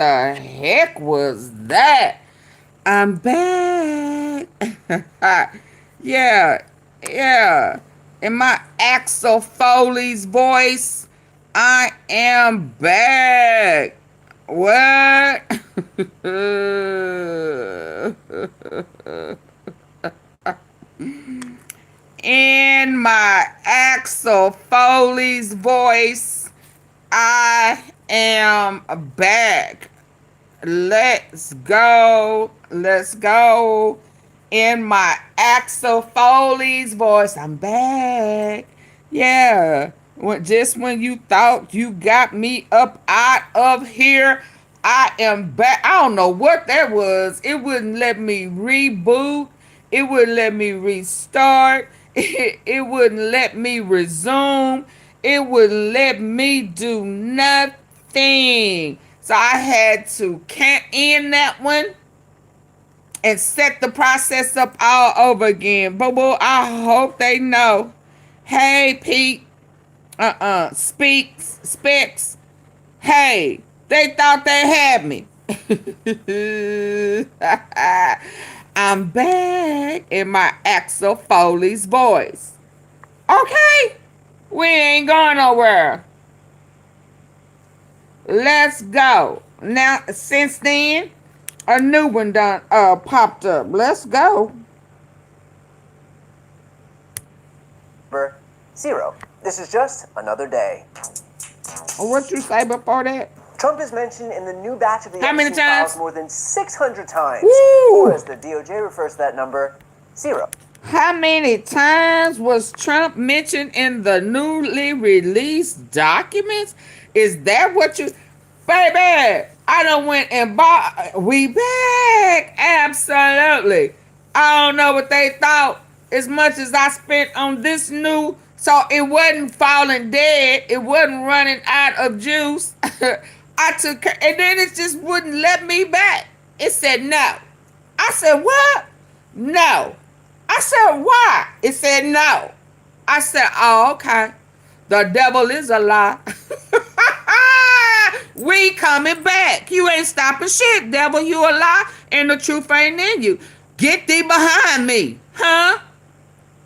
the heck was that? I'm back. Yeah, yeah. In my Axel Foley's voice, I am back. What? In my Axel Foley's voice, I am back. Let's go. Let's go. In my Axel Foley's voice, I'm back. Yeah. Just when you thought you got me up out of here, I am back. I don't know what that was. It wouldn't let me reboot. It wouldn't let me restart. It wouldn't let me resume. It wouldn't let me do nothing. So I had to end that one and set the process up all over again. But well, I hope they know. Hey, Pete. Specs. Hey, they thought they had me. I'm back in my Axel Foley's voice. Okay, we ain't going nowhere. Let's go. Now, since then, a new one done popped up. Let's go. Number 0. This is just another day. What you say before that? Trump is mentioned in the new batch of the How many Epstein times? files more than 600 times. Woo! Or as the DOJ refers to that number, 0. How many times was Trump mentioned in the newly released documents? Is that what you... Baby, I done went and bought... We back. Absolutely. I don't know what they thought as much as I spent on this new... So it wasn't falling dead. It wasn't running out of juice. I took... And then it just wouldn't let me back. It said no. I said, what? No. I said, why? It said no. I said, oh, okay. The devil is a lie. We coming back. You ain't stopping shit, devil. You a lie, and the truth ain't in you. Get thee behind me, huh?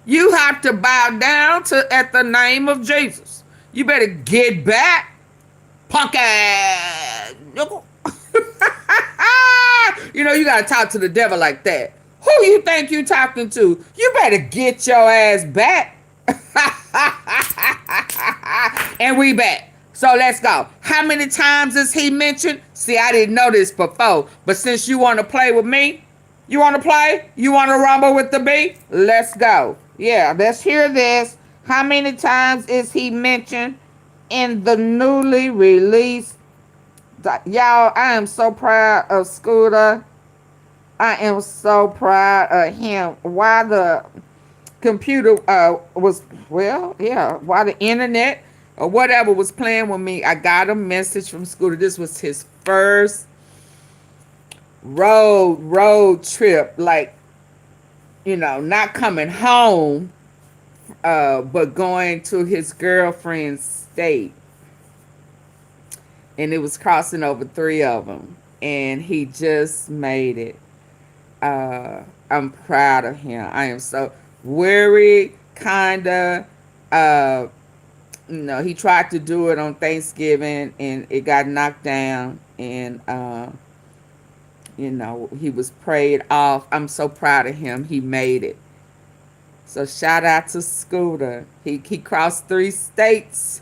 You have to bow down at the name of Jesus. You better get back, punk ass. You know, you gotta talk to the devil like that. Who you think you talking to? You better get your ass back. And we back. So let's go. How many times is he mentioned? See, I didn't know this before. But since you want to play with me, you want to play? You want to rumble with the bee? Let's go. Yeah, let's hear this. How many times is he mentioned in the newly released? Y'all, I am so proud of Scooter. I am so proud of him. Why the computer was, well, yeah, why the internet or whatever was playing with me, I got a message from Scooter. This was his first road trip, like, you know, not coming home, but going to his girlfriend's state. And it was crossing over 3 of them. And he just made it. I'm proud of him. I am so worried, kinda. You know, he tried to do it on Thanksgiving and it got knocked down. And, you know, he was prayed off. I'm so proud of him. He made it. So shout out to Scooter. He crossed 3 states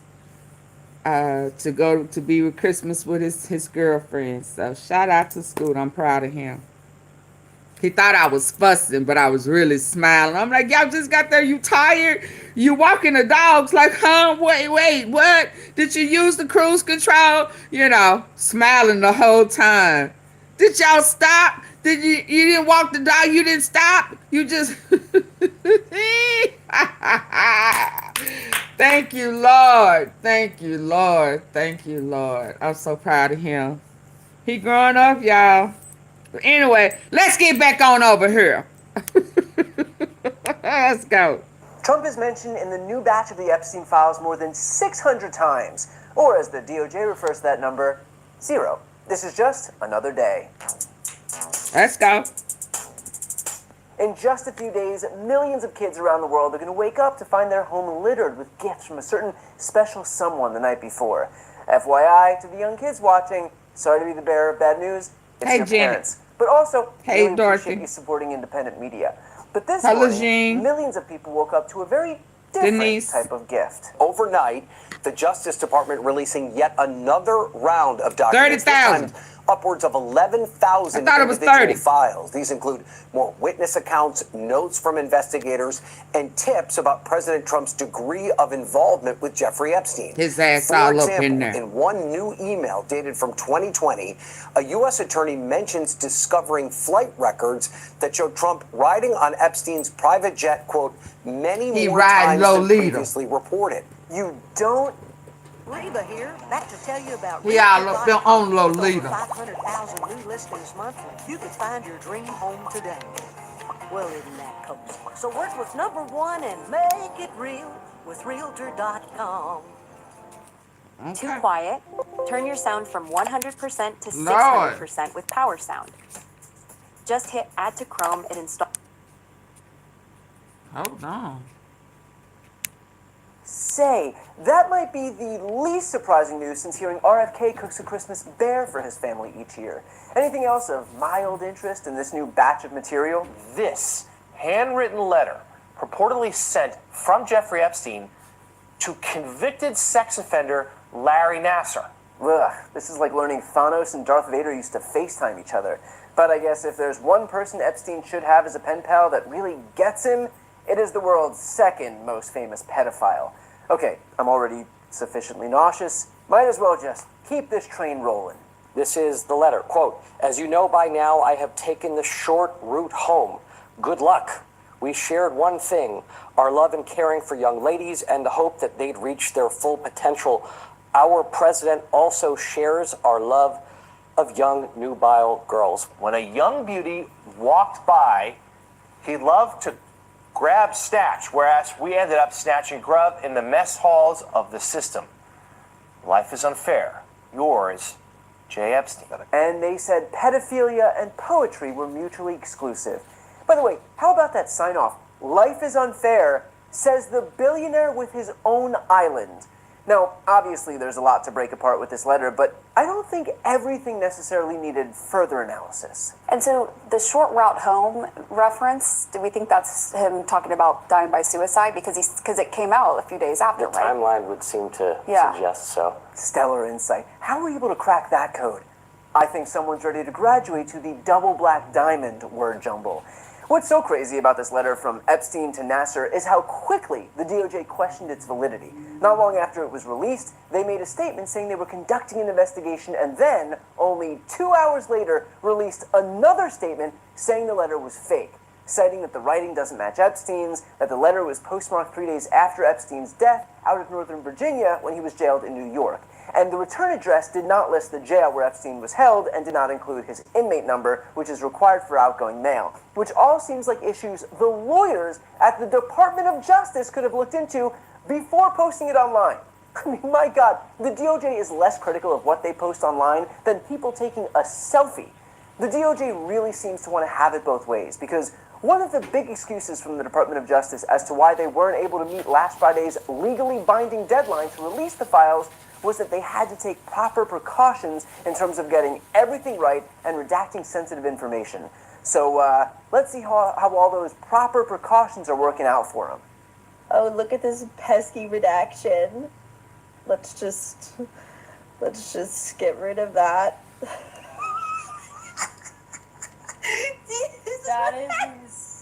to go to be with Christmas with his girlfriend. So shout out to Scooter. I'm proud of him. He thought I was fussing, but I was really smiling. I'm like, y'all just got there. You tired? You walking the dogs like, huh? Wait, what? Did you use the cruise control? You know, smiling the whole time. Did y'all stop? Did you didn't walk the dog? You didn't stop? You just... Thank you, Lord. Thank you, Lord. Thank you, Lord. I'm so proud of him. He growing up, y'all. But anyway, let's get back on over here. Let's go. Trump is mentioned in the new batch of the Epstein files more than 600 times. Or as the DOJ refers to that number, 0. This is just another day. Let's go. In just a few days, millions of kids around the world are going to wake up to find their home littered with gifts from a certain special someone the night before. FYI, to the young kids watching, sorry to be the bearer of bad news, it's Hey, your Janet. parents. But also, Hey, really appreciate Dorothy. you supporting independent media. But this Hello, morning, Jean. millions of people woke up to a very different Denise. type of gift. Overnight, the Justice Department releasing yet another round of documents. 30,000. This time, upwards of 11,000 I thought it was individual 30. files. These include more witness accounts, notes from investigators, and tips about President Trump's degree of involvement with Jeffrey Epstein. His ass For all example, up in there. in one new email dated from 2020, a U.S. attorney mentions discovering flight records that show Trump riding on Epstein's private jet, quote, many He more ride times than Lolita. previously reported. You don't Reba here, back to tell you about We all up there on Lolita. With over 500,000 new listings monthly, you can find your dream home today. Well, isn't that cool? So work with number one and make it real with Realtor.com. Too Okay. quiet. Turn your sound from 100% to Lord. 600% with Power Sound. Just hit Add to Chrome and install. Hold on. say. That might be the least surprising news since hearing RFK cooks a Christmas bear for his family each year. Anything else of mild interest in this new batch of material? This handwritten letter purportedly sent from Jeffrey Epstein to convicted sex offender Larry Nassar. Ugh, this is like learning Thanos and Darth Vader used to FaceTime each other. But I guess if there's one person Epstein should have as a pen pal that really gets him, it is the world's second most famous pedophile. Okay, I'm already sufficiently nauseous. Might as well just keep this train rolling. This is the letter. Quote, "As you know by now, I have taken the short route home. Good luck. We shared one thing, our love and caring for young ladies and the hope that they'd reach their full potential. Our president also shares our love of young nubile girls." When a young beauty walked by, he loved to grab snatch, whereas we ended up snatching grub in the mess halls of the system. Life is unfair. Yours, J. Epstein. And they said pedophilia and poetry were mutually exclusive. By the way, how about that sign-off? Life is unfair, says the billionaire with his own island. Now, obviously there's a lot to break apart with this letter, but I don't think everything necessarily needed further analysis. And so the short route home reference, do we think that's him talking about dying by suicide? Because it came out a few days after, The right? timeline would seem to Yeah. suggest so. Stellar insight. How were you able to crack that code? I think someone's ready to graduate to the double black diamond word jumble. What's so crazy about this letter from Epstein to Nassar is how quickly the DOJ questioned its validity. Not long after it was released, they made a statement saying they were conducting an investigation and then, only 2 hours later, released another statement saying the letter was fake, citing that the writing doesn't match Epstein's, that the letter was postmarked 3 days after Epstein's death out of Northern Virginia when he was jailed in New York. And the return address did not list the jail where Epstein was held and did not include his inmate number, which is required for outgoing mail. Which all seems like issues the lawyers at the Department of Justice could have looked into before posting it online. I mean, my God, the DOJ is less critical of what they post online than people taking a selfie. The DOJ really seems to want to have it both ways, because one of the big excuses from the Department of Justice as to why they weren't able to meet last Friday's legally binding deadline to release the files was that they had to take proper precautions in terms of getting everything right and redacting sensitive information. So let's see how all those proper precautions are working out for them. Oh, look at this pesky redaction. Let's just get rid of that. That is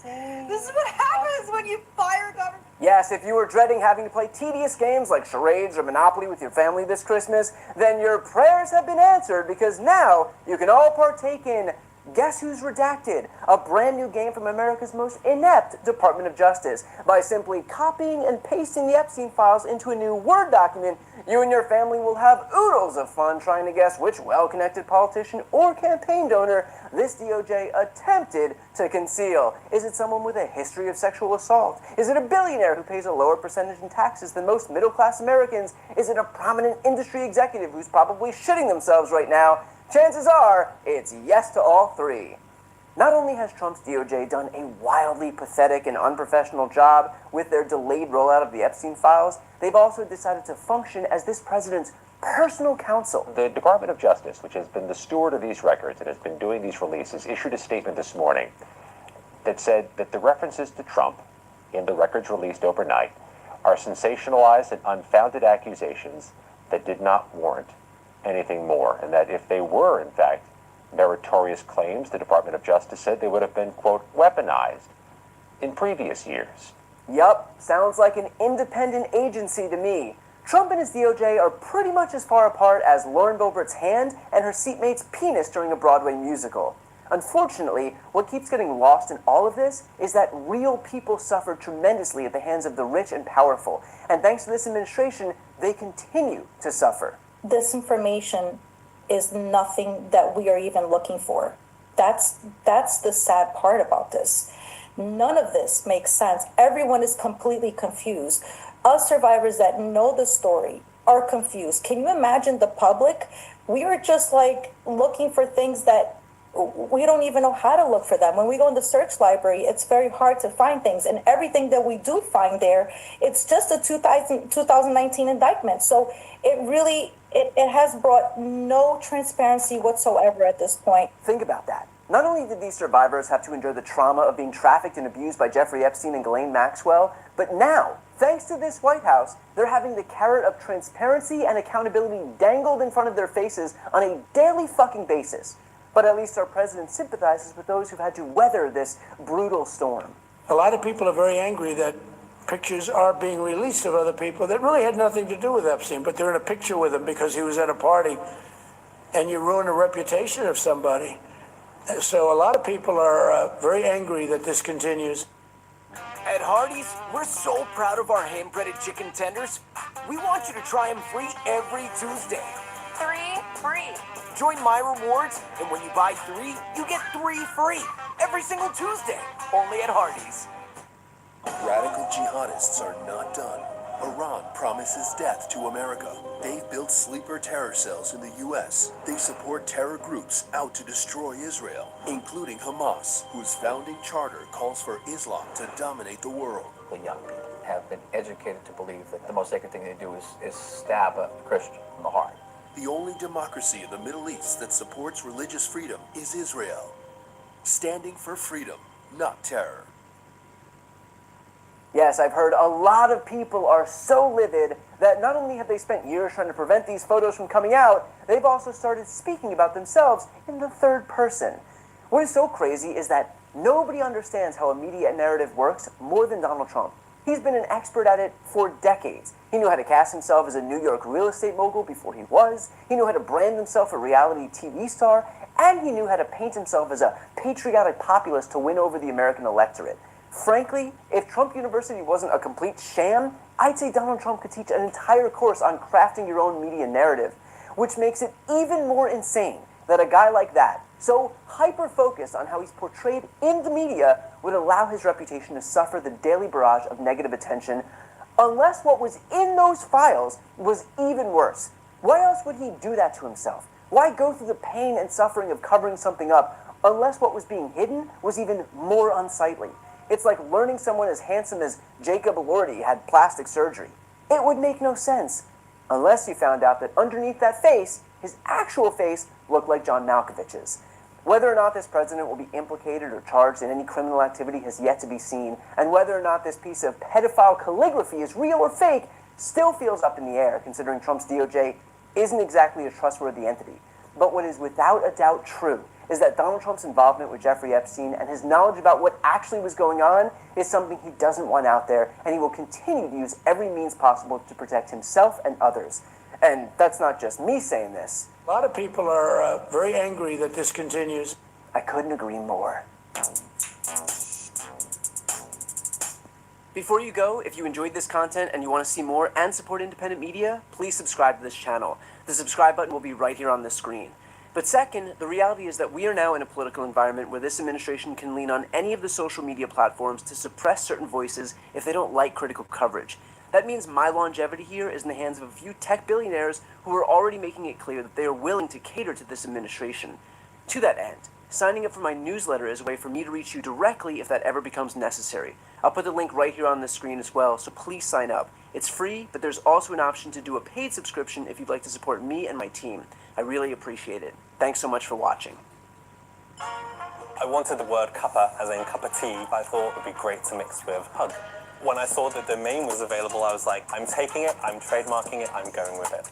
insane. This is what happens when you fire government. Yes, if you were dreading having to play tedious games like charades or Monopoly with your family this Christmas, then your prayers have been answered, because now you can all partake in Guess Who's Redacted, a brand new game from America's most inept Department of Justice. By simply copying and pasting the Epstein files into a new Word document, you and your family will have oodles of fun trying to guess which well-connected politician or campaign donor this DOJ attempted to conceal. Is it someone with a history of sexual assault? Is it a billionaire who pays a lower percentage in taxes than most middle-class Americans? Is it a prominent industry executive who's probably shitting themselves right now? Chances are it's yes to all three. Not only has Trump's DOJ done a wildly pathetic and unprofessional job with their delayed rollout of the Epstein files, they've also decided to function as this president's personal counsel. The Department of Justice, which has been the steward of these records and has been doing these releases, issued a statement this morning that said that the references to Trump in the records released overnight are sensationalized and unfounded accusations that did not warrant anything more, and that if they were, in fact, meritorious claims, the Department of Justice said they would have been, quote, weaponized in previous years. Yup, sounds like an independent agency to me. Trump and his DOJ are pretty much as far apart as Lauren Boebert's hand and her seatmate's penis during a Broadway musical. Unfortunately, what keeps getting lost in all of this is that real people suffer tremendously at the hands of the rich and powerful, and thanks to this administration, they continue to suffer. This information is nothing that we are even looking for. That's the sad part about this. None of this makes sense. Everyone is completely confused. Us survivors that know the story are confused. Can you imagine the public? We are just like looking for things that we don't even know how to look for them. When we go in the search library, it's very hard to find things. And everything that we do find there, it's just a 2019 indictment. So it really, it has brought no transparency whatsoever at this point. Think about that. Not only did these survivors have to endure the trauma of being trafficked and abused by Jeffrey Epstein and Ghislaine Maxwell, but now, thanks to this White House, they're having the carrot of transparency and accountability dangled in front of their faces on a daily fucking basis. But at least our president sympathizes with those who've had to weather this brutal storm. A lot of people are very angry that pictures are being released of other people that really had nothing to do with Epstein, but they're in a picture with him because he was at a party, and you ruin the reputation of somebody. So a lot of people are very angry that this continues. At Hardee's, we're so proud of our hand-breaded chicken tenders. We want you to try them free every Tuesday. 3 free. Join My Rewards, and when you buy 3, you get 3 free every single Tuesday, only at Hardee's. Radical jihadists are not done. Iran promises death to America. They've built sleeper terror cells in the U.S. They support terror groups out to destroy Israel, including Hamas, whose founding charter calls for Islam to dominate the world. The young people have been educated to believe that the most sacred thing they do is stab a Christian in the heart. The only democracy in the Middle East that supports religious freedom is Israel, standing for freedom, not terror. Yes, I've heard a lot of people are so livid that not only have they spent years trying to prevent these photos from coming out, they've also started speaking about themselves in the third person. What is so crazy is that nobody understands how a media narrative works more than Donald Trump. He's been an expert at it for decades. He knew how to cast himself as a New York real estate mogul before he was. He knew how to brand himself a reality TV star. And he knew how to paint himself as a patriotic populist to win over the American electorate. Frankly, if Trump University wasn't a complete sham, I'd say Donald Trump could teach an entire course on crafting your own media narrative, which makes it even more insane that a guy like that, so hyper-focused on how he's portrayed in the media, would allow his reputation to suffer the daily barrage of negative attention, unless what was in those files was even worse. Why else would he do that to himself? Why go through the pain and suffering of covering something up, unless what was being hidden was even more unsightly? It's like learning someone as handsome as Jacob Elordi had plastic surgery. It would make no sense, unless you found out that underneath that face, his actual face looked like John Malkovich's. Whether or not this president will be implicated or charged in any criminal activity has yet to be seen, and whether or not this piece of pedophile calligraphy is real or fake still feels up in the air, considering Trump's DOJ isn't exactly a trustworthy entity. But what is without a doubt true is that Donald Trump's involvement with Jeffrey Epstein and his knowledge about what actually was going on is something he doesn't want out there, and he will continue to use every means possible to protect himself and others. And that's not just me saying this. A lot of people are very angry that this continues. I couldn't agree more. Before you go, if you enjoyed this content and you want to see more and support independent media, please subscribe to this channel. The subscribe button will be right here on the screen. But second, the reality is that we are now in a political environment where this administration can lean on any of the social media platforms to suppress certain voices if they don't like critical coverage. That means my longevity here is in the hands of a few tech billionaires who are already making it clear that they are willing to cater to this administration. To that end, signing up for my newsletter is a way for me to reach you directly if that ever becomes necessary. I'll put the link right here on the screen as well, so please sign up. It's free, but there's also an option to do a paid subscription if you'd like to support me and my team. I really appreciate it. Thanks so much for watching. I wanted the word cuppa, as in cup of tea, I thought it would be great to mix with hug. When I saw the domain was available, I was like, I'm taking it, I'm trademarking it, I'm going with it.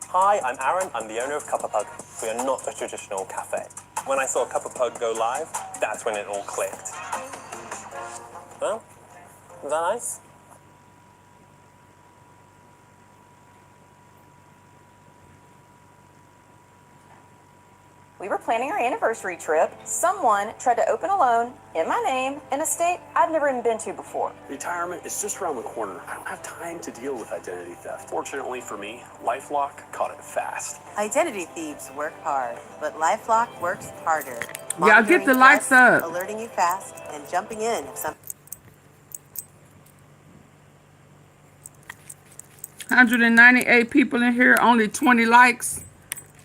Hi, I'm Aaron, I'm the owner of Cup of Pug. We are not a traditional cafe. When I saw Cup of Pug go live, that's when it all clicked. Well, is that nice? We were planning our anniversary trip. Someone tried to open a loan in my name in a state I'd never even been to before. Retirement is just around the corner. I don't have time to deal with identity theft. Fortunately for me, LifeLock caught it fast. Identity thieves work hard, but LifeLock works harder. Y'all get the lights up. Alerting you fast and jumping in if something. 198 people in here, only 20 likes.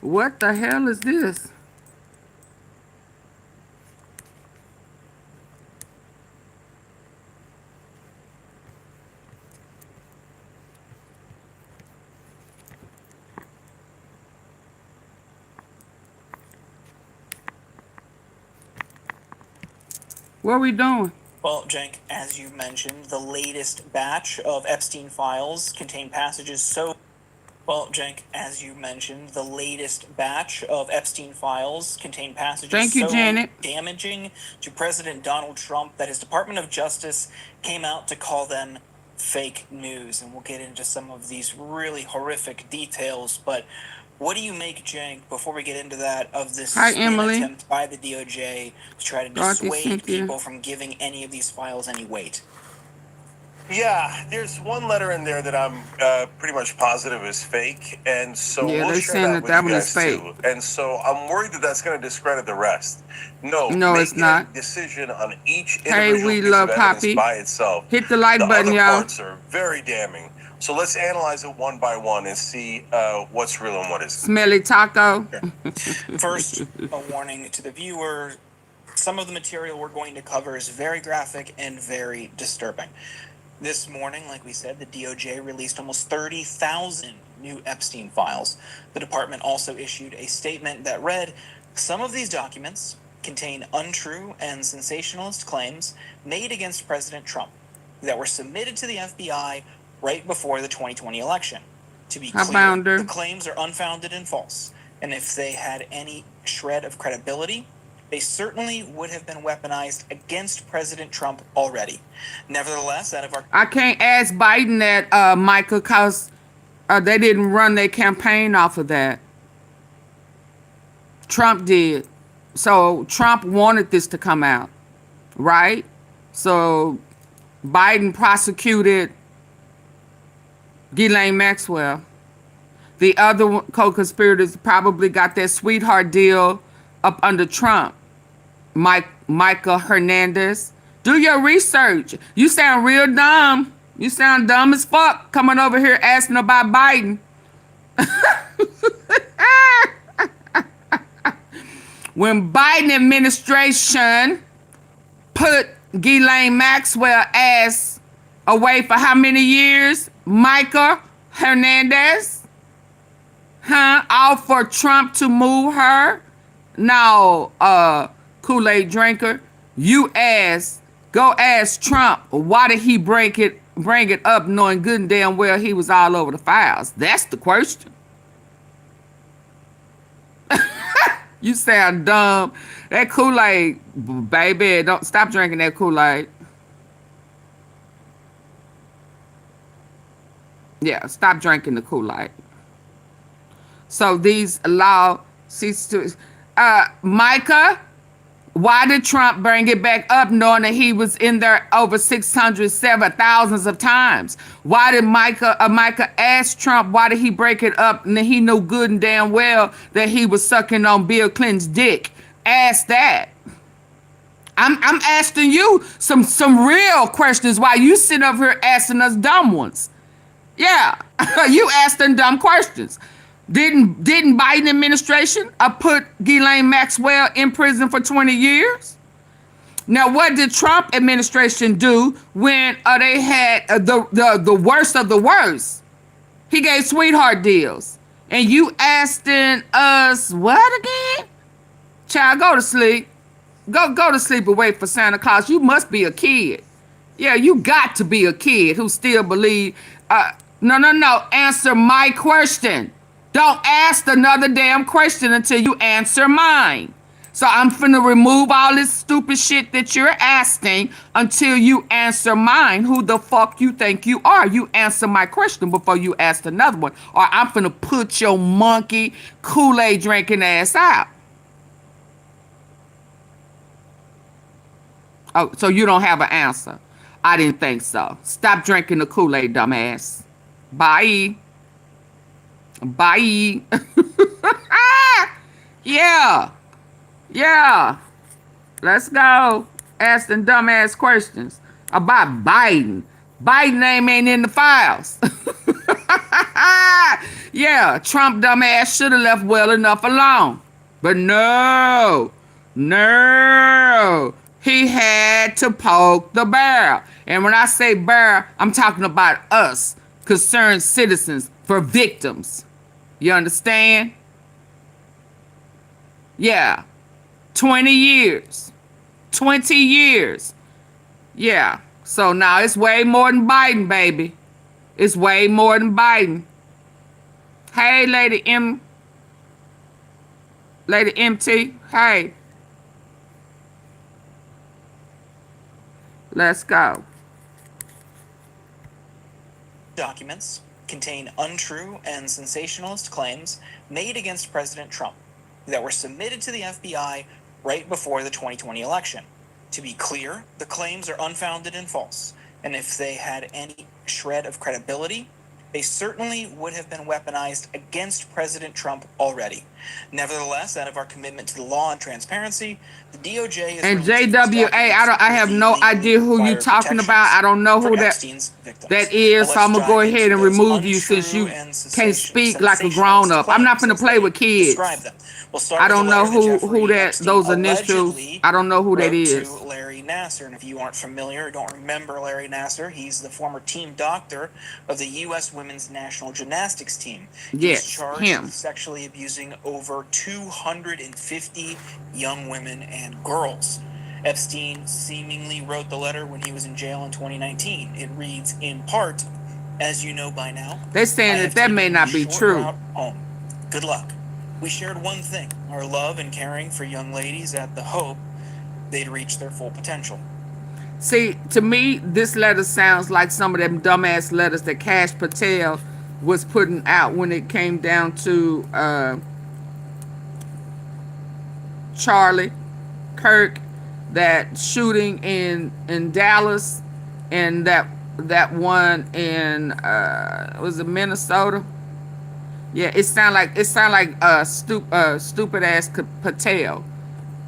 What the hell is this? What are we doing? Well, Cenk, as you mentioned, the latest batch of Epstein files contain passages so... Well, Cenk, as you mentioned, the latest batch of Epstein files contain passages Thank you, so Janet. damaging to President Donald Trump that his Department of Justice came out to call them fake news. And we'll get into some of these really horrific details, but what do you make, Cenk, before we get into that, of this Hi, spin Emily. attempt by the DOJ to try to Dorothy, dissuade Cynthia. people from giving any of these files any weight? Yeah, there's one letter in there that I'm pretty much positive is fake, and so Yeah, we'll they're share saying that that with that you one is guys fake. too. And so I'm worried that that's going to discredit the rest. No, No, it's making not. a decision on each Hey, individual we piece love of evidence Poppy. by itself. Hit the like The button, other y'all. parts are very damning. So let's analyze it one by one and see what's real and what isn't. Smelly taco. First, a warning to the viewer. Some of the material we're going to cover is very graphic and very disturbing. This morning, like we said, the DOJ released almost 30,000 new Epstein files. The department also issued a statement that read, "Some of these documents contain untrue and sensationalist claims made against President Trump that were submitted to the FBI right before the 2020 election. To be I clear, found her. the claims are unfounded and false, and if they had any shred of credibility, they certainly would have been weaponized against President Trump already. Nevertheless, out of our..." I can't ask Biden that, Michael, because they didn't run their campaign off of that. Trump did. So Trump wanted this to come out, right? So Biden prosecuted Ghislaine Maxwell. The other co-conspirators probably got their sweetheart deal up under Trump. Michael Hernandez. Do your research. You sound real dumb. You sound dumb as fuck coming over here asking about Biden. When Biden administration put Ghislaine Maxwell ass away for how many years? Michael Hernandez? All for Trump to move her? No, Kool-Aid drinker, you go ask Trump, why did he bring it up knowing good and damn well he was all over the files? That's the question. You sound dumb. That Kool-Aid, baby, don't stop drinking that Kool-Aid. Yeah, stop drinking the Kool-Aid. So these law cease to... Micah, why did Trump bring it back up knowing that he was in there over 607,000 of times? Why did Micah ask Trump, why did he break it up? And he knew good and damn well that he was sucking on Bill Clinton's dick. Ask that. I'm asking you some real questions while you sit up here asking us dumb ones. Yeah, you asking dumb questions. Didn't Biden administration put Ghislaine Maxwell in prison for 20 years? Now, what did Trump administration do when they had the worst of the worst? He gave sweetheart deals. And you asking us what again? Child, go to sleep. Go to sleep and wait for Santa Claus. You must be a kid. Yeah, you got to be a kid who still believe. No. Answer my question. Don't ask another damn question until you answer mine. So I'm finna remove all this stupid shit that you're asking until you answer mine. Who the fuck you think you are? You answer my question before you ask another one. Or I'm finna put your monkey Kool-Aid drinking ass out. Oh, so you don't have an answer. I didn't think so. Stop drinking the Kool-Aid, dumbass. Bye. Bye. Yeah. Yeah. Let's go. Asking dumbass questions about Biden. Biden name ain't in the files. Yeah, Trump dumbass should have left well enough alone. But no. He had to poke the bear. And when I say bear, I'm talking about us, concerned citizens, for victims. You understand? Yeah. 20 years. 20 years. Yeah. So now it's way more than Biden, baby. It's way more than Biden. Hey, Lady MT. Hey. Let's go. Documents contain untrue and sensationalist claims made against President Trump that were submitted to the FBI right before the 2020 election. To be clear, the claims are unfounded and false, and if they had any shred of credibility, they certainly would have been weaponized against President Trump already. Nevertheless, out of our commitment to the law and transparency, the DOJ is... And JWA, I have no idea who you're talking about. I don't know who that is, so I'm going to go ahead and remove you since you can't speak like a grown-up. I'm not going to play with kids. I don't know who that, those initials, I don't know who that is. Larry Nassar, and if you aren't familiar or don't remember Larry Nassar, he's the former team doctor of the U.S. Women's National Gymnastics team. Yes, he's charged with sexually abusing over 250 young women and girls. Epstein seemingly wrote the letter when he was in jail in 2019. It reads, in part, as you know by now, they're saying that may not be true. Home. Good luck. We shared one thing, our love and caring for young ladies at the hope they'd reach their full potential. See, to me, this letter sounds like some of them dumbass letters that Kash Patel was putting out when it came down to Charlie Kirk, that shooting in Dallas, and that one in was it Minnesota? Yeah, it sound like stupid ass Patel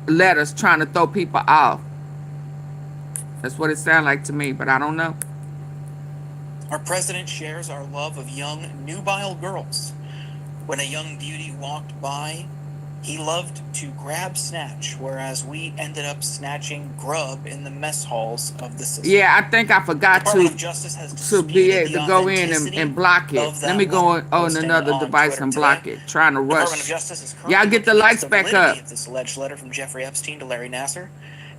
letters trying to throw people off. That's what it sounded like to me, but I don't know. Our president shares our love of young, nubile girls. When a young beauty walked by, he loved to grab snatch, whereas we ended up snatching grub in the mess halls of the system. Yeah, I think I forgot to be able to go in and block it. Let me go on another device and block it. Trying to rush. Y'all get the lights back up. This alleged letter from Jeffrey Epstein to Larry Nassar,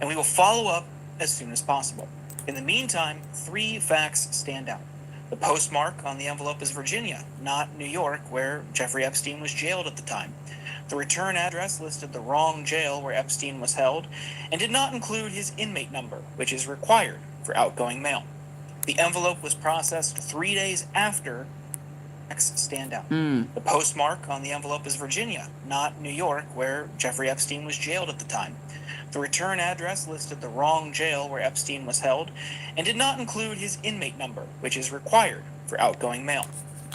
and we will follow up as soon as possible. In the meantime, 3 facts stand out. The postmark on the envelope is Virginia, not New York, where Jeffrey Epstein was jailed at the time. The return address listed the wrong jail where Epstein was held and did not include his inmate number, which is required for outgoing mail. The envelope was processed 3 days after facts stand out. The postmark on the envelope is Virginia, not New York, where Jeffrey Epstein was jailed at the time. The return address listed the wrong jail where Epstein was held and did not include his inmate number, which is required for outgoing mail.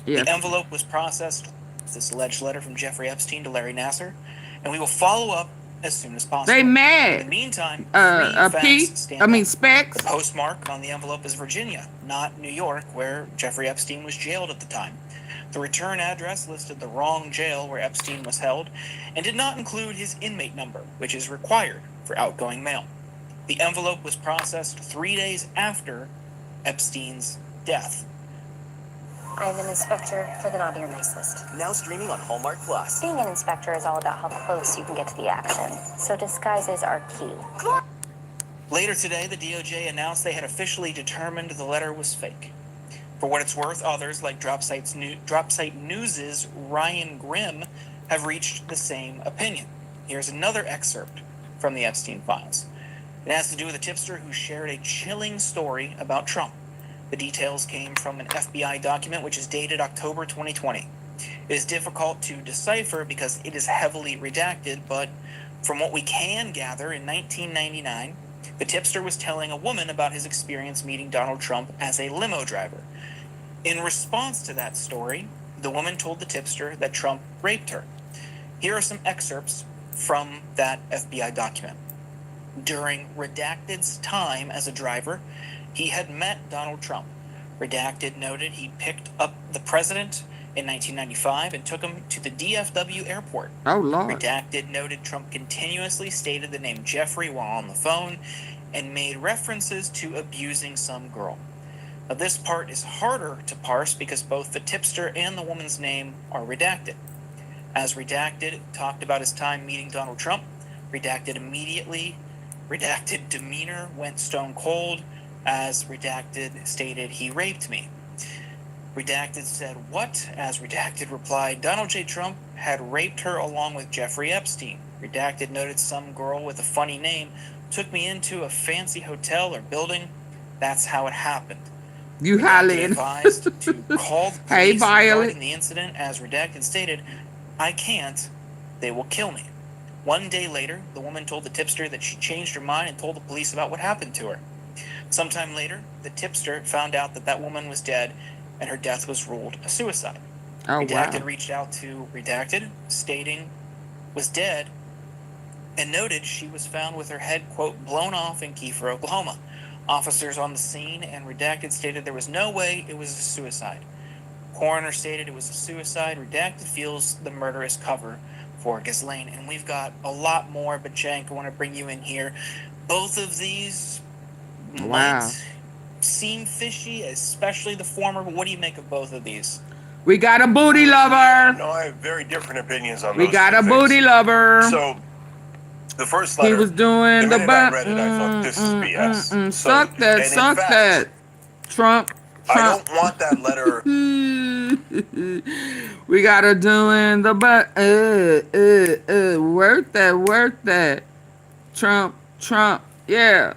The envelope was processed with this alleged letter from Jeffrey Epstein to Larry Nassar, and we will follow up as soon as possible. They mad. In the meantime, facts stand out. Specs. The postmark on the envelope is Virginia, not New York, where Jeffrey Epstein was jailed at the time. The return address listed the wrong jail where Epstein was held and did not include his inmate number, which is required for outgoing mail. The envelope was processed 3 days after Epstein's death. I'm an inspector for the Naughty or Nice list. Now streaming on Hallmark Plus. Being an inspector is all about how close you can get to the action, so disguises are key. Later today, the DOJ announced they had officially determined the letter was fake. For what it's worth, others, like Dropsite News' Ryan Grimm, have reached the same opinion. Here's another excerpt from the Epstein files. It has to do with a tipster who shared a chilling story about Trump. The details came from an FBI document which is dated October 2020. It is difficult to decipher because it is heavily redacted, but from what we can gather, in 1999, the tipster was telling a woman about his experience meeting Donald Trump as a limo driver. In response to that story, the woman told the tipster that Trump raped her. Here are some excerpts from that FBI document. During Redacted's time as a driver, he had met Donald Trump. Redacted noted he picked up the president in 1995 and took him to the DFW airport. Oh, Lord. Redacted noted Trump continuously stated the name Jeffrey while on the phone and made references to abusing some girl. Now, this part is harder to parse because both the tipster and the woman's name are redacted. As Redacted talked about his time meeting Donald Trump, Redacted demeanor went stone cold as Redacted stated, "He raped me." Redacted said, "What?" As Redacted replied, "Donald J. Trump had raped her along with Jeffrey Epstein." Redacted noted some girl with a funny name took me into a fancy hotel or building. That's how it happened. You Redacted highly advised to call the Hey, police Violet. regarding the incident. As Redacted stated, "I can't. They will kill me." 1 day later, the woman told the tipster that she changed her mind and told the police about what happened to her. Sometime later, the tipster found out that that woman was dead and her death was ruled a suicide. Oh, Redacted wow. reached out to Redacted, stating was dead, and noted she was found with her head, quote, blown off in Kiefer, Oklahoma. Officers on the scene and Redacted stated there was no way it was a suicide. Coroner stated it was a suicide. Redacted feels the murderous cover for Ghislaine. And we've got a lot more, but Jank, I want to bring you in here. Both of these Wow. might seem fishy, especially the former, but what do you make of both of these? We got a booty lover. No, I have very different opinions on We those got two a things. booty lover. So, the first letter, He was doing the the minute I butt. read it, I thought, this is BS. So, Suck that, and in suck fact, that. Trump. I don't want that letter. We got her doing the butt. Work that. Trump. Yeah.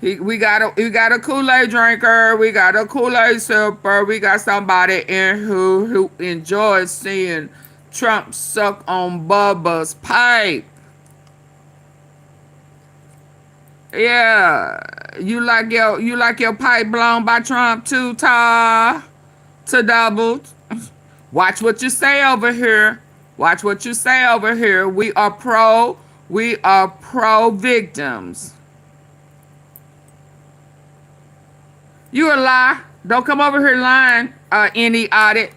We got a Kool-Aid drinker. We got a Kool-Aid sipper. We got somebody in who enjoys seeing Trump suck on Bubba's pipe. Yeah, you like your pipe blown by Trump too, Ta double. Watch what you say over here. Watch what you say over here. We are pro victims. You a lie. Don't come over here lying, any audit.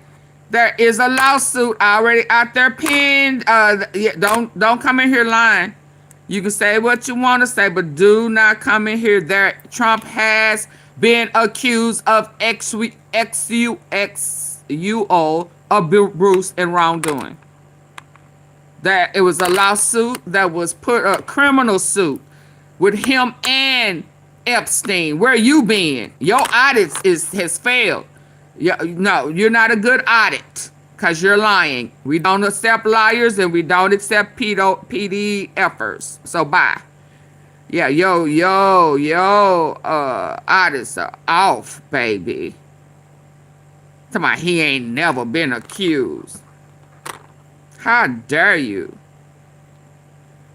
There is a lawsuit already out there pinned. Don't come in here lying. You can say what you want to say, but do not come in here. Trump has been accused of XUO abuse and wrongdoing. That it was a lawsuit that was put a criminal suit with him and Epstein. Where you been? Your audit has failed. No, you're not a good audit. Because you're lying. We don't accept liars and we don't accept PDFers. So bye. Yeah, audits are off, baby. Talking about he ain't never been accused. How dare you?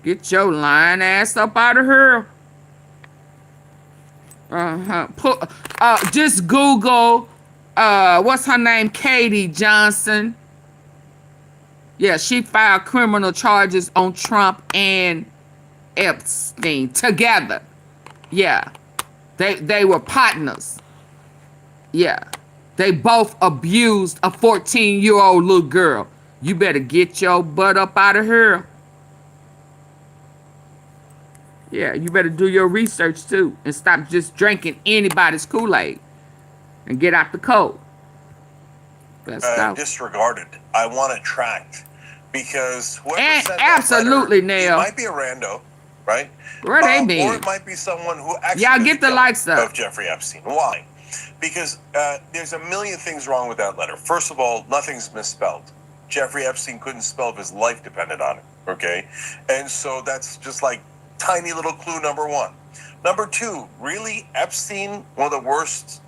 Get your lying ass up out of here. Just Google what's her name? Katie Johnson. Yeah, she filed criminal charges on Trump and Epstein together. Yeah. They were partners. Yeah. They both abused a 14-year-old little girl. You better get your butt up out of here. Yeah, you better do your research too and stop just drinking anybody's Kool-Aid and get out the cold. Let's go. Disregarded. I want it tracked because whoever And sent that absolutely, letter, Nell. it might be a rando, right? Where they been? Or it might be someone who actually Y'all did get the killing likes up. of Jeffrey Epstein. Why? Because there's a million things wrong with that letter. First of all, nothing's misspelled. Jeffrey Epstein couldn't spell if his life depended on it, okay? And so that's just like tiny little clue number one. Number two, really, Epstein, one of the worst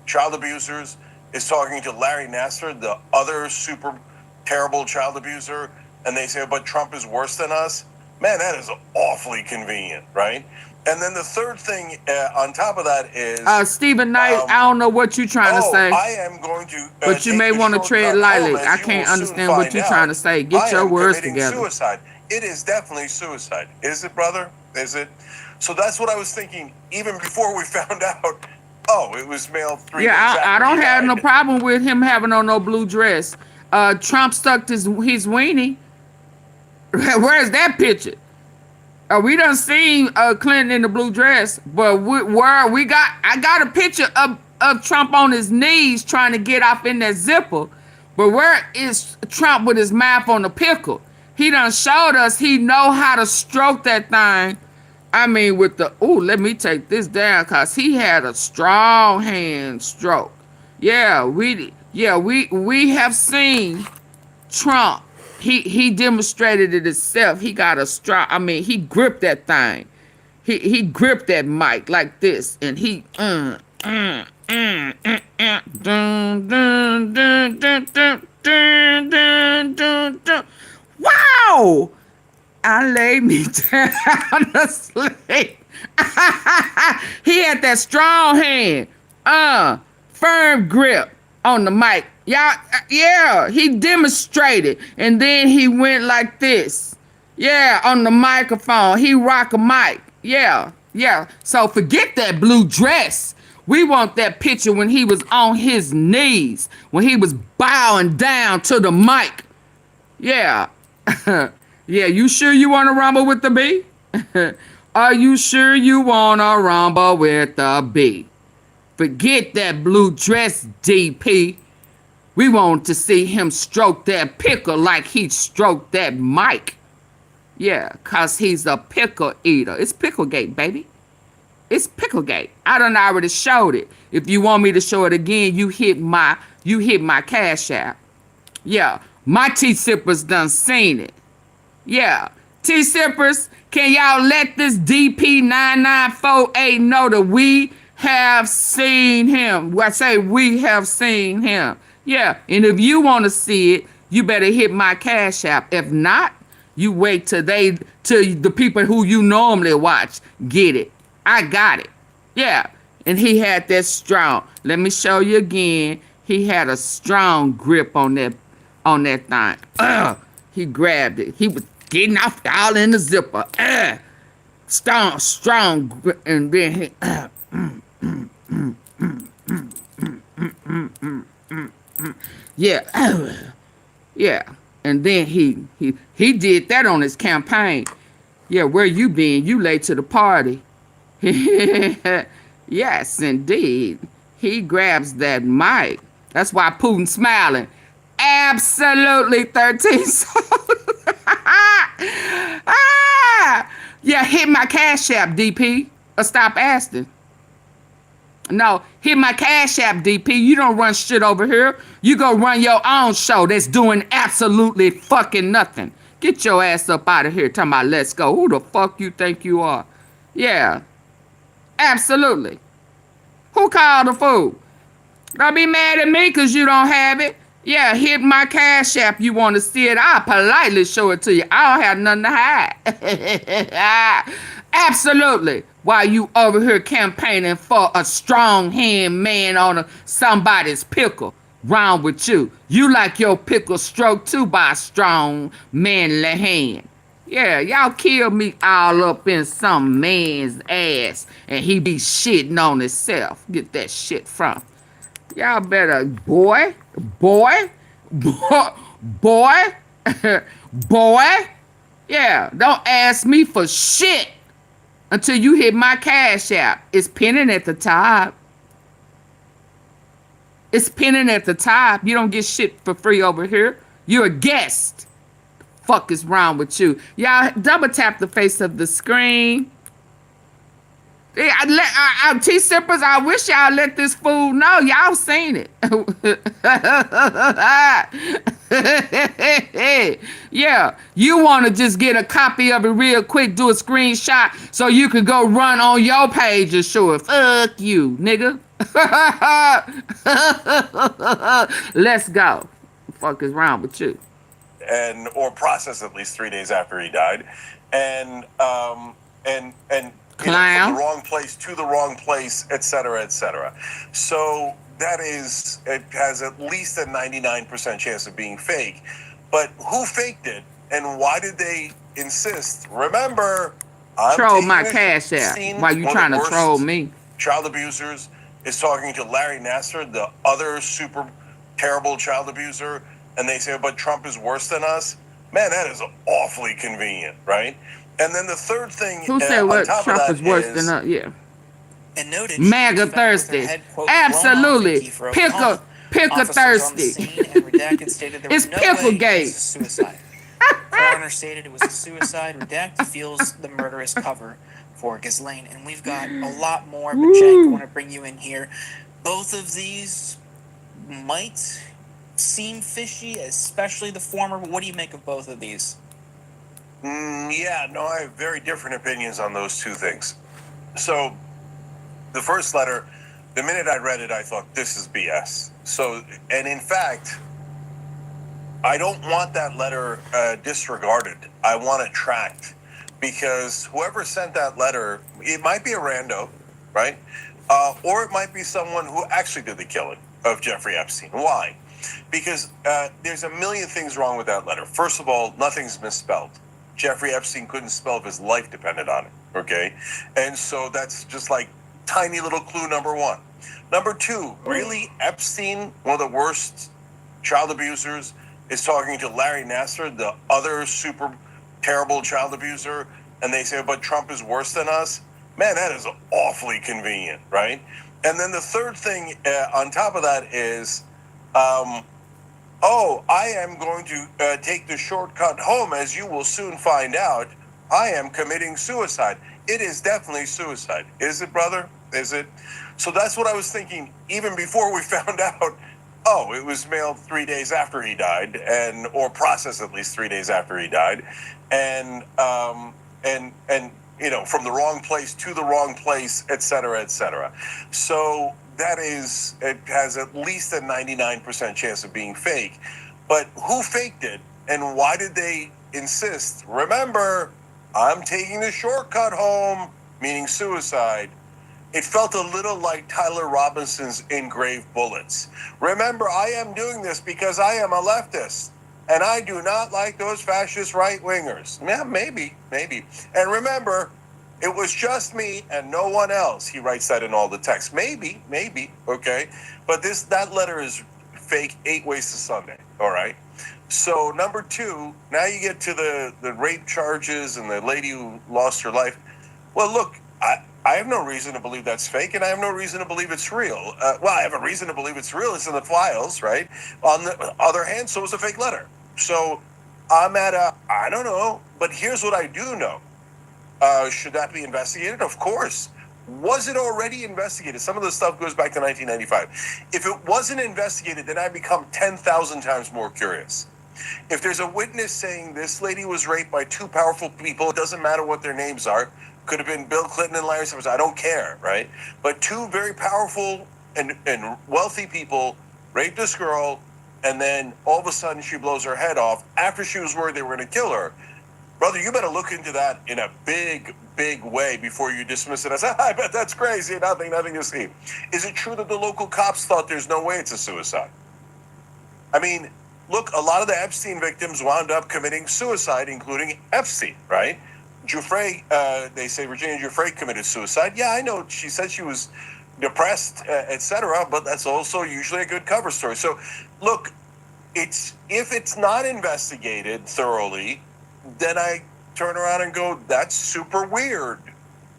child abusers, is talking to Larry Nassar, the other super terrible child abuser, and they say, but Trump is worse than us? Man, that is awfully convenient, right? And then the third thing on top of that is... Stephen Knight, I don't know what you're trying to say. I am going to... but you may want to tread lightly. I can't understand what you're trying to say. Get your words together. Suicide. It is definitely suicide. Is it, brother? Is it? So that's what I was thinking even before we found out. Oh, it was mailed 3 days after I don't he have died. no problem with him having on no blue dress. Trump stuck his weenie. Where's that picture? We done seen Clinton in the blue dress, but I got a picture of Trump on his knees trying to get off in that zipper. But where is Trump with his mouth on the pickle? He done showed us he know how to stroke that thing. I mean, with the, let me take this down, cause he had a strong hand stroke. Yeah, we have seen Trump. He demonstrated it himself. He got a strong, he gripped that thing. He gripped that mic like this, and he dun, dun, dun, dun, dun, dun, dun, dun, dun. Wow! I laid me down to sleep. He had that strong hand, firm grip on the mic. Yeah, he demonstrated. And then he went like this. Yeah, on the microphone. He rock a mic. Yeah. So forget that blue dress. We want that picture when he was on his knees, when he was bowing down to the mic. Yeah. Yeah, you sure you want to rumble with the bee? Are you sure you want to rumble with the bee? Forget that blue dress, DP. We want to see him stroke that pickle like he stroked that mic. Yeah, because he's a pickle eater. It's Picklegate, baby. It's Picklegate. I done already showed it. If you want me to show it again, you hit my Cash App. Yeah, my T-Sippers done seen it. Yeah, T-Sippers, can y'all let this DP9948 know that we have seen him? Well, I say we have seen him. Yeah, and if you want to see it, you better hit my Cash App. If not, you wait till the people who you normally watch get it. I got it. Yeah, and he had that strong. Let me show you again. He had a strong grip on that thing. He grabbed it. He was getting off all in the zipper. Strong grip, and then he. Yeah, and then he did that on his campaign. Yeah, where you been? You late to the party. Yes, indeed. He grabs that mic. That's why Putin's smiling. Absolutely, 13. Yeah, hit my Cash App, DP. Or stop asking. No, hit my Cash App, DP. You don't run shit over here. You go run your own show that's doing absolutely fucking nothing. Get your ass up out of here talking about let's go. Who the fuck you think you are? Yeah, absolutely. Who called the fool? Don't be mad at me because you don't have it. Yeah, hit my Cash App. You want to see it? I'll politely show it to you. I don't have nothing to hide. Absolutely. While you over here campaigning for a strong hand man on somebody's pickle. Wrong with you. You like your pickle stroked too by a strong manly hand. Yeah, y'all kill me all up in some man's ass and he be shitting on himself. Get that shit from. Y'all better, boy, boy, boy, boy, boy. Yeah, don't ask me for shit until you hit my cash app. It's pinning at the top. It's pinning at the top. You don't get shit for free over here. You're a guest. Fuck is wrong with you? Y'all double tap the face of the screen. Yeah, T-Sippers, I wish y'all let this fool know. Y'all seen it. Yeah, you want to just get a copy of it real quick, do a screenshot so you can go run on your page and show it. Fuck you, nigga. Let's go. The fuck is wrong with you? And or process at least 3 days after he died, and from the wrong place to the wrong place, et cetera, et cetera. So that is, it has at least a 99% chance of being fake. But who faked it, and why did they insist? Remember, I'm troll my cash app while you trying to troll me. Child abusers is talking to Larry Nassar, the other super terrible child abuser. And they say, but Trump is worse than us. Man, that is awfully convenient, right? And then the third thing, who said what Trump is worse than us? Yeah. And noted, MAGA thirsty. Absolutely. Pickle thirsty. It's Picklegate. Suicide. Coroner stated it was a suicide. Redacted feels the murderous cover for Ghislaine. And we've got a lot more, but Jake, I want to bring you in here. Both of these might seem fishy, especially the former, but what do you make of both of these? Yeah, no, I have very different opinions on those two things. So, the first letter, the minute I read it, I thought, this is BS. So, and in fact, I don't want that letter disregarded. I want it tracked, because whoever sent that letter, it might be a rando, right? Or it might be someone who actually did the killing of Jeffrey Epstein. Why? Because there's a million things wrong with that letter. First of all, nothing's misspelled. Jeffrey Epstein couldn't spell if his life depended on it, okay? And so that's just like tiny little clue number one. Number two, really, Epstein, one of the worst child abusers, is talking to Larry Nassar, the other super terrible child abuser, and they say, but Trump is worse than us? Man, that is awfully convenient, right? And then the third thing on top of that is, I am going to take the shortcut home, as you will soon find out. I am committing suicide. It is definitely suicide. Is it, brother? Is it? So that's what I was thinking even before we found out, it was mailed 3 days after he died, or processed at least 3 days after he died. And from the wrong place to the wrong place, et cetera, et cetera. So that is, it has at least a 99% chance of being fake. But who faked it, and why did they insist? Remember, I'm taking the shortcut home, meaning suicide. It felt a little like Tyler Robinson's Engraved Bullets. Remember, I am doing this because I am a leftist, and I do not like those fascist right-wingers. Yeah, maybe. And remember, it was just me and no one else. He writes that in all the text. Maybe, okay? But that letter is fake 8 ways to Sunday, all right? So number two, now you get to the rape charges and the lady who lost her life. Well, look, I have no reason to believe that's fake, and I have no reason to believe it's real. I have a reason to believe it's real. It's in the files, right? On the other hand, so is a fake letter. So I'm at I don't know, but here's what I do know. Should that be investigated? Of course. Was it already investigated? Some of the stuff goes back to 1995. If it wasn't investigated, then I become 10,000 times more curious. If there's a witness saying this lady was raped by two powerful people, it doesn't matter what their names are. Could have been Bill Clinton and Larry Summers. I don't care, right? But two very powerful and wealthy people raped this girl, and then all of a sudden she blows her head off after she was worried they were going to kill her. Brother, you better look into that in a big, big way before you dismiss it as, I bet that's crazy, nothing to see. Is it true that the local cops thought there's no way it's a suicide? I mean, look, a lot of the Epstein victims wound up committing suicide, including Epstein, right? Giuffre, they say Virginia Giuffre committed suicide. Yeah, I know. She said she was depressed, etc., but that's also usually a good cover story. So, look, if it's not investigated thoroughly, then I turn around and go, that's super weird.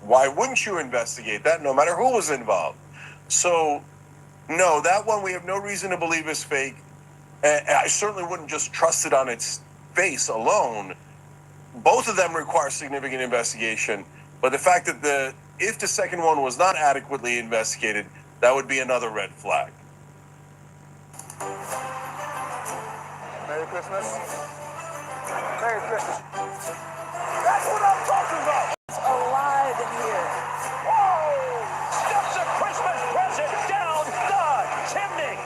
Why wouldn't you investigate that, no matter who was involved? So, no, that one we have no reason to believe is fake. I certainly wouldn't just trust it on its face alone. Both of them require significant investigation, but the fact that if the second one was not adequately investigated, that would be another red flag. Merry Christmas. Merry Christmas. That's what I'm talking about. It's alive in here. Whoa! Steps a Christmas present down the chimney.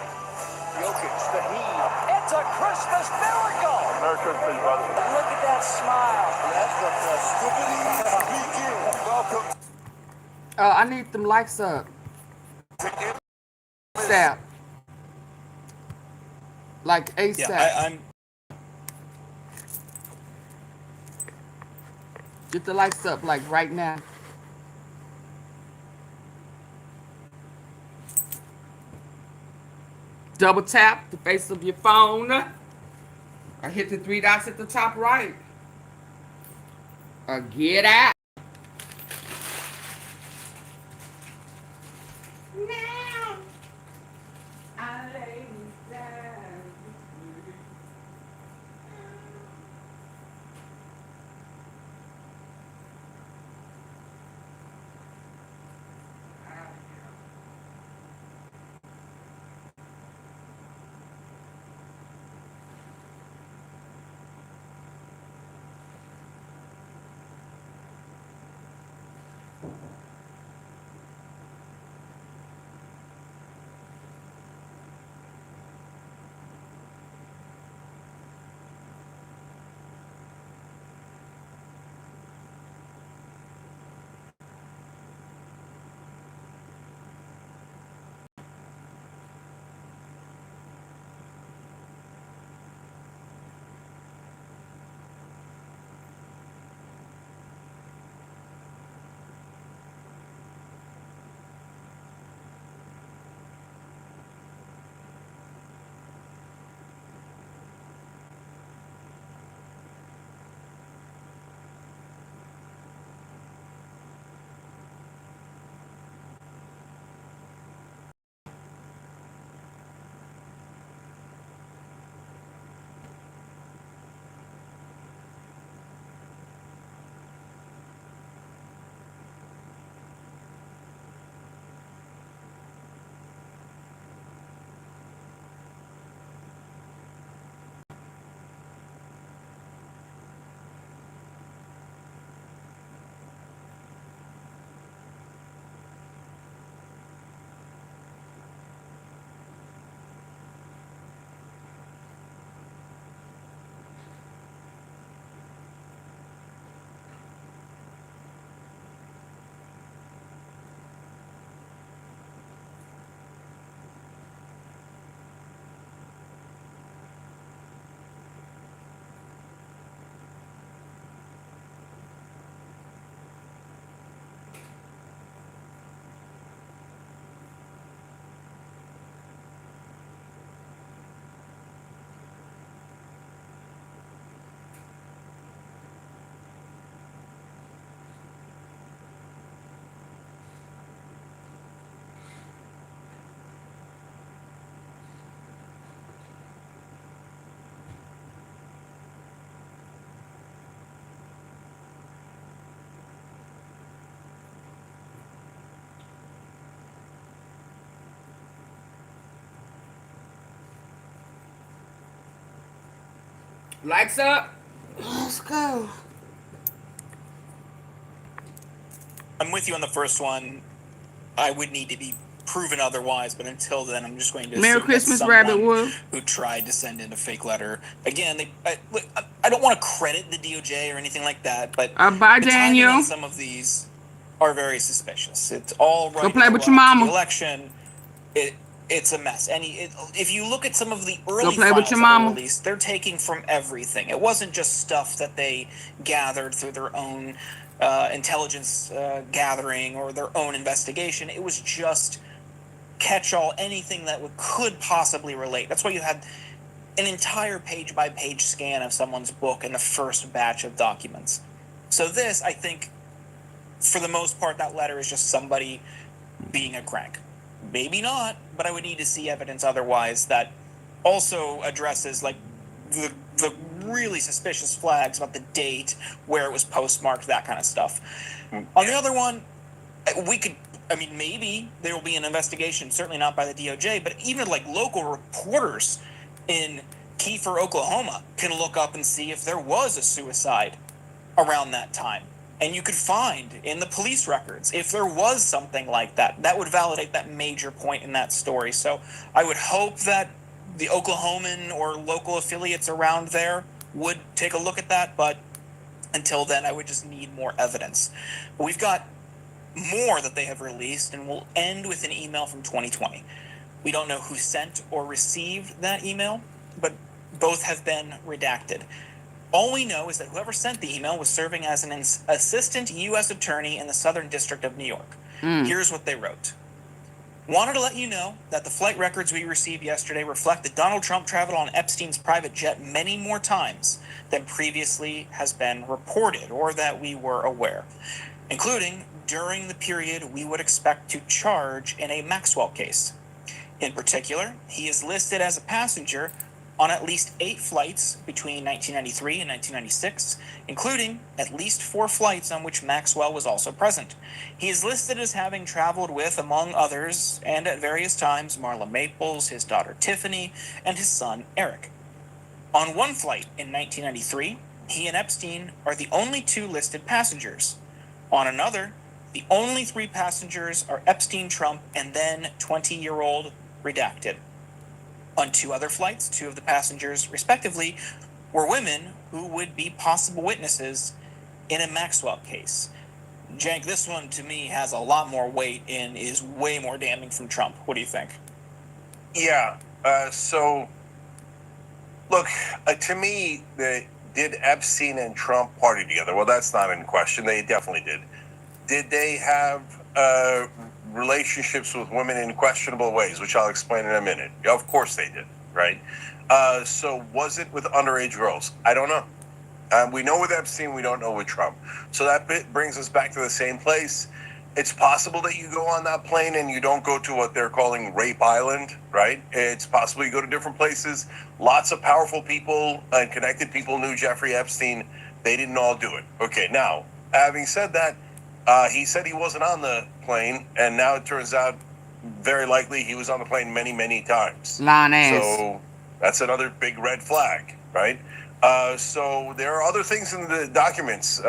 Jokic, the heat. It's a Christmas miracle. Merry Christmas, brother. Look at that smile. That's the festivities begin. Welcome. I need them likes up. ASAP. Like ASAP. Yeah, I'm. Get the likes up, like right now. Double tap the face of your phone. Or hit the 3 dots at the top right. Or get out. Now I lay down. Lights up. Let's go. I'm with you on the first one. I would need to be proven otherwise, but until then, I'm just going to Merry assume Christmas, that Rabbit someone Wolf. who tried to send in a fake letter. Again, I don't want to credit the DOJ or anything like that, but Bye, the timing Daniel. on some of these are very suspicious. It's all right. Go play with your mama. The election. it's a mess. If you look at some of the Go early play with files your that were mama. released, they're taking from everything. It wasn't just stuff that they gathered through their own intelligence gathering or their own investigation. It was just catch-all, anything that could possibly relate. That's why you had an entire page-by-page scan of someone's book in the first batch of documents. So this, I think, for the most part, that letter is just somebody being a crank. Maybe not, but I would need to see evidence otherwise that also addresses like the really suspicious flags about the date, where it was postmarked, that kind of stuff. On the other one, maybe there will be an investigation, certainly not by the DOJ, but even like local reporters in Kiefer, Oklahoma can look up and see if there was a suicide around that time. And you could find in the police records, if there was something like that, that would validate that major point in that story. So I would hope that the Oklahoman or local affiliates around there would take a look at that. But until then, I would just need more evidence. But we've got more that they have released, and we'll end with an email from 2020. We don't know who sent or received that email, but both have been redacted. All we know is that whoever sent the email was serving as an assistant U.S. attorney in the Southern District of New York. Here's what they wrote. Wanted to let you know that the flight records we received yesterday reflect that Donald Trump traveled on Epstein's private jet many more times than previously has been reported or that we were aware, including during the period we would expect to charge in a Maxwell case. In particular, he is listed as a passenger on at least 8 flights between 1993 and 1996, including at least 4 flights on which Maxwell was also present. He is listed as having traveled with, among others, and at various times, Marla Maples, his daughter Tiffany, and his son Eric. On one flight in 1993, he and Epstein are the only 2 listed passengers. On another, the only 3 passengers are Epstein, Trump, and then 20-year-old redacted. On 2 other flights, 2 of the passengers, respectively, were women who would be possible witnesses in a Maxwell case. Jank, this one to me has a lot more weight and is way more damning from Trump. What do you think? Yeah. So, look, to me, did Epstein and Trump party together? Well, that's not in question. They definitely did. Did they have relationships with women in questionable ways, which I'll explain in a minute? Of course they did, right? So was it with underage girls? I don't know. We know with Epstein, we don't know with Trump. So that brings us back to the same place. It's possible that you go on that plane and you don't go to what they're calling Rape Island, right? It's possible you go to different places. Lots of powerful people and connected people knew Jeffrey Epstein. They didn't all do it. Okay, now, having said that, he said he wasn't on the plane, and now it turns out very likely he was on the plane many, many times. Lying ass. So that's another big red flag, right? So there are other things in the documents.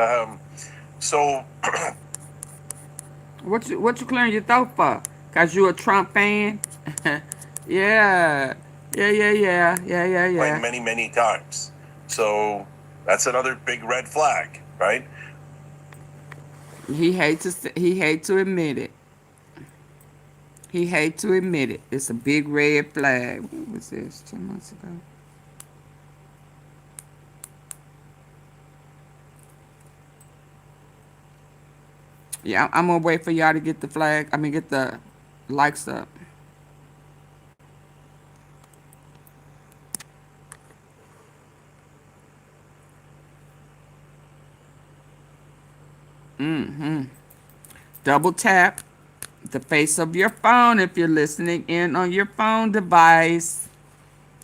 What you clearing your throat for? Cause you a Trump fan? Yeah. Many, many times. So that's another big red flag, right? He hate to admit it. He hate to admit it. It's a big red flag. What was this? 2 months ago. Yeah, I'm gonna wait for y'all to get the flag. Get the likes up. Double tap the face of your phone if you're listening in on your phone device.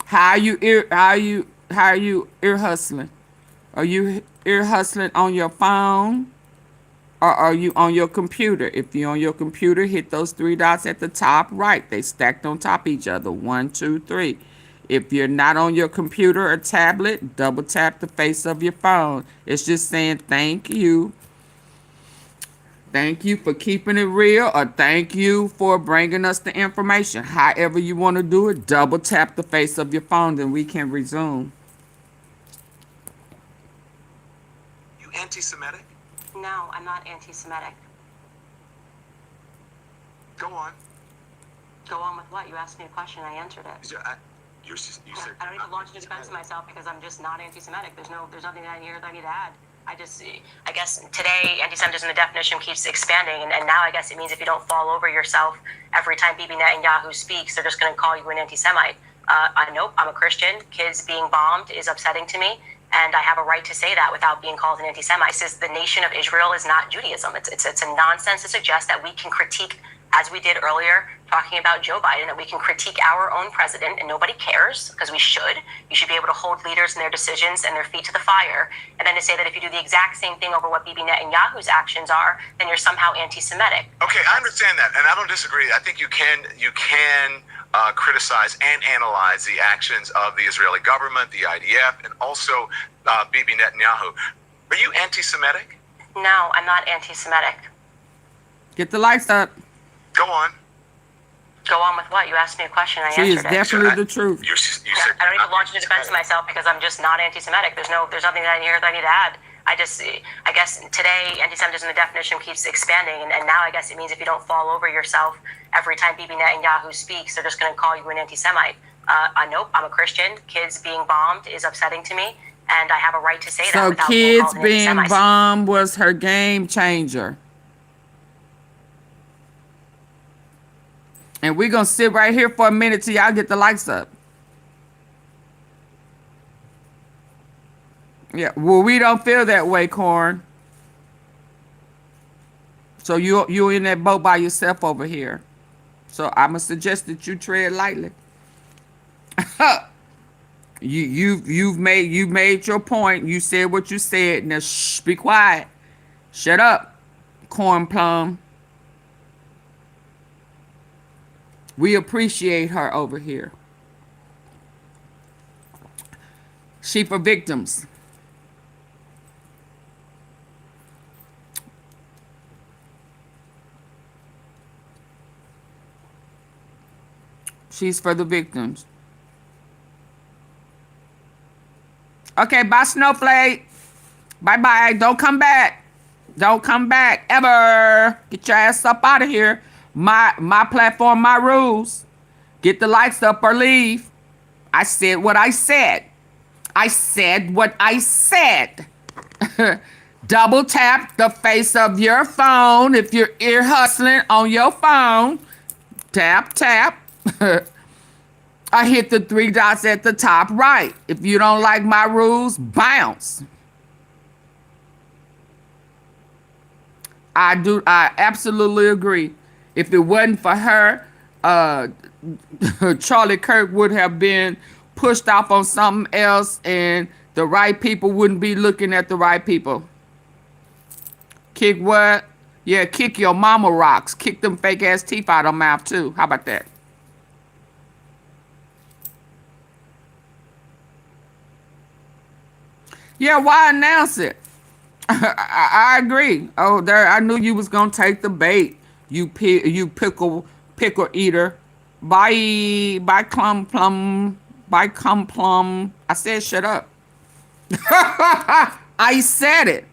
How are you ear hustling? Are you ear hustling on your phone? Or are you on your computer? If you're on your computer, hit those 3 dots at the top right. They stacked on top of each other. 1, 2, 3. If you're not on your computer or tablet, double tap the face of your phone. It's just saying thank you. Thank you for keeping it real, or thank you for bringing us the information. However you want to do it, double tap the face of your phone, then we can resume. You anti-Semitic? No, I'm not anti-Semitic. Go on. Go on with what? You asked me a question, I answered it. You said I don't need to launch into defense of myself because I'm just not anti-Semitic. There's nothing that I hear that I need to add. I guess today anti-Semitism, the definition keeps expanding, and now I guess it means if you don't fall over yourself every time Bibi Netanyahu speaks, they're just going to call you an anti-Semite. Nope, I'm a Christian. Kids being bombed is upsetting to me, and I have a right to say that without being called an anti-Semite. It says the nation of Israel is not Judaism. It's a nonsense to suggest that we can critique, as we did earlier, talking about Joe Biden, that we can critique our own president and nobody cares, because we should. You should be able to hold leaders and their decisions and their feet to the fire. And then to say that if you do the exact same thing over what Bibi Netanyahu's actions are, then you're somehow anti-Semitic. Okay, I understand that, and I don't disagree. I think you can criticize and analyze the actions of the Israeli government, the IDF, and also Bibi Netanyahu. Are you anti-Semitic? No, I'm not anti-Semitic. Get the lights up. Go on. Go on with what? You asked me a question, I She is answered it. definitely the truth. You said I don't need to launch into defense of myself because I'm just not anti-Semitic. There's nothing that I hear that I need to add. I guess today anti-Semitism, the definition keeps expanding, and now I guess it means if you don't fall over yourself every time Bibi Netanyahu speaks, they're just going to call you an anti-Semite. Nope, I'm a Christian. Kids being bombed is upsetting to me, and I have a right to say that So without being kids called an being anti-Semite. bombed was her game changer. And we're going to sit right here for a minute till y'all get the lights up. Yeah, well, we don't feel that way, Corn. So you're in that boat by yourself over here. So I'm going to suggest that you tread lightly. You've made your point. You said what you said. Now, shh, be quiet. Shut up, Corn Plum. We appreciate her over here. She for victims. She's for the victims. Okay, bye, Snowflake. Bye-bye. Don't come back. Don't come back ever. Get your ass up out of here. My platform, my rules. Get the lights up or leave. I said what I said. I said what I said. Double tap the face of your phone if you're ear hustling on your phone. Tap, tap. I hit the 3 dots at the top right. If you don't like my rules, bounce. I absolutely agree. If it wasn't for her, Charlie Kirk would have been pushed off on something else, and the right people wouldn't be looking at the right people. Kick what? Yeah, kick your mama rocks. Kick them fake ass teeth out of her mouth too. How about that? Yeah, why announce it? I agree. Oh, there, I knew you was gonna take the bait. You pickle eater. Bye cum plum. I said shut up. I said it.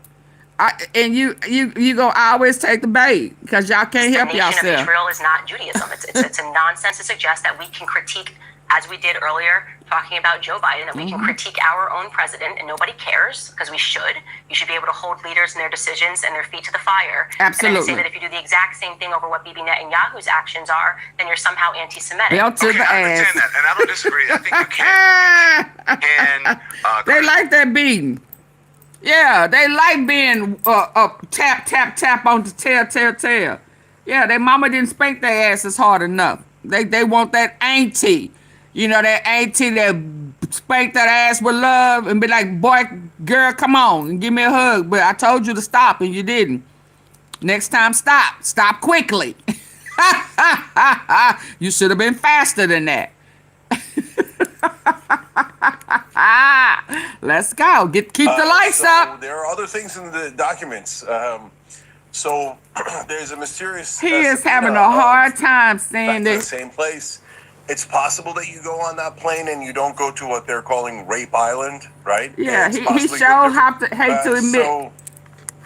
And you gonna always take the bait because y'all can't help yourself. The nation of Israel is not Judaism. It's a nonsense to suggest that we can critique, as we did earlier, talking about Joe Biden, that we can critique our own president and nobody cares, because we should. You should be able to hold leaders and their decisions and their feet to the fire. Absolutely. And then say that if you do the exact same thing over what Bibi Netanyahu's actions are, then you're somehow anti-Semitic. Belt to the I ass. understand that, and I don't disagree. I think you can They like that beating. Yeah, they like being tap on the tail. Yeah, their mama didn't spank their asses hard enough. They want that auntie. You know, that auntie that spank that ass with love and be like, boy, girl, come on and give me a hug. But I told you to stop and you didn't. Next time, stop. Stop quickly. You should have been faster than that. Let's go. Keep the lights up. There are other things in the documents. So there's a mysterious. He is having a hard time saying the this. same place. It's possible that you go on that plane and you don't go to what they're calling Rape Island, right? Yeah, It's he possibly sure different. hate to admit.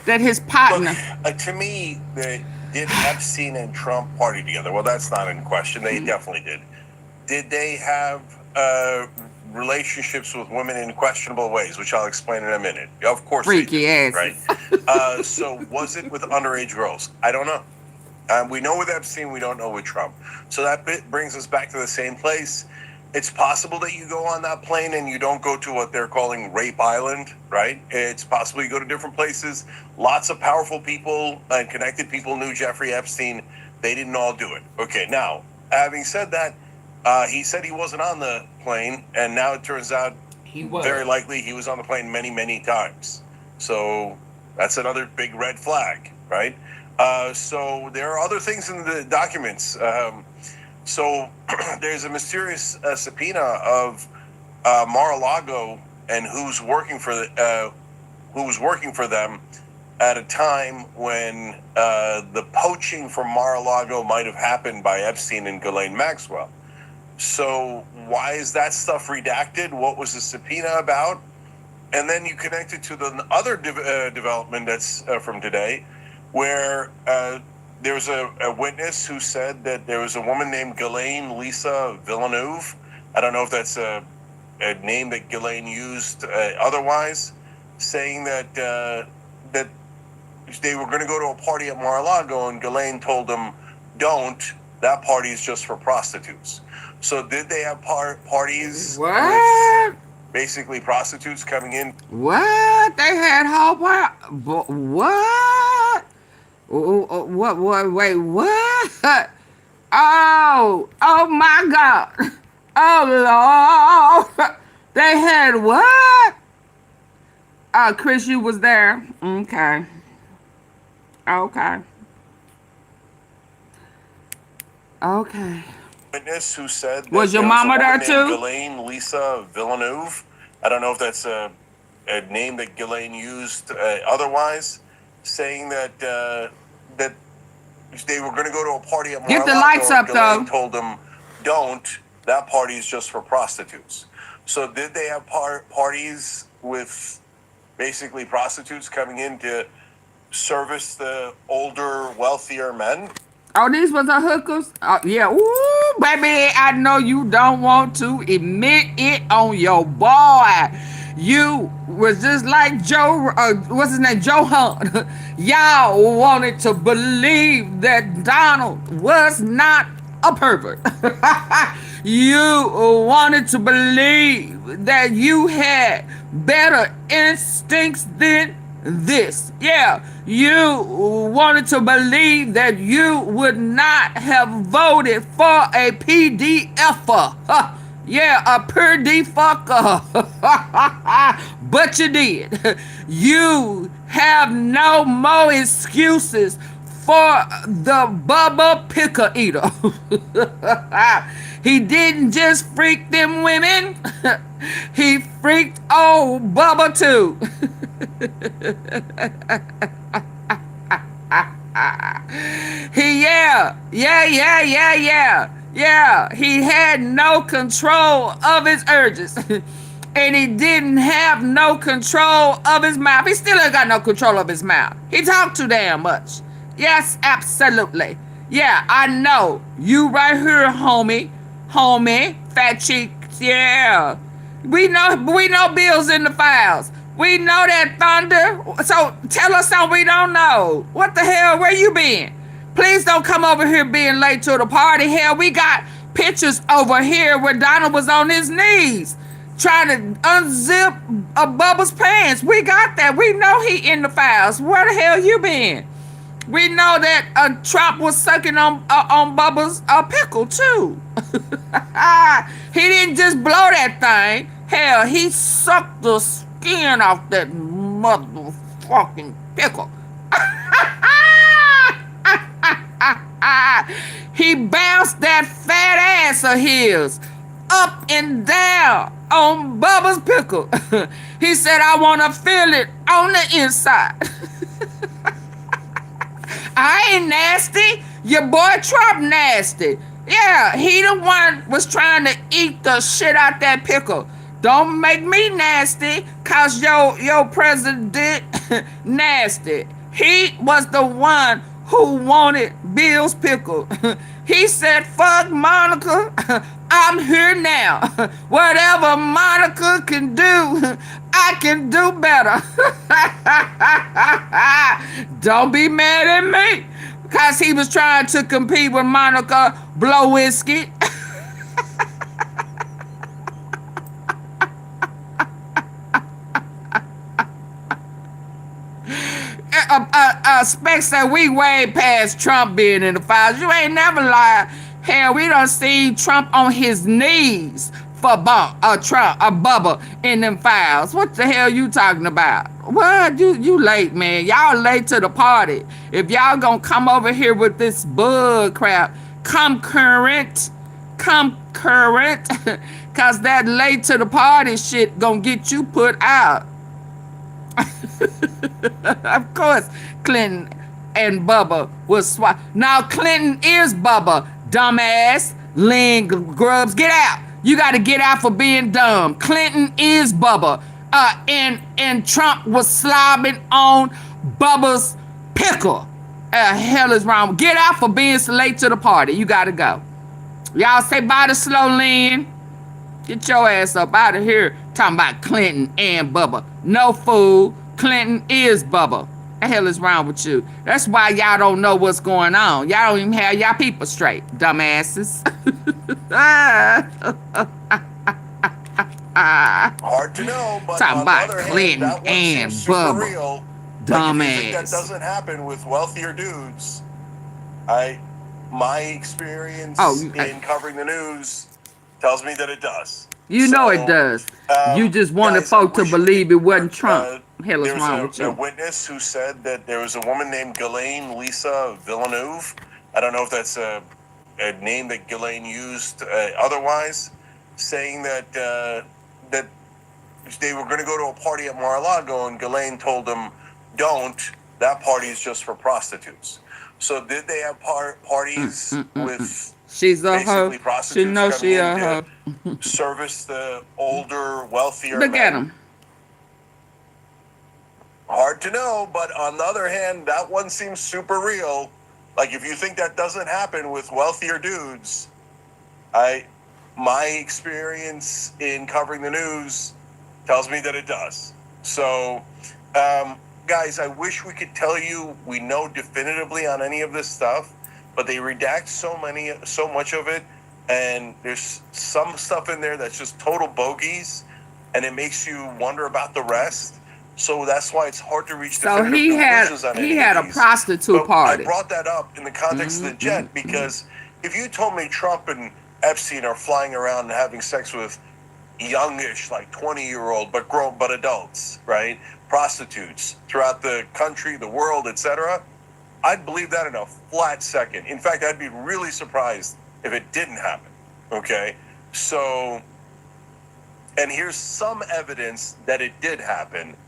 that his partner. Look, to me, did Epstein and Trump party together? Well, that's not in question. They definitely did. Did they have relationships with women in questionable ways, which I'll explain in a minute? Of course Freaky they did, asses. right? So was it with underage girls? I don't know. We know with Epstein, we don't know with Trump. So that brings us back to the same place. It's possible that you go on that plane and you don't go to what they're calling Rape Island, right? It's possible you go to different places. Lots of powerful people and connected people knew Jeffrey Epstein. They didn't all do it. Okay, now, having said that, he said he wasn't on the plane, and now it turns out he was. Very likely he was on the plane many, many times. So that's another big red flag, right? So there are other things in the documents. So there's a mysterious subpoena of Mar-a-Lago and who's working for them at a time when the poaching from Mar-a-Lago might have happened by Epstein and Ghislaine Maxwell. So why is that stuff redacted? What was the subpoena about? And then you connect it to the other development that's from today, where there was a witness who said that there was a woman named Ghislaine Lisa Villeneuve. I don't know if that's a name that Ghislaine used otherwise, saying that that they were going to go to a party at Mar-a-Lago, and Ghislaine told them, "Don't. That party is just for prostitutes." So did they have parties with basically prostitutes coming in? What? They had whole what? What? Wait, what? Oh my God. Oh Lord. They had what? Chris, you was there. Okay. Witness who said that was your there mama a there woman too? named Ghislaine Lisa Villeneuve. I don't know if that's a name that Ghislaine used otherwise, saying that that they were going to go to a party at Mar-a-Lago. Get the lights up, Ghislaine though. told them, "Don't. That party is just for prostitutes." So did they have parties with basically prostitutes coming in to service the older, wealthier men? Oh, these was the hookers? Yeah. Ooh, baby, I know you don't want to admit it on your boy. You was just like Joe, what's his name? Joe Hunt. Y'all wanted to believe that Donald was not a pervert. You wanted to believe that you had better instincts than this. Yeah, you wanted to believe that you would not have voted for a PDFer. Yeah, a per D fucker. But you did. You have no more excuses for the Bubba Picker Eater. He didn't just freak them women. He freaked old Bubba too. He had no control of his urges. And he didn't have no control of his mouth. He still ain't got no control of his mouth. He talked too damn much. Yes, absolutely. Yeah, I know. You right here, homie, fat cheeks, yeah. We know bills in the files. We know that, Thunder. So tell us something we don't know. What the hell, where you been? Please don't come over here being late to the party. Hell, we got pictures over here where Donald was on his knees trying to unzip a Bubba's pants. We got that. We know he in the files. Where the hell you been? We know that Trump was sucking on Bubba's pickle too. He didn't just blow that thing. Hell, he sucked the skin off that motherfucking pickle. He bounced that fat ass of his up and down on Bubba's pickle. He said, "I want to feel it on the inside." I ain't nasty. Your boy Trump nasty. Yeah, he the one was trying to eat the shit out that pickle. Don't make me nasty, cause your president nasty. He was the one who wanted Bill's pickle. He said, fuck Monica, I'm here now. Whatever Monica can do, I can do better. Don't be mad at me, cause he was trying to compete with Monica Blowisky. Specs that we way past Trump being in the files. You ain't never lied. Hell, we done seen Trump on his knees for Bubba in them files. What the hell you talking about? What? You late, man. Y'all late to the party. If y'all gonna come over here with this bug crap, come current. Cause that late to the party shit gonna get you put out. Of course, Clinton and Bubba was swap. Now Clinton is Bubba, dumbass. Lynn Grubbs, get out. You got to get out for being dumb. Clinton is Bubba. And Trump was slobbing on Bubba's pickle. Hell is wrong. Get out for being so late to the party. You got to go. Y'all say bye to Slow Lynn. Get your ass up out of here talking about Clinton and Bubba. No fool. Clinton is Bubba. The hell is wrong with you? That's why y'all don't know what's going on. Y'all don't even have y'all people straight, dumbasses. Hard to know, but talking on about the other Clinton hand, that one and seems super Bubba. real. Dumbass. Like, if you think that doesn't happen with wealthier dudes, my experience in covering the news tells me that it does. You know it does. You just wanted folk to believe it wasn't Trump. Hell is wrong with There you. was a witness who said that there was a woman named Ghislaine Lisa Villeneuve. I don't know if that's a name that Ghislaine used otherwise, saying that that they were going to go to a party at Mar-a-Lago, and Ghislaine told them, don't. That party is just for prostitutes. So did they have parties with She's a hoe. basically prostitutes She knows coming she in a to hoe. service the older, wealthier Look men? at him. Hard to know, but on the other hand, that one seems super real. Like, if you think that doesn't happen with wealthier dudes, my experience in covering the news tells me that it does. So, guys, I wish we could tell you we know definitively on any of this stuff, but they redact so much of it, and there's some stuff in there that's just total bogeys, and it makes you wonder about the rest. So that's why it's hard to reach definitive conclusions on any of these. He had a prostitute party. I brought that up in the context of the jet because if you told me Trump and Epstein are flying around and having sex with youngish, like 20-year-old, but adults, right? Prostitutes throughout the country, the world, etc., I'd believe that in a flat second. In fact, I'd be really surprised if it didn't happen. Okay? So, and here's some evidence that it did happen.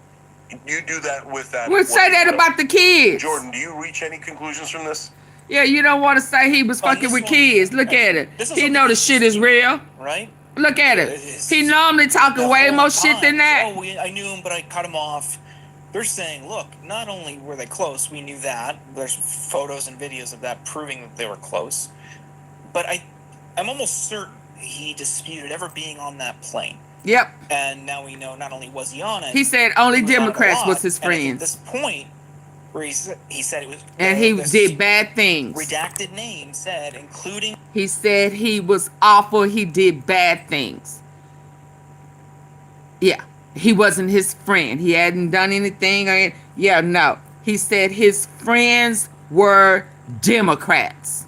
You do that with that. We'll say that about the kids. Jordan, do you reach any conclusions from this? Yeah, you don't want to say he was fucking with kids. Look at it. He know the shit is real. Right? Look at it. He normally talking way more shit than that. Oh, I knew him, but I cut him off. They're saying, look, not only were they close, we knew that. There's photos and videos of that proving that they were close. But I'm almost certain he disputed ever being on that plane. Yep. And now we know not only was he on it. He said only Democrats was his friends. At this point, where he said it was. And he did bad things. Redacted name said, including. He said he was awful. He did bad things. Yeah. He wasn't his friend. He hadn't done anything. No. He said his friends were Democrats.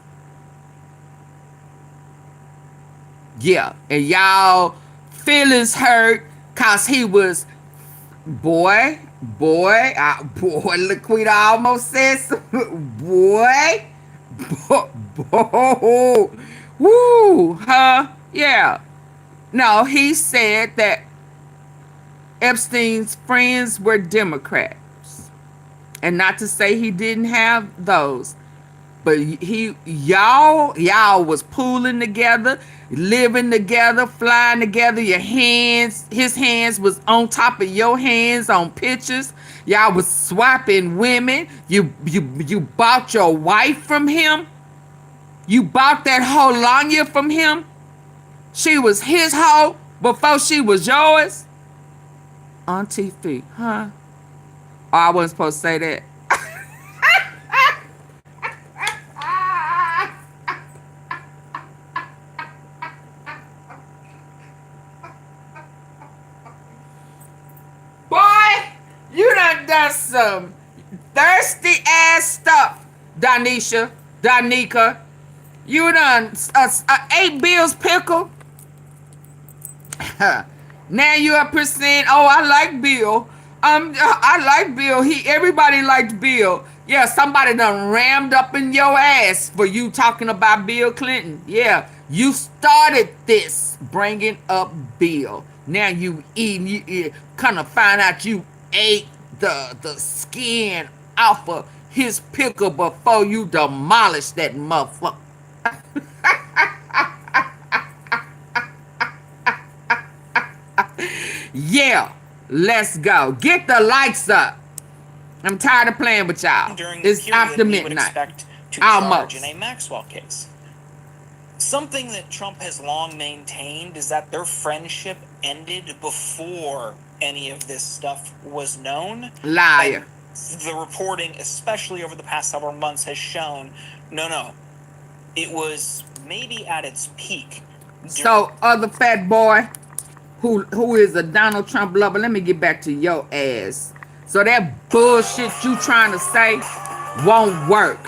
Yeah. And y'all feelings hurt because he was, boy, Laquita almost said boy, woo, huh? Yeah. No, he said that Epstein's friends were Democrats. And not to say he didn't have those. But y'all was pooling together, living together, flying together. His hands was on top of your hands on pictures. Y'all was swapping women. You bought your wife from him. You bought that hoe Lanya from him. She was his hoe before she was yours. AunTeaFee, huh? Oh, I wasn't supposed to say that. Boy, you done some thirsty ass stuff, Donika. You done 8 Bills pickle. Now you up here saying, "Oh, I like Bill. I like Bill. Everybody liked Bill." Yeah, somebody done rammed up in your ass for you talking about Bill Clinton. Yeah, you started this bringing up Bill. Now you eating. You kind of find out you ate the skin off of his pickle before you demolished that motherfucker. Yeah, let's go. Get the lights up. I'm tired of playing with y'all. It's after midnight. Almost. In a Maxwell case. Something that Trump has long maintained is that their friendship ended before any of this stuff was known. Liar. And the reporting, especially over the past several months, has shown, no. It was maybe at its peak. So, other fat boy who is a Donald Trump lover, let me get back to your ass. So that bullshit you trying to say won't work.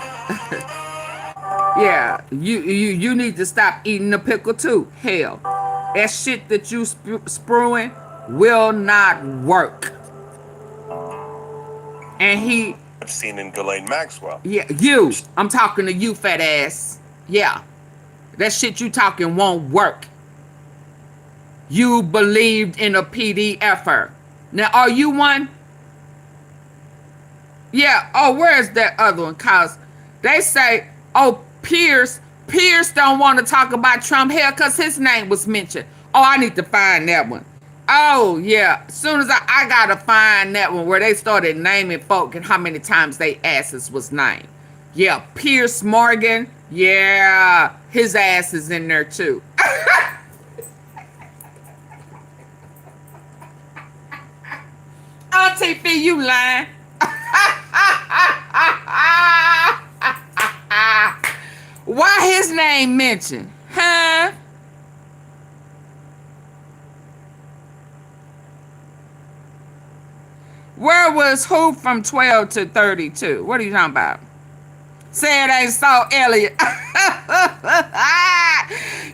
Yeah, you need to stop eating the pickle too. Hell, that shit that you spewing will not work. And he Epstein and Ghislaine Maxwell. Yeah, I'm talking to you, fat ass. Yeah, that shit you talking won't work. You believed in a PED0. Now, are you one? Yeah. Oh, where's that other one? Cause they say, oh, Pierce don't want to talk about Trump here because his name was mentioned. Oh, I need to find that one. Oh, yeah. As soon as I gotta find that one where they started naming folk and how many times they asses was named. Yeah, Pierce Morgan. Yeah, his ass is in there too. AunTeaFee, you lying. Why his name mentioned? Huh? Where was who from 12 to 32? What are you talking about? Say it ain't so, Elliot.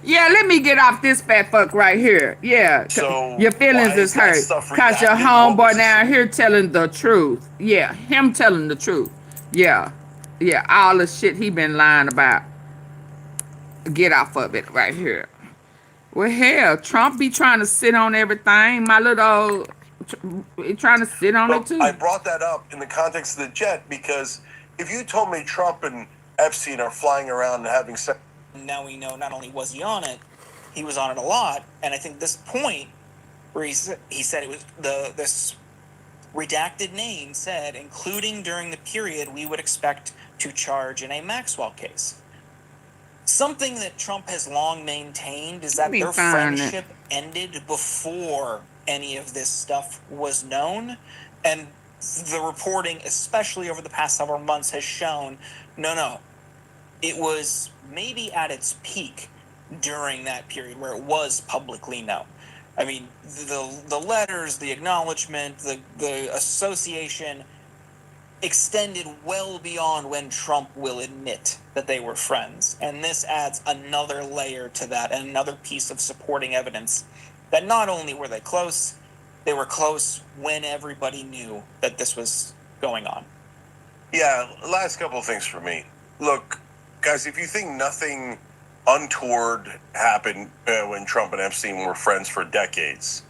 Yeah, let me get off this fat fuck right here. Yeah, so your feelings is hurt because your homeboy down here telling the truth. Yeah, him telling the truth. Yeah, all the shit he been lying about. Get off of it right here. Well, hell, Trump be trying to sit on everything. My little he trying to sit on it too. I brought that up in the context of the jet because if you told me Trump and Epstein are flying around and having sex. Now we know not only was he on it, he was on it a lot. And I think this point where he said it was this redacted name said, including during the period we would expect to charge in a Maxwell case. Something that Trump has long maintained is that their friendship ended before any of this stuff was known. And the reporting, especially over the past several months, has shown, no. It was maybe at its peak during that period where it was publicly known. I mean, the letters, the acknowledgement, the association extended well beyond when Trump will admit that they were friends. And this adds another layer to that and another piece of supporting evidence that not only were they were close when everybody knew that this was going on. Yeah, last couple of things for me. Look, guys, if you think nothing untoward happened when Trump and Epstein were friends for decades,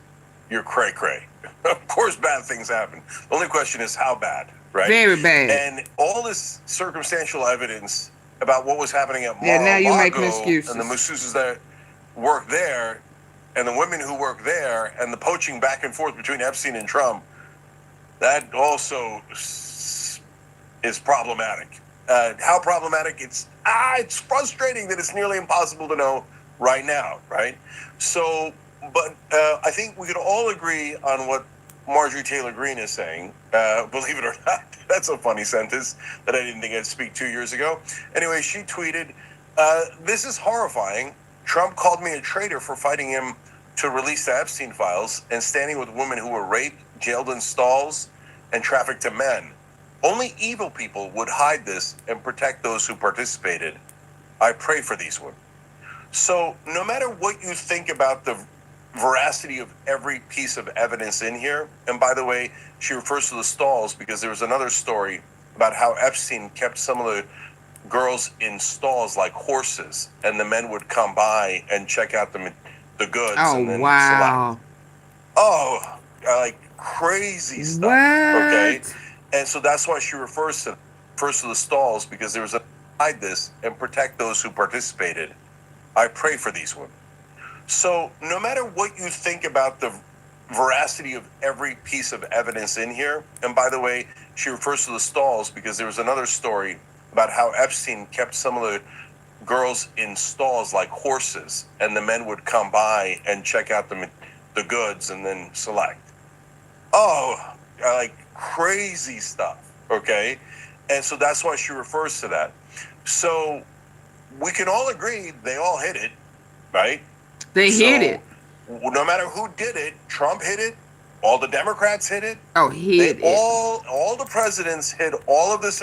you're cray-cray. Of course bad things happen. The only question is how bad, right? Very bad. And all this circumstantial evidence about what was happening at Yeah, now you're making Mar-a-Lago excuses. and the masseuses that work there and the women who work there and the poaching back and forth between Epstein and Trump, that also is problematic. How problematic? It's frustrating that it's nearly impossible to know right now, right? So, but I think we could all agree on what Marjorie Taylor Greene is saying. Believe it or not, that's a funny sentence that I didn't think I'd speak 2 years ago. Anyway, she tweeted, "This is horrifying. Trump called me a traitor for fighting him to release the Epstein files and standing with women who were raped, jailed in stalls, and trafficked to men. Only evil people would hide this and protect those who participated. I pray for these women." So no matter what you think about the veracity of every piece of evidence in here, and by the way, she refers to the stalls because there was another story about how Epstein kept some of the girls in stalls like horses, and the men would come by and check out the goods and then wow. select. Oh, like crazy stuff. What? Okay, and so that's why she refers to the stalls because there was a hide this and protect those who participated. I pray for these women. So no matter what you think about the veracity of every piece of evidence in here, and by the way, she refers to the stalls because there was another story about how Epstein kept some of the girls in stalls like horses, and the men would come by and check out the goods and then select. Oh, like crazy stuff, okay? And so that's why she refers to that. So we can all agree they all hit it, right? They hit it. No matter who did it, Trump hit it, all the Democrats hit it. Oh, hit it. All the presidents hit all of this.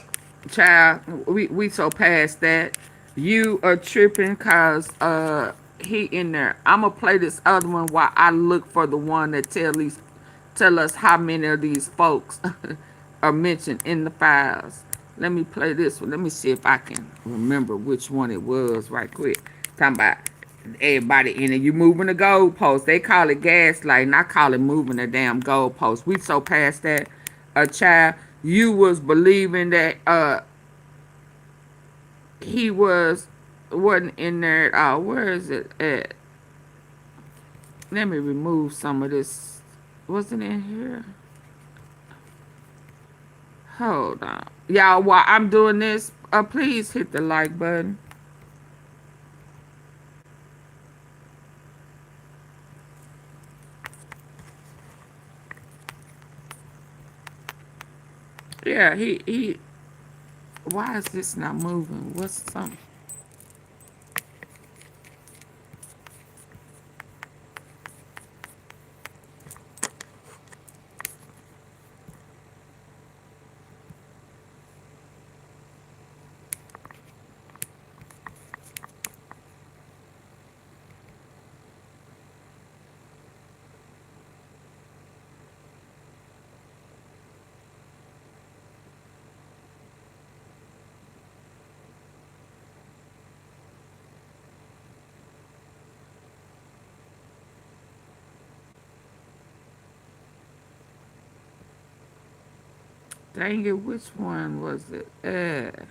Child, we so past that. You are tripping cause he in there. I'ma play this other one while I look for the one that tell us how many of these folks are mentioned in the files. Let me play this one. Let me see if I can remember which one it was right quick. Talking about everybody in it. You moving the goalpost. They call it gaslighting. I call it moving the damn goalpost. We so past that. A child, you was believing that he wasn't in there at all. Where is it at? Let me remove some of this. Wasn't in here? Hold on. Y'all, while I'm doing this, please hit the like button. Yeah, he why is this not moving? What's something? Dang it, which one was it? Let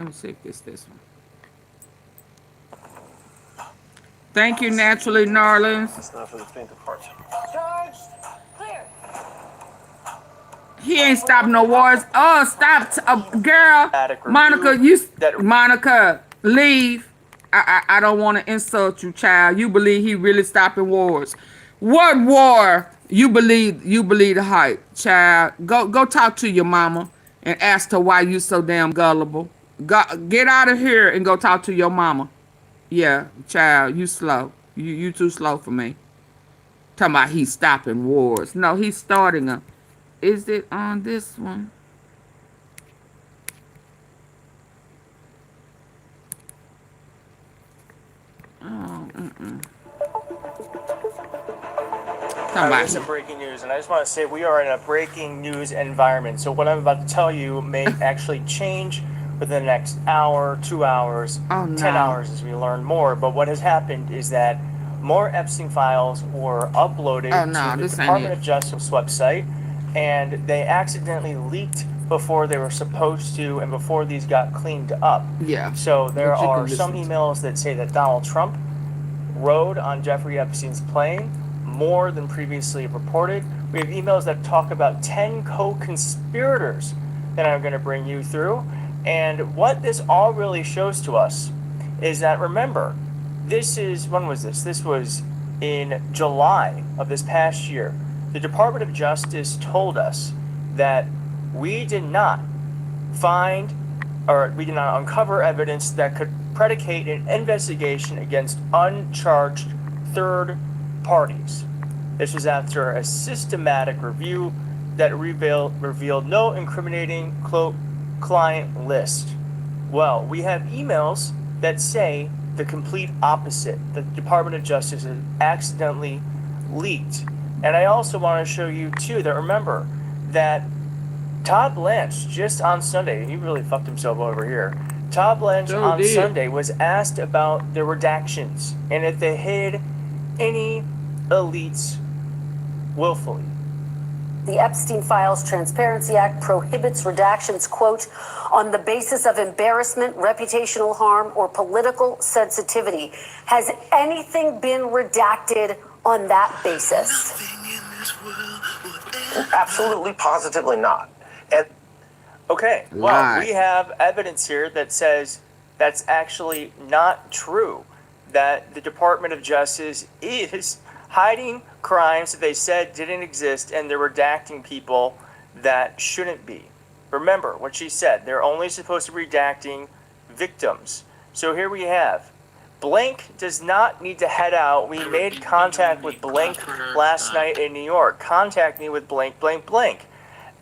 me see if it's this one. Thank you, Naturally Narlins. That's not for the faint of heart. Charged. Clear. He ain't stopping no wars. Oh, stop, girl. Monica, leave. I don't want to insult you, child. You believe he really stopping wars? What war? You believe the hype, child? Go talk to your mama and ask her why you so damn gullible. Get out of here and go talk to your mama. Yeah, child, you slow. You too slow for me. Talking about he's stopping wars. No, he's starting them. Is it on this one? Oh, There's some breaking news, and I just want to say we are in a breaking news environment. So what I'm about to tell you may actually change within the next hour, 2 hours, Oh, no. 10 hours as we learn more. But what has happened is that more Epstein files were uploaded Oh, no, to the this ain't Department it. of Justice website, and they accidentally leaked before they were supposed to and before these got cleaned up. Yeah. So there But you can are some listen to- emails that say that Donald Trump rode on Jeffrey Epstein's plane more than previously reported. We have emails that talk about 10 co-conspirators that I'm going to bring you through. And what this all really shows to us is that, remember, this is, when was this? This was in July of this past year. The Department of Justice told us that we did not find, or we did not uncover evidence that could predicate an investigation against uncharged third parties. This was after a systematic review that revealed no incriminating client list. Well, we have emails that say the complete opposite. The Department of Justice has accidentally leaked. And I also want to show you, too, that remember that Todd Blanche, just on Sunday, he really fucked himself over here. Todd Blanche Sure on did. Sunday was asked about the redactions and if they hid any elites willfully. The Epstein Files Transparency Act prohibits redactions, quote, on the basis of embarrassment, reputational harm, or political sensitivity. Has anything been redacted on that basis? Absolutely, positively not. And Okay, well, Lie. we have evidence here that says that's actually not true, that the Department of Justice is hiding crimes that they said didn't exist, and they're redacting people that shouldn't be. Remember what she said, they're only supposed to be redacting victims. So here we have, blank does not need to head out. We made contact with blank last night in New York. Contact me with blank, blank, blank.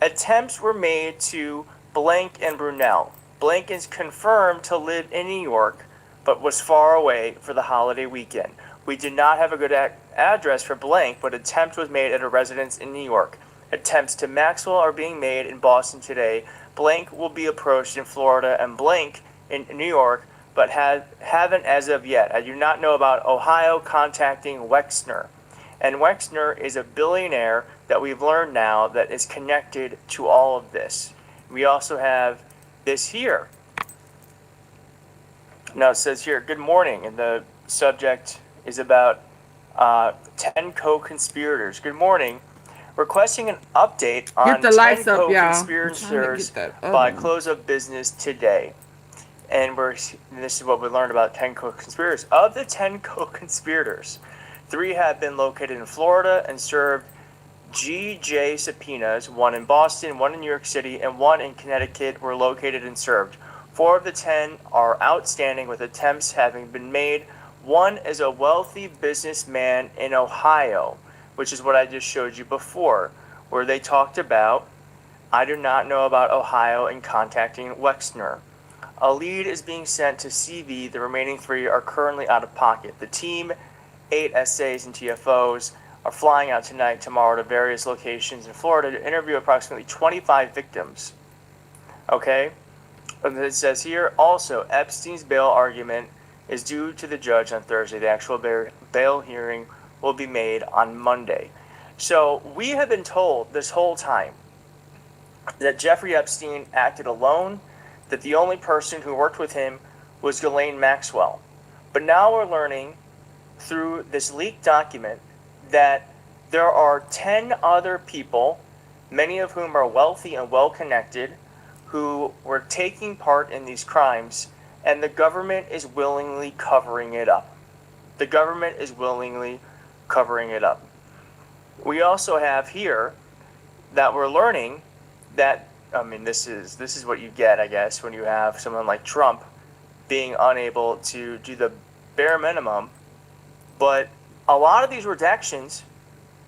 Attempts were made to blank and Brunel. Blank is confirmed to live in New York, but was far away for the holiday weekend. We did not have a good address for blank, but attempt was made at a residence in New York. Attempts to Maxwell are being made in Boston today. Blank will be approached in Florida and blank in New York, but haven't as of yet. I do not know about Ohio contacting Wexner. And Wexner is a billionaire that we've learned now that is connected to all of this. We also have this here. Now it says here, good morning, and the subject is about 10 co-conspirators. Good morning. Requesting an update on Get the 10 lights up, y'all. I'm trying to co-conspirators get that by oven. close of business today. And this is what we learned about 10 co-conspirators. Of the 10 co-conspirators, 3 have been located in Florida and served GJ subpoenas. 1 in Boston, 1 in New York City, and 1 in Connecticut were located and served. 4 of the 10 are outstanding, with attempts having been made. 1 is a wealthy businessman in Ohio, which is what I just showed you before, where they talked about, I do not know about Ohio and contacting Wexner. A lead is being sent to CV. The remaining 3 are currently out of pocket. The team, 8 SAs and TFOs, are flying out tonight, tomorrow to various locations in Florida to interview approximately 25 victims. Okay? And it says here, also, Epstein's bail argument is due to the judge on Thursday. The actual bail hearing will be made on Monday. So we have been told this whole time that Jeffrey Epstein acted alone, that the only person who worked with him was Ghislaine Maxwell. But now we're learning through this leaked document that there are 10 other people, many of whom are wealthy and well-connected, who were taking part in these crimes, and the government is willingly covering it up. The government is willingly covering it up. We also have here that we're learning that, I mean, this is what you get, I guess, when you have someone like Trump being unable to do the bare minimum. But a lot of these redactions,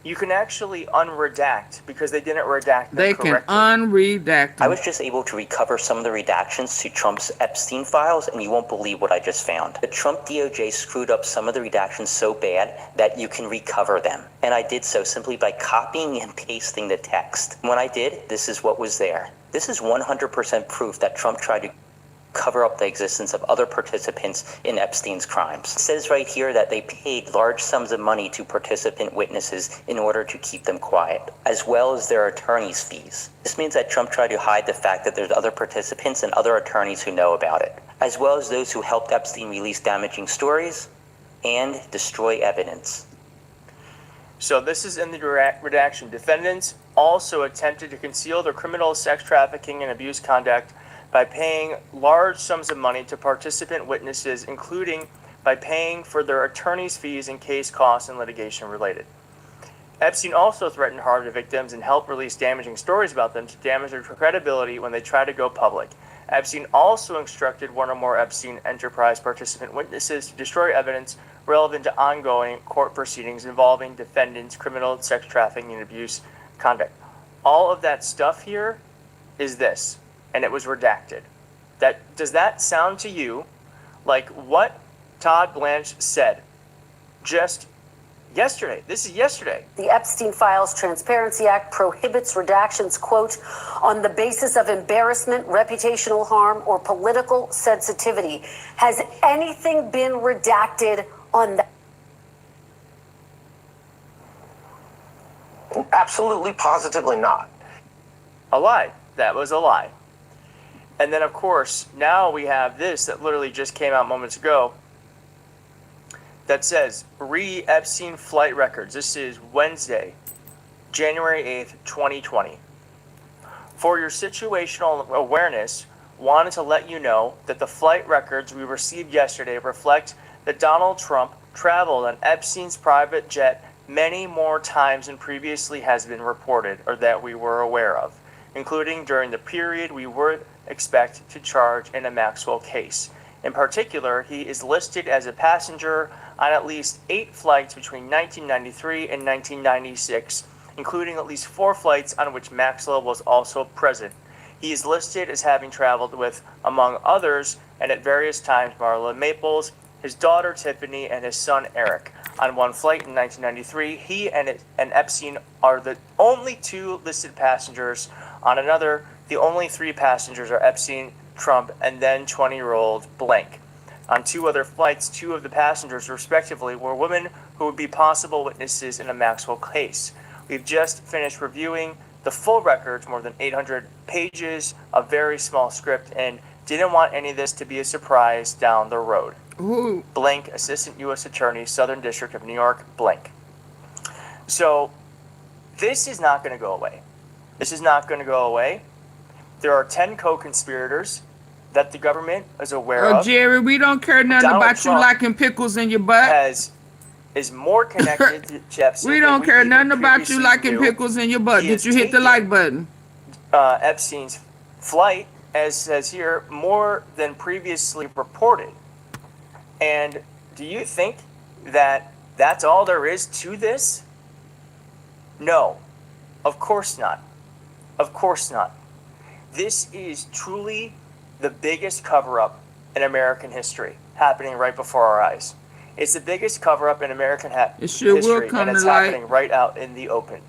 you can actually unredact because they didn't redact them They correctly. can unredact them. I was just able to recover some of the redactions to Trump's Epstein files, and you won't believe what I just found. The Trump DOJ screwed up some of the redactions so bad that you can recover them. And I did so simply by copying and pasting the text. When I did, this is what was there. This is 100% proof that Trump tried to cover up the existence of other participants in Epstein's crimes. It says right here that they paid large sums of money to participant witnesses in order to keep them quiet, as well as their attorney's fees. This means that Trump tried to hide the fact that there's other participants and other attorneys who know about it, as well as those who helped Epstein release damaging stories and destroy evidence. So this is in the redaction. Defendants also attempted to conceal their criminal sex trafficking and abuse conduct by paying large sums of money to participant witnesses, including by paying for their attorney's fees and case costs and litigation related. Epstein also threatened harm to victims and helped release damaging stories about them to damage their credibility when they try to go public. Epstein also instructed one or more Epstein Enterprise participant witnesses to destroy evidence relevant to ongoing court proceedings involving defendants' criminal sex trafficking and abuse conduct. All of that stuff here is this, and it was redacted. Does that sound to you like what Todd Blanche said just yesterday? This is yesterday. The Epstein Files Transparency Act prohibits redactions, quote, on the basis of embarrassment, reputational harm, or political sensitivity. Has anything been redacted on that? Absolutely, positively not. A lie. That was a lie. And then, of course, now we have this that literally just came out moments ago that says, re-Epstein flight records. This is Wednesday, January 8th, 2020. For your situational awareness, wanted to let you know that the flight records we received yesterday reflect that Donald Trump traveled on Epstein's private jet many more times than previously has been reported or that we were aware of, including during the period we would expect to charge in a Maxwell case. In particular, he is listed as a passenger on at least 8 flights between 1993 and 1996, including at least 4 flights on which Maxwell was also present. He is listed as having traveled with, among others, and at various times, Marla Maples, his daughter Tiffany, and his son Eric. On one flight in 1993, he and Epstein are the only 2 listed passengers. On another, the only 3 passengers are Epstein, Trump, and then 20-year-old blank. On 2 other flights, 2 of the passengers, respectively, were women who would be possible witnesses in a Maxwell case. We've just finished reviewing the full records, more than 800 pages, a very small script, and didn't want any of this to be a surprise down the road. Ooh. Blank, Assistant U.S. Attorney, Southern District of New York, blank. So this is not going to go away. This is not going to go away. There are 10 co-conspirators that the government is aware of. Jerry, we don't care nothing Donald about Trump you liking pickles in your butt. Is more connected to Epstein. We don't care nothing about you previously liking knew. pickles in your butt. He Did has you hit the taken, like button? Epstein's flight, as says here, more than previously reported. And do you think that that's all there is to this? No, of course not. Of course not. This is truly the biggest cover-up in American history happening right before our eyes. It's the biggest cover-up in American history, and it's happening right out in the open.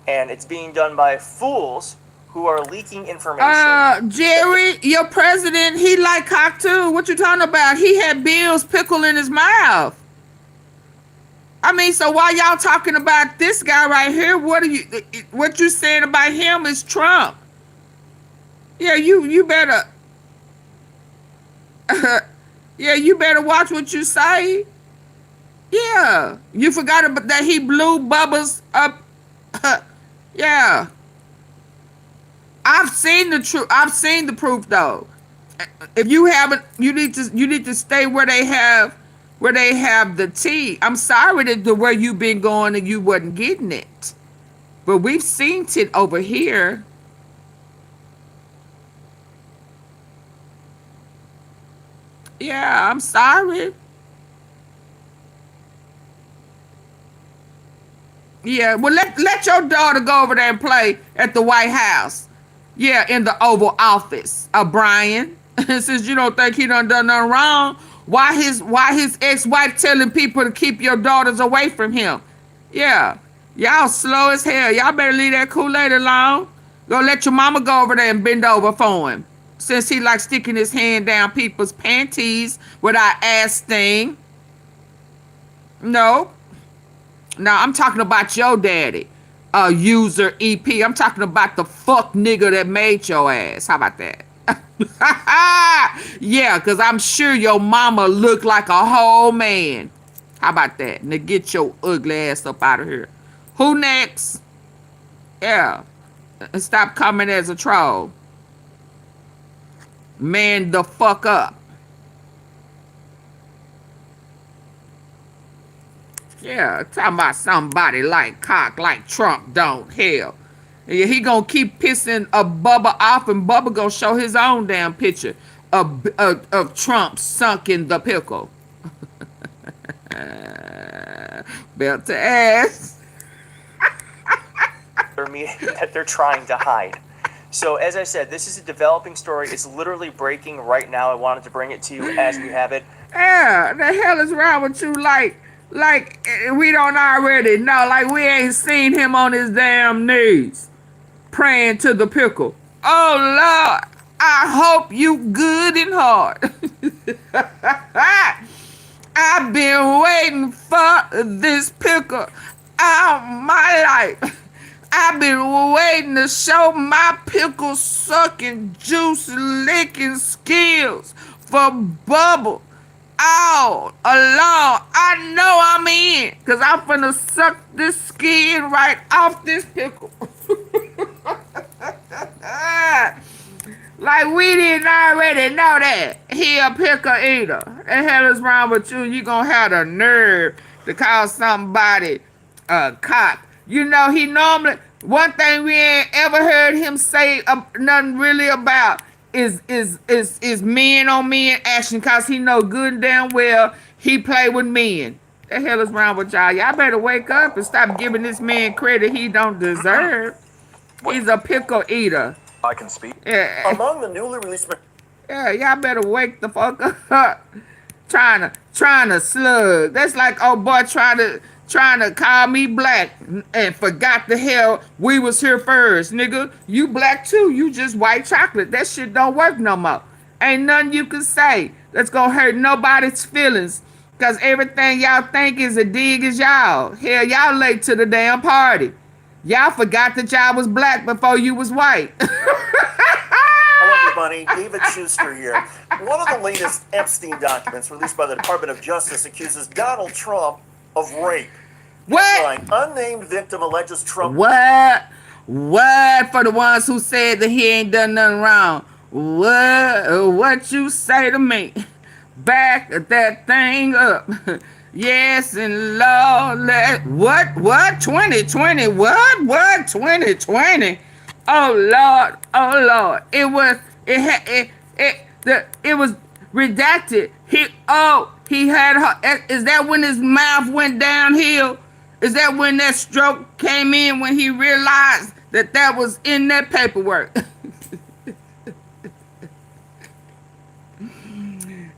And it's being done by fools who are leaking information. Jerry, your president, he like cock too. What you talking about? He had Bill's pickle in his mouth. I mean, so while y'all talking about this guy right here, what you saying about him is Trump. Yeah, you better yeah, you better watch what you say. Yeah. You forgot about that he blew Bubba's up. Yeah. I've seen the truth. I've seen the proof though. If you haven't, you need to stay where they have the tea. I'm sorry that the way you've been going and you wasn't getting it. But we've seen it over here. Yeah, I'm sorry. Yeah, well, let your daughter go over there and play at the White House. Yeah, in the Oval Office. Brian, since you don't think he done nothing wrong, why his ex-wife telling people to keep your daughters away from him? Yeah, y'all slow as hell. Y'all better leave that Kool-Aid alone. Go let your mama go over there and bend over for him. since he likes sticking his hand down people's panties without asking. No. Now, I'm talking about your daddy, user EP. I'm talking about the fuck nigga that made your ass. How about that? Yeah, because I'm sure your mama looked like a whole man. How about that? Now get your ugly ass up out of here. Who next? Yeah. And stop coming as a troll. Man the fuck up. Yeah, talking about somebody like cock like Trump don't. Hell. Yeah, he gonna keep pissing a Bubba off, and Bubba gonna show his own damn picture of Trump sunk in the pickle. Belt to ass. That they're trying to hide. So as I said, this is a developing story. It's literally breaking right now. I wanted to bring it to you as we have it. Yeah, the hell is wrong with you? Like we don't already know. Like we ain't seen him on his damn knees praying to the pickle. Oh Lord, I hope you good and hard. I've been waiting for this pickle all my life. I've been waiting to show my pickle sucking, juice licking skills for Bubble all along. I know I'm in, because I'm finna suck this skin right off this pickle. Like we didn't already know that. He a pickle eater. The hell is wrong with you? You gonna have the nerve to call somebody a cock. You know, he normally, one thing we ain't ever heard him say nothing really about is men on men action, cause he know good and damn well he play with men. The hell is wrong with y'all? Y'all better wake up and stop giving this man credit he don't deserve. He's a pickle eater. I can speak. Yeah. Among the newly released... Yeah, y'all better wake the fuck up. Trying to slug. That's like old boy trying to call me black and forgot the hell we was here first, nigga. You black too. You just white chocolate. That shit don't work no more. Ain't nothing you can say that's gonna hurt nobody's feelings, cause everything y'all think is a dig is y'all. Hell, y'all late to the damn party. Y'all forgot that y'all was black before you was white. Hello, everybody. David Schuster here. One of the latest Epstein documents released by the Department of Justice accuses Donald Trump of rape. What? Headline, unnamed victim alleges Trump... What? For the ones who said that he ain't done nothing wrong. What you say to me? Back that thing up. Yes, and Lord, what? 2020, what? 2020? Oh Lord, it was redacted. He had her. Is that when his mouth went downhill? Is that when that stroke came in, when he realized that was in that paperwork?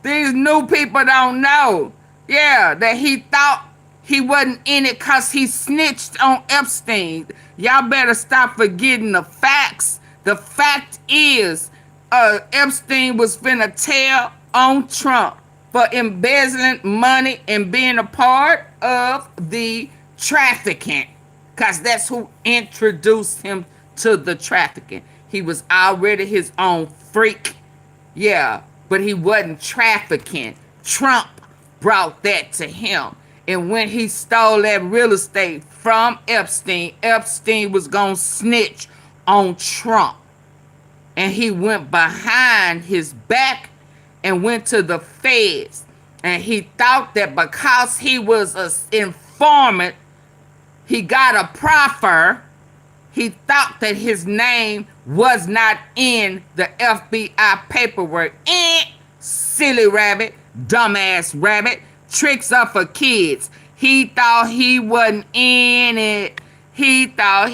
These new people don't know. Yeah, that he thought he wasn't in it because he snitched on Epstein. Y'all better stop forgetting the facts. The fact is, Epstein was finna tell on Trump for embezzling money and being a part of the trafficking, because that's who introduced him to the trafficking. He was already his own freak. Yeah, but he wasn't trafficking. Trump brought that to him. And when he stole that real estate from Epstein, Epstein was gonna snitch on Trump. And he went behind his back and went to the feds. And he thought that because he was an informant, he got a proffer. He thought that his name was not in the FBI paperwork. Silly rabbit, dumbass rabbit. Tricks are for kids. He thought he wasn't in it. He found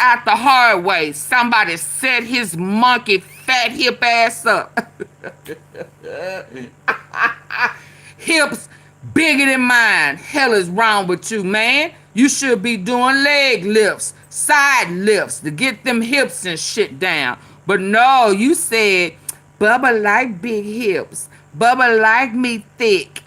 out the hard way. Somebody set his monkey fat hip ass up. Hips bigger than mine. Hell is wrong with you, man. You should be doing leg lifts. side lifts to get them hips and shit down. But no, you said, Bubba like big hips. Bubba like me thick.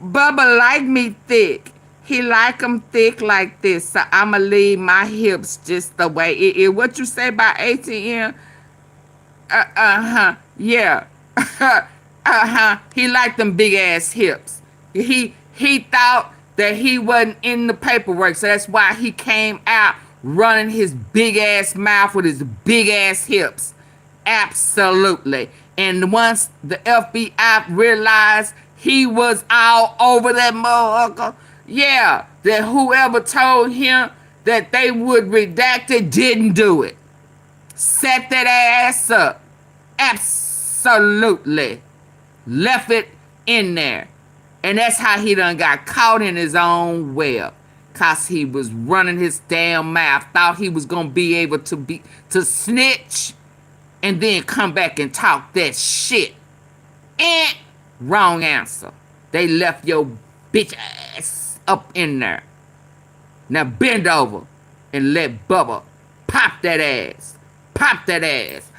Bubba like me thick. He like them thick like this, so I'ma leave my hips just the way it is. What you say about ATM? Yeah. He liked them big ass hips. He thought that he wasn't in the paperwork, so that's why he came out running his big ass mouth with his big ass hips. Absolutely. And once the FBI realized he was all over that motherfucker, yeah, that whoever told him that they would redact it didn't do it. Set that ass up. Absolutely. Left it in there. And that's how he done got caught in his own web. Cause he was running his damn mouth. Thought he was gonna be able to snitch and then come back and talk that shit. Wrong answer. They left your bitch ass up in there. Now bend over and let Bubba pop that ass. Pop that ass.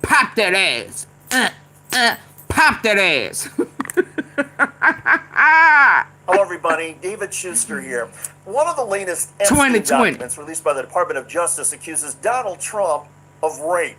Pop that ass. Pop that ass. Hello, everybody. David Schuster here. One of the latest Epstein 2020 documents released by the Department of Justice accuses Donald Trump of rape.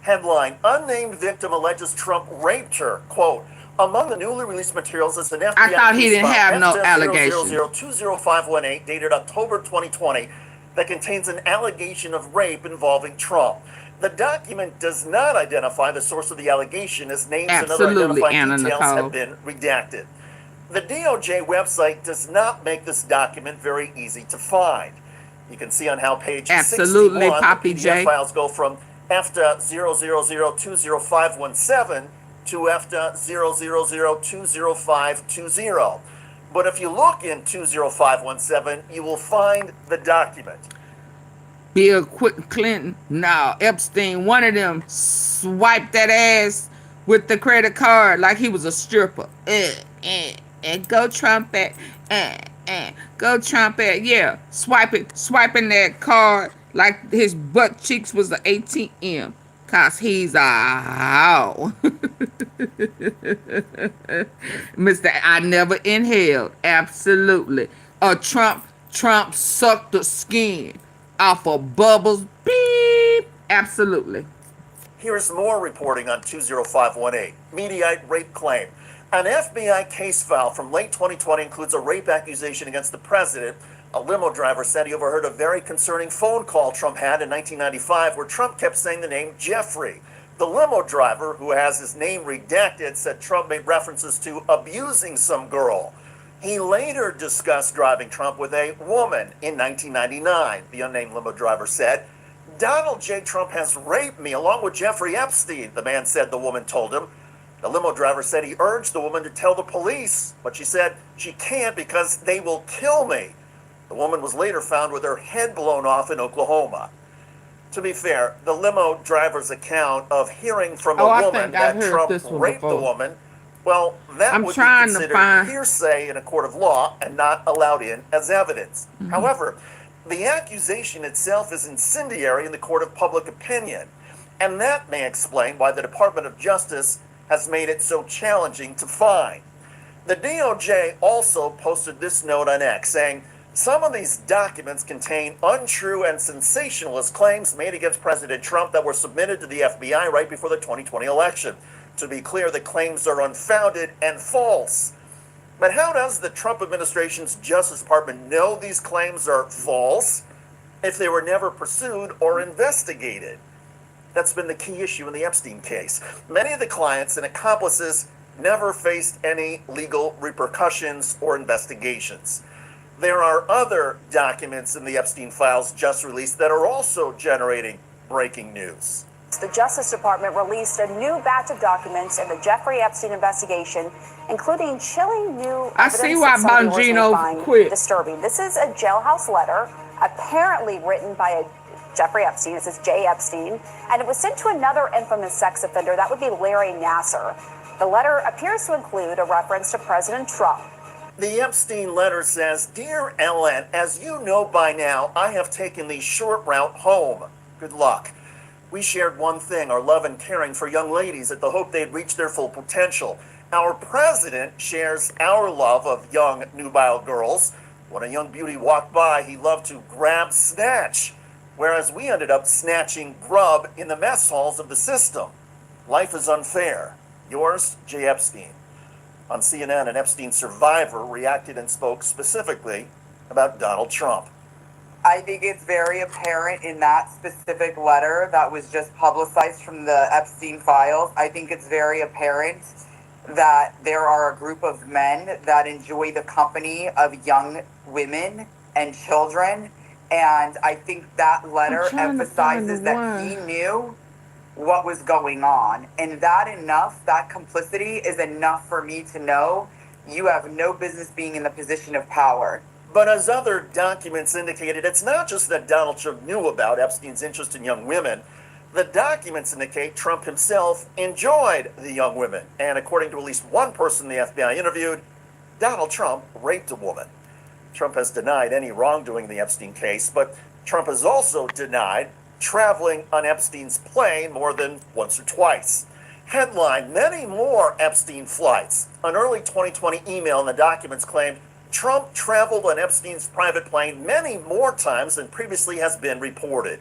Headline, unnamed victim alleges Trump raped her. Quote, among the newly released materials is an FBI I thought he didn't have no allegation. C0C0020518 dated October 2020 that contains an allegation of rape involving Trump. The document does not identify the source of the allegation, as names and other identifying details have been redacted. The DOJ website does not make this document very easy to find. You can see on how page 61, the PDF files go from EFTA 000200517 to EFTA 000200520. But if you look in 20517, you will find the document. Bill Clinton, no, Epstein, one of them swiped that ass with the credit card like he was a stripper. Go trumpet, go trumpet, yeah, swiping that card like his butt cheeks was an ATM, cause he's a hoe. Mr. I never inhaled, absolutely. Trump sucked the skin off of Bubbles, beep, absolutely. Here's more reporting on 20518, Mediate rape claim. An FBI case file from late 2020 includes a rape accusation against the president. A limo driver said he overheard a very concerning phone call Trump had in 1995 where Trump kept saying the name Jeffrey. The limo driver, who has his name redacted, said Trump made references to abusing some girl. He later discussed driving Trump with a woman in 1999, the unnamed limo driver said. Donald J. Trump has raped me along with Jeffrey Epstein, the man said the woman told him. The limo driver said he urged the woman to tell the police, but she said she can't because they will kill me. The woman was later found with her head blown off in Oklahoma. To be fair, the limo driver's account of hearing from a woman that Trump raped the woman, well, that would be considered hearsay in a court of law and not allowed in as evidence. However, the accusation itself is incendiary in the court of public opinion, and that may explain why the Department of Justice has made it so challenging to find. The DOJ also posted this note on X saying, some of these documents contain untrue and sensationalist claims made against President Trump that were submitted to the FBI right before the 2020 election. To be clear, the claims are unfounded and false. But how does the Trump administration's Justice Department know these claims are false if they were never pursued or investigated? That's been the key issue in the Epstein case. Many of the clients and accomplices never faced any legal repercussions or investigations. There are other documents in the Epstein files just released that are also generating breaking news. The Justice Department released a new batch of documents in the Jeffrey Epstein investigation, including chilling new evidence. I see why Bongino quit. Disturbing. This is a jailhouse letter, apparently written by a Jeffrey Epstein. This is J. Epstein. And it was sent to another infamous sex offender. That would be Larry Nassar. The letter appears to include a reference to President Trump. The Epstein letter says, "Dear Ellen, as you know by now, I have taken the short route home. Good luck. We shared one thing, our love and caring for young ladies at the hope they'd reach their full potential. Our president shares our love of young, nubile girls. When a young beauty walked by, he loved to grab, snatch, whereas we ended up snatching grub in the mess halls of the system. Life is unfair. Yours, J. Epstein." On CNN, an Epstein survivor reacted and spoke specifically about Donald Trump. I think it's very apparent in that specific letter that was just publicized from the Epstein files. I think it's very apparent that there are a group of men that enjoy the company of young women and children. And I think that letter emphasizes that he knew what was going on. And that complicity is enough for me to know you have no business being in the position of power. But as other documents indicated, it's not just that Donald Trump knew about Epstein's interest in young women. The documents indicate Trump himself enjoyed the young women. And according to at least one person the FBI interviewed, Donald Trump raped a woman. Trump has denied any wrongdoing in the Epstein case, but Trump has also denied traveling on Epstein's plane more than once or twice. Headline, many more Epstein flights. An early 2020 email in the documents claimed Trump traveled on Epstein's private plane many more times than previously has been reported.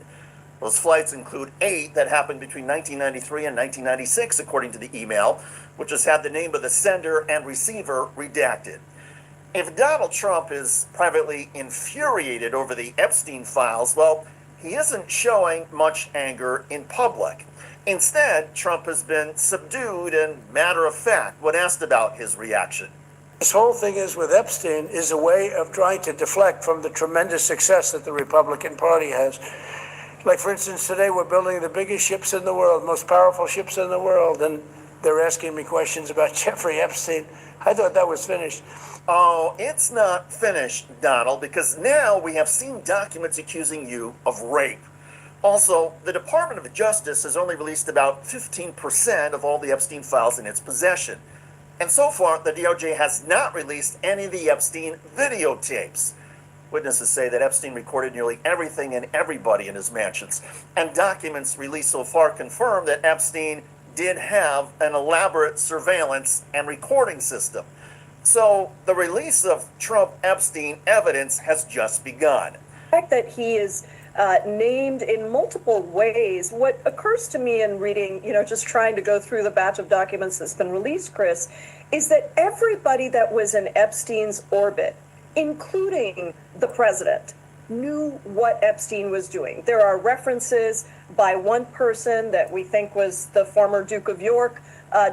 Those flights include 8 that happened between 1993 and 1996, according to the email, which has had the name of the sender and receiver redacted. If Donald Trump is privately infuriated over the Epstein files, well, he isn't showing much anger in public. Instead, Trump has been subdued and matter of fact when asked about his reaction. This whole thing is with Epstein is a way of trying to deflect from the tremendous success that the Republican Party has. Like, for instance, today we're building the biggest ships in the world, most powerful ships in the world, and they're asking me questions about Jeffrey Epstein. I thought that was finished. Oh, it's not finished, Donald, because now we have seen documents accusing you of rape. Also, the Department of Justice has only released about 15% of all the Epstein files in its possession. And so far, the DOJ has not released any of the Epstein videotapes. Witnesses say that Epstein recorded nearly everything and everybody in his mansions. And documents released so far confirm that Epstein did have an elaborate surveillance and recording system. So the release of Trump Epstein evidence has just begun. The fact that he is named in multiple ways, what occurs to me in reading, just trying to go through the batch of documents that's been released, Chris, is that everybody that was in Epstein's orbit, including the president, knew what Epstein was doing. There are references by one person that we think was the former Duke of York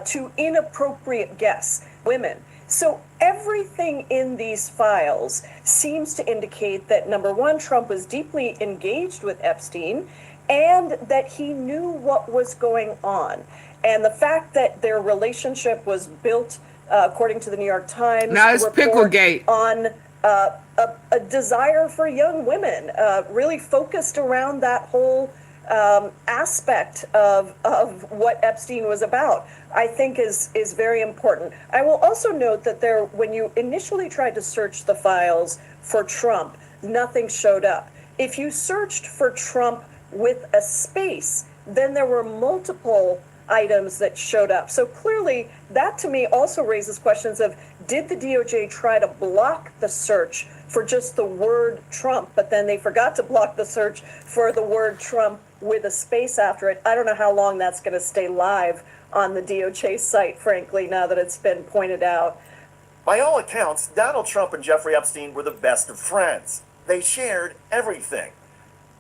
to inappropriate guests, women. So everything in these files seems to indicate that, number one, Trump was deeply engaged with Epstein and that he knew what was going on. And the fact that their relationship was built, according to the New York Times, now it's Picklegate, on a desire for young women, really focused around that whole aspect of what Epstein was about, I think is very important. I will also note that when you initially tried to search the files for Trump, nothing showed up. If you searched for Trump with a space, then there were multiple items that showed up. So clearly, that to me also raises questions of, did the DOJ try to block the search for just the word Trump, but then they forgot to block the search for the word Trump with a space after it? I don't know how long that's going to stay live on the DOJ site, frankly, now that it's been pointed out. By all accounts, Donald Trump and Jeffrey Epstein were the best of friends. They shared everything.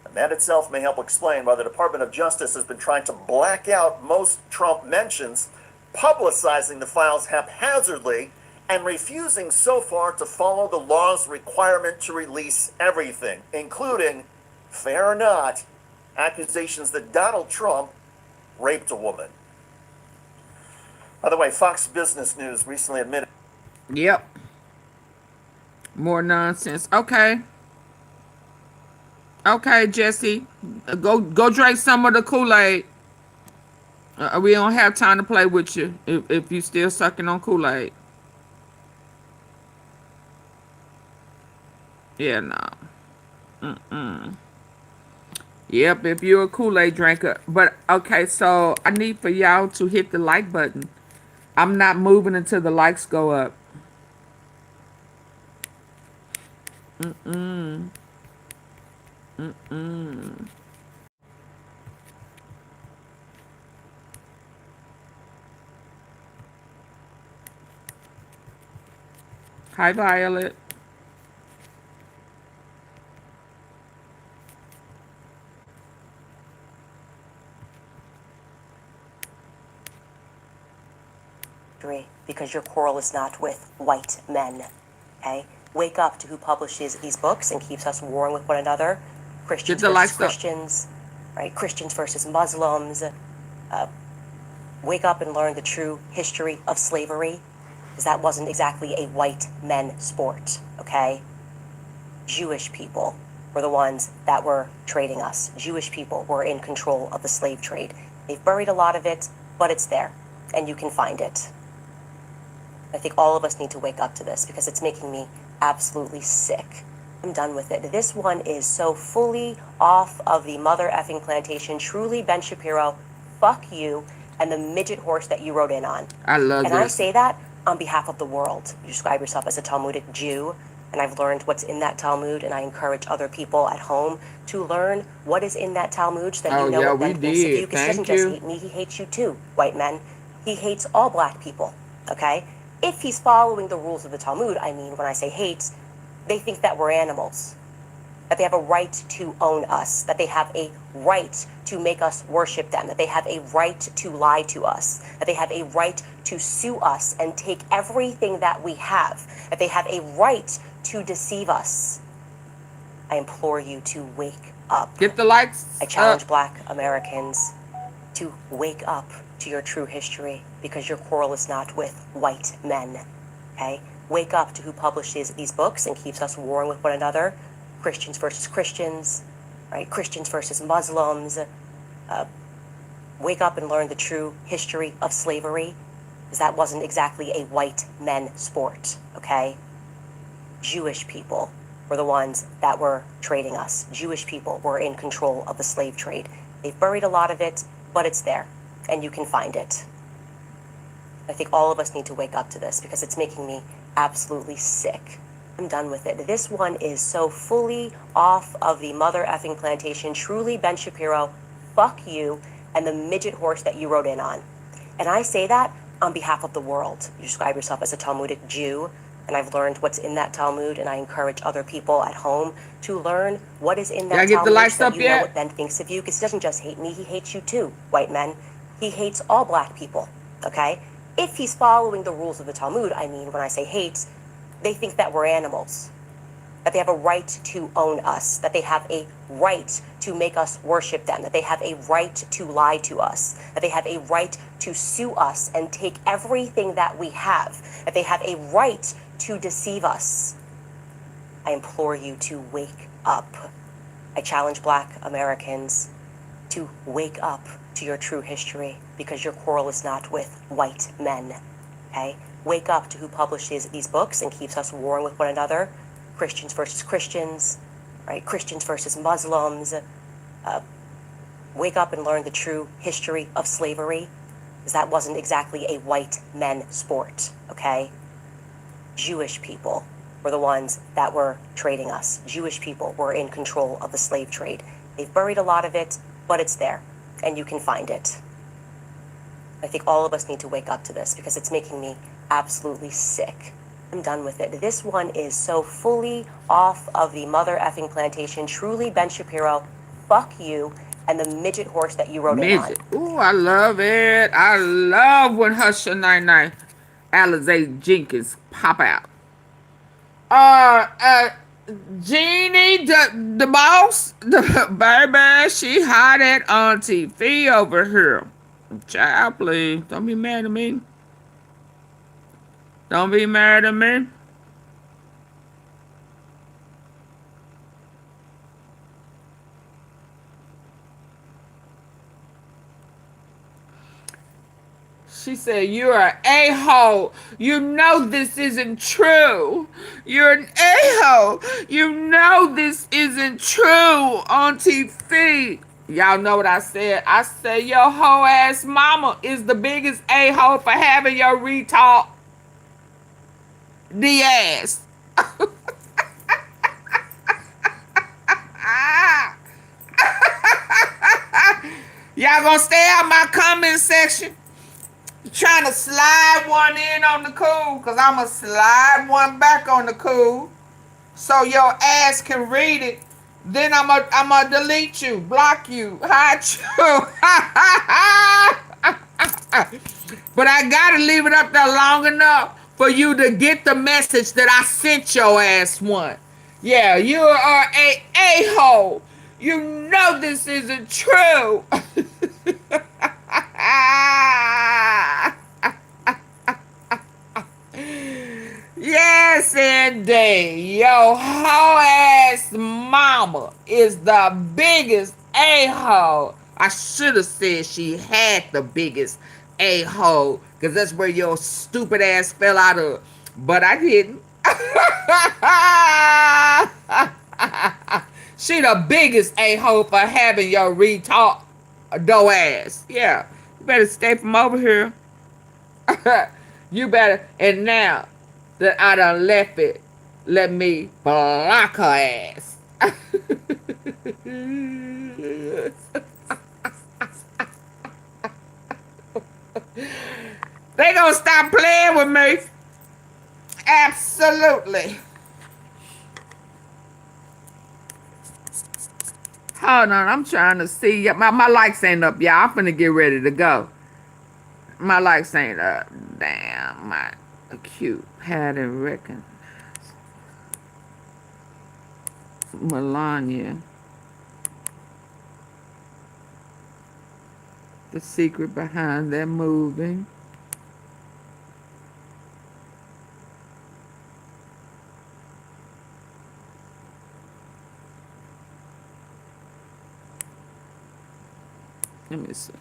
And that itself may help explain why the Department of Justice has been trying to black out most Trump mentions, publicizing the files haphazardly, and refusing so far to follow the law's requirement to release everything, including, fair or not, accusations that Donald Trump raped a woman. By the way, Fox Business News recently admitted... Yep. More nonsense. Okay. Okay, Jesse, go drink some of the Kool-Aid. We don't have time to play with you if you still sucking on Kool-Aid. Yeah, no. Mm-mm. Yep, if you're a Kool-Aid drinker. But okay, so I need for y'all to hit the like button. I'm not moving until the likes go up. Mm-mm. Mm-mm. Hi, Violet. Because your quarrel is not with white men, okay? Wake up to who publishes these books and keeps us warring with one another. Christians the versus likes up. Christians, right? Christians versus Muslims. Wake up and learn the true history of slavery, because that wasn't exactly a white men sport, okay? Jewish people were the ones that were trading us. Jewish people were in control of the slave trade. They've buried a lot of it, but it's there, and you can find it. I think all of us need to wake up to this because it's making me absolutely sick. I'm done with it. This one is so fully off of the mother effing plantation. Truly, Ben Shapiro, fuck you and the midget horse that you rode in on. I love And I this. say that on behalf of the world. You describe yourself as a Talmudic Jew, and I've learned what's in that Talmud, and I encourage other people at home to learn what is in that Talmud so that Oh, you know yeah, what we Ben thinks of you, did. because he doesn't Thank just you. hate me, he hates you too, white men. He hates all black people, okay? If he's following the rules of the Talmud, I mean, when I say hates, they think that we're animals, that they have a right to own us, that they have a right to make us worship them, that they have a right to lie to us, that they have a right to sue us and take everything that we have, that they have a right to deceive us. I implore you to wake up. Get the likes I challenge black Americans to wake up to your true history, because your quarrel is not with white men, okay? Wake up to who publishes these books and keeps us warring with one another. Christians versus Christians, right? Christians versus Muslims. Wake up and learn the true history of slavery, because that wasn't exactly a white men sport, okay? Jewish people were the ones that were trading us. Jewish people were in control of the slave trade. They've buried a lot of it, but it's there, and you can find it. I think all of us need to wake up to this because it's making me absolutely sick. I'm done with it. This one is so fully off of the mother effing plantation. Truly, Ben Shapiro, fuck you and the midget horse that you rode in on. And I say that on behalf of the world. You describe yourself as a Talmudic Jew, and I've learned what's in that Talmud, and I encourage other people at home to learn what is in that Y'all get the Talmud likes so that up you know yet? what Ben thinks of you, because he doesn't just hate me, he hates you too, white men. He hates all black people, okay? If he's following the rules of the Talmud, I mean, when I say hates, they think that we're animals, that they have a right to own us, that they have a right to make us worship them, that they have a right to lie to us, that they have a right to sue us and take everything that we have, that they have a right to deceive us. I implore you to wake up. I challenge black Americans to wake up to your true history, because your quarrel is not with white men, okay? Wake up to who publishes these books and keeps us warring with one another. Christians versus Christians, right? Christians versus Muslims. Wake up and learn the true history of slavery, because that wasn't exactly a white men sport, okay? Jewish people were the ones that were trading us. Jewish people were in control of the slave trade. They've buried a lot of it, but it's there, and you can find it. I think all of us need to wake up to this because it's making me absolutely sick. I'm done with it. This one is so fully off of the mother effing plantation. Truly, Ben Shapiro, fuck you and the midget horse that you rode in on. Midget. Ooh, I love it. I love when Husher 99 Alizé Jenkins pop out. Jeannie, the boss, the baby, she hot at AunTeaFee over here. Child, please. Don't be mad at me. Don't be mad at me. She said, "You're an a-hole. You know this isn't true. You're an a-hole. You know this isn't true, AunTeaFee." Y'all know what I said. I said, your whole ass mama is the biggest a-hole for having your retard the ass. Y'all gonna stay out my comment section trying to slide one in on the cool, because I'm gonna slide one back on the cool so your ass can read it. Then I'm gonna delete you, block you, hide you. But I gotta leave it up there long enough for you to get the message that I sent your ass one. Yeah, you are a-hole. You know this isn't true. Yes, indeed. Your whole ass mama is the biggest a-hole. I should have said she had the biggest a-hole, because that's where your stupid ass fell out of. But I didn't. She the biggest a-hole for having your retard ass. Yeah. You better stay from over here. You better. And now that I done left it, let me block her ass. They gonna stop playing with me. Absolutely. Hold on, I'm trying to see. My lights ain't up, y'all. I'm finna get ready to go. My lights ain't up. Damn, my acute pattern reckon. Melania. The secret behind that moving. Let me see.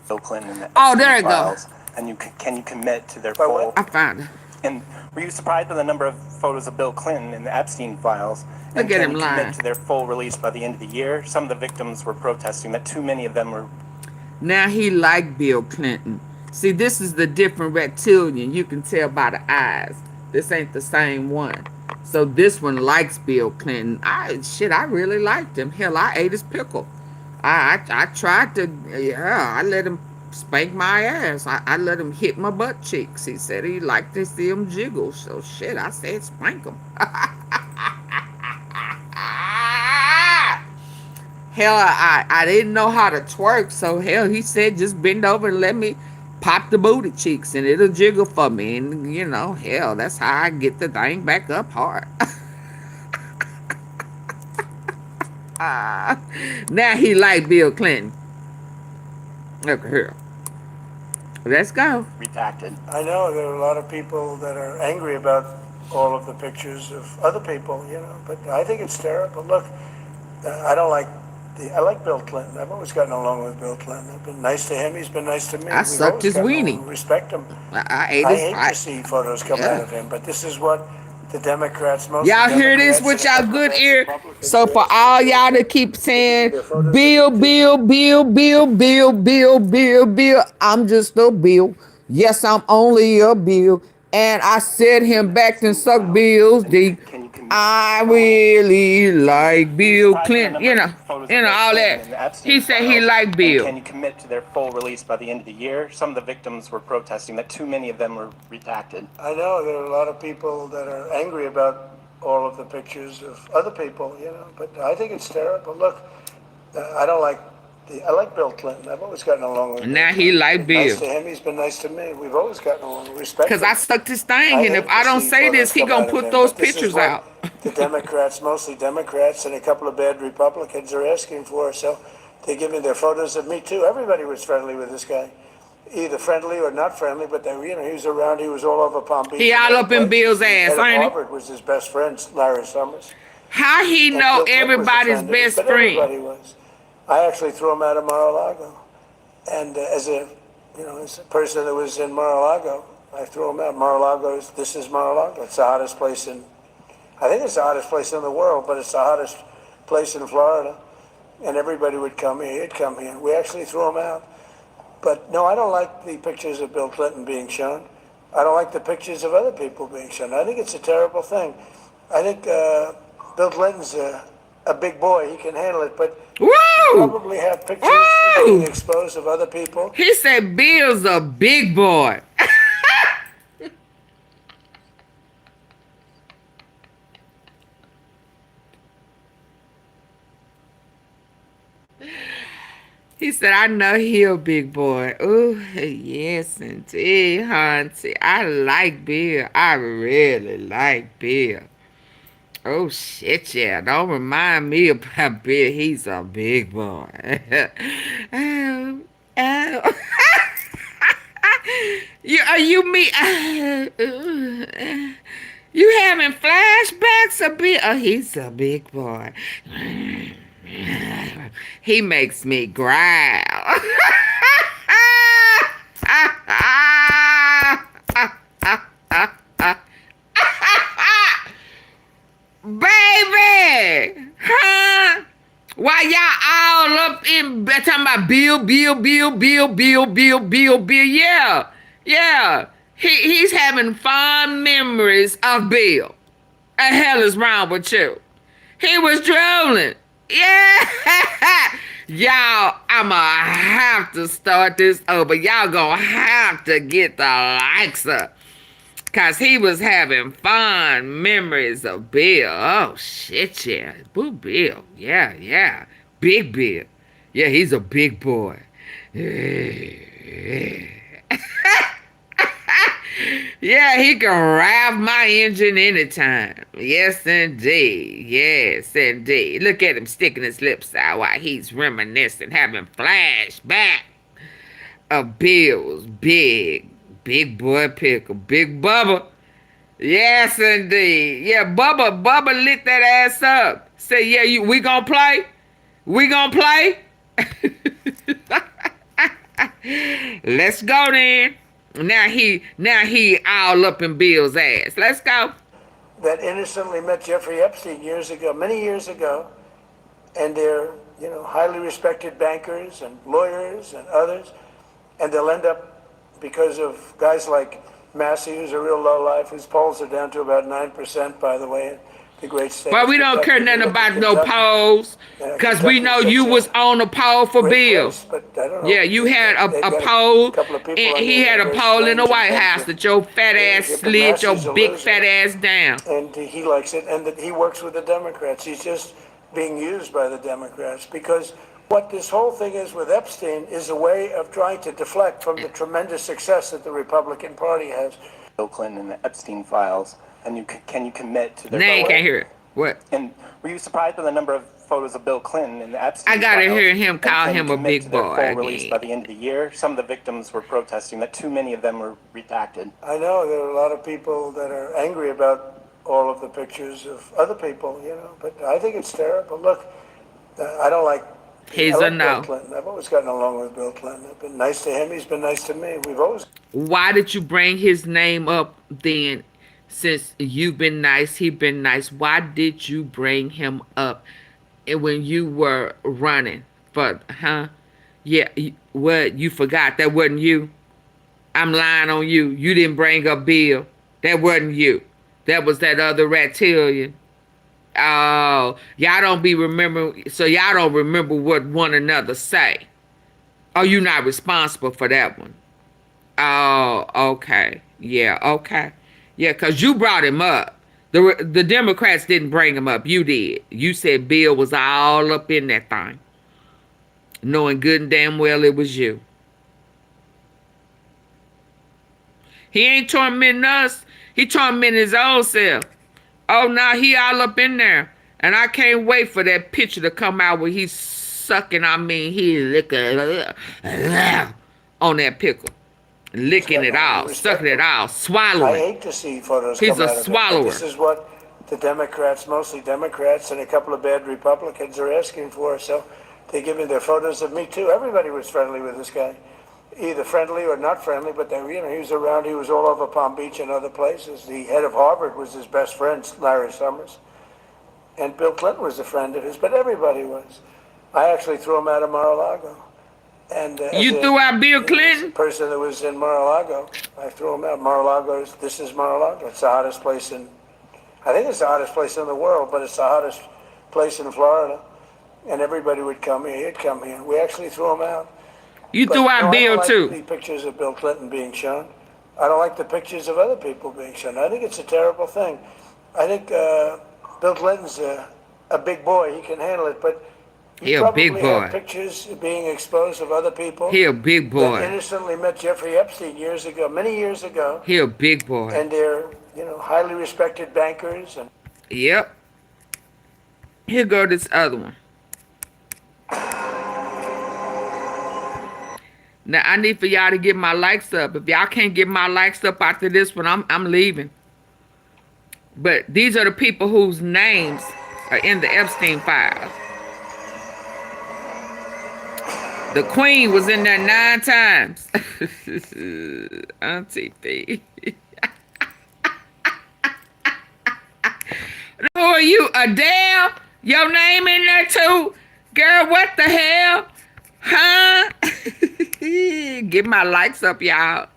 Bill Clinton and the there you files, go. And can you commit to their full? I found it. And were you surprised by the number of photos of Bill Clinton in the Epstein files? Look at him Can you lying. commit to their full release by the end of the year? Some of the victims were protesting that too many of them were. Now he liked Bill Clinton. See, this is the different reptilian. You can tell by the eyes. This ain't the same one. So this one likes Bill Clinton. I really liked him. Hell, I ate his pickle. I tried to, I let him spank my ass. I let him hit my butt cheeks. He said he liked to see him jiggle. So shit, I said spank him. Hell, I didn't know how to twerk. So hell, he said just bend over and let me pop the booty cheeks and it'll jiggle for me. And you know, hell, that's how I get the thing back up hard. Now he like Bill Clinton. Look here. Let's go. Redacted. I know there are a lot of people that are angry about all of the pictures of other people, but I think it's terrible. Look, I like Bill Clinton. I've always gotten along with Bill Clinton. I've been nice to him. He's been nice to me. I sucked his weenie. Respect him. I hate to see photos come out of him, but this is what the Democrats, most y'all hear this with y'all good ear. So for all y'all to keep saying Bill, I'm just a Bill. Yes, I'm only a Bill. And I said him back and suck Bill's dick. I really like Bill Clinton. You know all that. He said he liked Bill. Can you commit to their full release by the end of the year? Some of the victims were protesting that too many of them were redacted. I know there are a lot of people that are angry about all of the pictures of other people, but I think it's terrible. Look, I like Bill Clinton. I've always gotten along with him. Now he like Bill. Nice to him. He's been nice to me. We've always gotten along. Respect. Because I sucked his thing, and if I don't say this, he gonna put those pictures out. The Democrats, mostly Democrats, and a couple of bad Republicans are asking for. So they give me their photos of me too. Everybody was friendly with this guy, either friendly or not friendly. But he was around. He was all over Palm Beach. He all up in Bill's ass, ain't he? Harvard was his best friend, Larry Summers. How he know everybody's best friend? Everybody was. I actually threw him out of Mar-a-Lago, and as a it's a person that was in Mar-a-Lago. I threw him out. Mar-a-Lago, this is Mar-a-Lago. It's the hottest place I think it's the hottest place in the world, but it's the hottest place in Florida. And everybody would come here. He'd come here. We actually threw him out. But no, I don't like the pictures of Bill Clinton being shown. I don't like the pictures of other people being shown. I think it's a terrible thing. I think Bill Clinton's a big boy. He can handle it. But Woo! you probably have pictures being exposed of other people. He said Bill's a big boy. He said, I know he a big boy. Oh, yes, indeed, Hunty. I like Bill. I really like Bill. Oh, shit, yeah. Don't remind me about Bill. He's a big boy. You having flashbacks of Bill? Oh, he's a big boy. He makes me growl. Baby! Huh? Why y'all all up in talking about Bill? Yeah. Yeah. He's having fond memories of Bill. The hell is wrong with you? He was drooling. Yeah. Y'all, I'ma have to start this over. Y'all gonna have to get the likes up. Cause he was having fond memories of Bill. Oh shit, yeah. Boo Bill. Yeah, yeah. Big Bill. Yeah, he's a big boy. Yeah, he can rev my engine anytime. Yes, indeed. Yes, indeed. Look at him sticking his lips out while he's reminiscing, having flashback of Bill's big boy pickle. Big Bubba. Yes, indeed. Yeah, Bubba lit that ass up. Say, yeah, we gonna play? We gonna play? Let's go then. Now he all up in Bill's ass. Let's go. That innocently met Jeffrey Epstein years ago, many years ago, and they're, highly respected bankers and lawyers and others, and they'll end up, because of guys like Massey, who's a real lowlife, whose polls are down to about 9%, by the way, the great state. Well, we don't care nothing about no polls, because we know you was on a poll for Bill. Yeah, you had a poll, and he had a poll in the White House that your fat ass slid your big fat ass down. And he likes it, and that he works with the Democrats. He's just being used by the Democrats, because what this whole thing is with Epstein is a way of trying to deflect from the tremendous success that the Republican Party has. Bill Clinton and the Epstein files. And can you commit to their Now you can't hear it. What? And were you surprised by the number of photos of Bill Clinton and the Epstein I gotta files? hear him call him a big boy Full release by the end of the year. Some of the victims were protesting that too many of them were redacted. I know there are a lot of people that are angry about all of the pictures of other people, but I think it's terrible. Look, I don't like. He's I a like no. Bill Clinton. I've always gotten along with Bill Clinton. I've been nice to him. He's been nice to me. We've always. Why did you bring his name up then? Since you've been nice, he been nice. Why did you bring him up when you were running for, Yeah, what? You forgot that wasn't you? I'm lying on you. You didn't bring up Bill. That wasn't you. That was that other reptilian. Oh, y'all don't be remembering, so y'all don't remember what one another say. Oh, you not responsible for that one. Oh, okay. Yeah, okay. Yeah, because you brought him up. The Democrats didn't bring him up. You did. You said Bill was all up in that thing. Knowing good and damn well it was you. He ain't tormenting us. He tormenting his own self. Oh, now he all up in there. And I can't wait for that picture to come out where he's sucking, he's licking on that pickle. Licking it all, sucking it all, swallowing. I hate to see photos He's come a out of it, but swallower. this is what the Democrats, mostly Democrats, and a couple of bad Republicans are asking for. So they're giving their photos of me too. Everybody was friendly with this guy. either friendly or not friendly, but they, he was around. He was all over Palm Beach and other places. The head of Harvard was his best friend, Larry Summers, and Bill Clinton was a friend of his. But everybody was. I actually threw him out of Mar-a-Lago. And You threw out Bill Clinton? Person that was in Mar-a-Lago, I threw him out. Mar-a-Lago this is Mar-a-Lago. It's the hottest place I think it's the hottest place in the world, but it's the hottest place in Florida. And everybody would come here. He'd come here. We actually threw him out. You threw out Bill, I don't too. like the pictures of Bill Clinton being shown. I don't like the pictures of other people being shown. I think it's a terrible thing. I think Bill Clinton's a big boy. He can handle it, but he a big boy. Have pictures being exposed of other people. He a big boy. That innocently met Jeffrey Epstein years ago, many years ago. He a big boy. And they're, highly respected bankers. And yep. Here go this other one. Now I need for y'all to get my likes up. If y'all can't get my likes up after this one, I'm leaving. But these are the people whose names are in the Epstein files. The Queen was in there 9 times. AunTeaFee. Who are you, Adele? Your name in there too? Girl, what the hell? Huh? Get my likes up, y'all.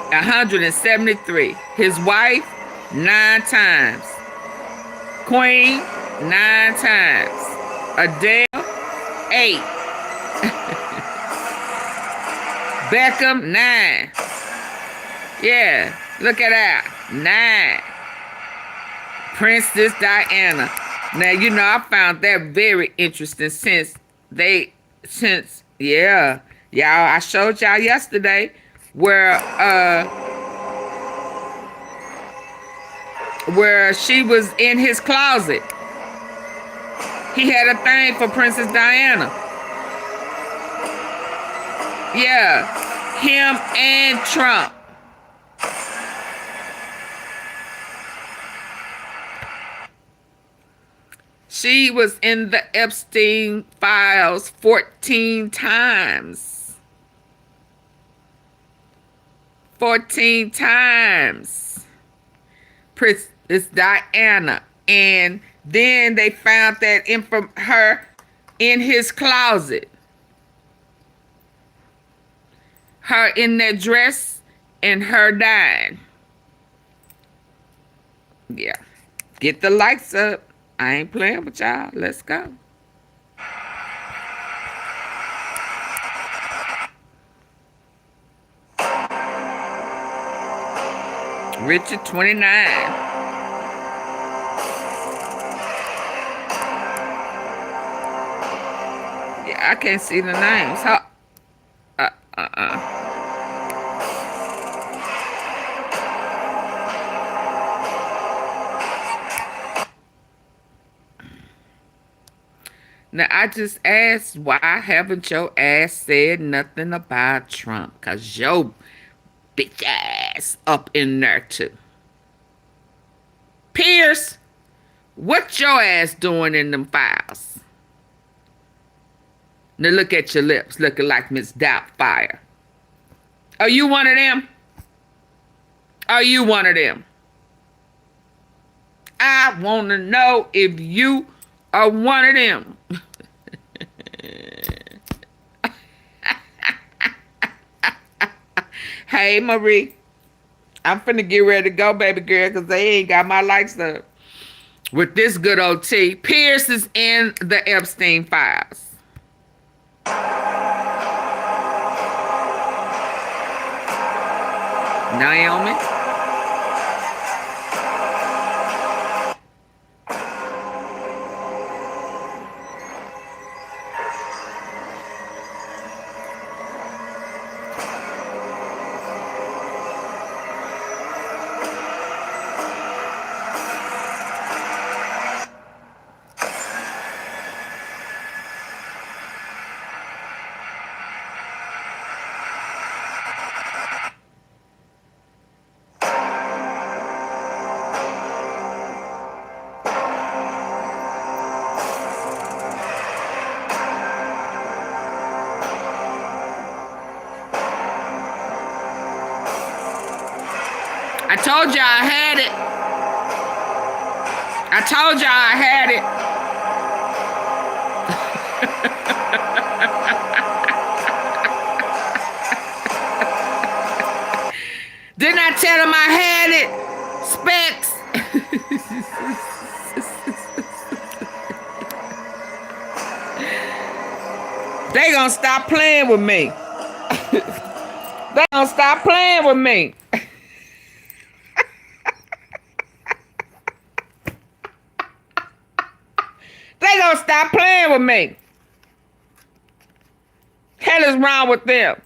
173. His wife, 9 times. Queen, 9 times. Adele, 8. Beckham, 9. Yeah, look at that. 9. Princess Diana. Now, I found that very interesting since y'all, I showed y'all yesterday where she was in his closet. He had a thing for Princess Diana. Yeah, him and Trump. She was in the Epstein files 14 times. 14 times. Princess Diana. And then they found that her in his closet. Her in that dress and her dying. Yeah. Get the likes up. I ain't playing with y'all. Let's go. Richard, 29. Yeah, I can't see the names. How? Now, I just asked, why haven't your ass said nothing about Trump? Because your bitch ass up in there, too. Pierce, what your ass doing in them files? Now, look at your lips, looking like Miss Doubtfire. Are you one of them? Are you one of them? I want to know if you are one of them. Hey, Marie. I'm finna get ready to go, baby girl, because they ain't got my likes up. With this good old tea, Pierce is in the Epstein files. Naomi. told y'all I had it. I told y'all I had it. Didn't I tell them I had it? Specs. They gonna stop playing with me. They gonna stop playing with me. They gonna stop playing with me. Hell is wrong with them?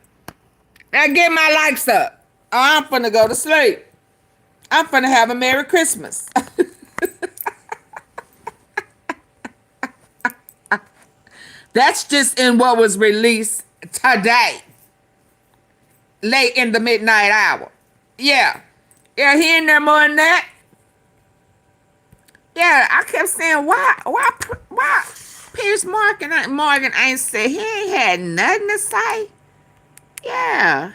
Now get my likes up. Or I'm finna go to sleep. I'm finna have a Merry Christmas. That's just in what was released today. Late in the midnight hour. Yeah. Yeah, he in there more than that. Yeah, I kept saying, why Pierce Morgan ain't said, he ain't had nothing to say. Yeah.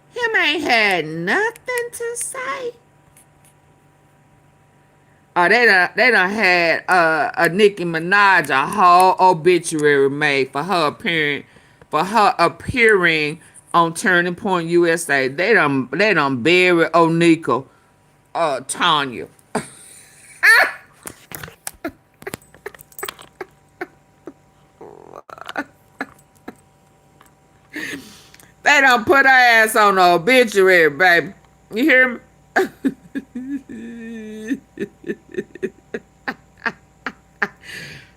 Him ain't had nothing to say. Oh, they done had a Nicki Minaj a whole obituary made for her appearing on Turning Point USA. They done buried Onika, Tanya. They done put her ass on the obituary, baby. You hear me?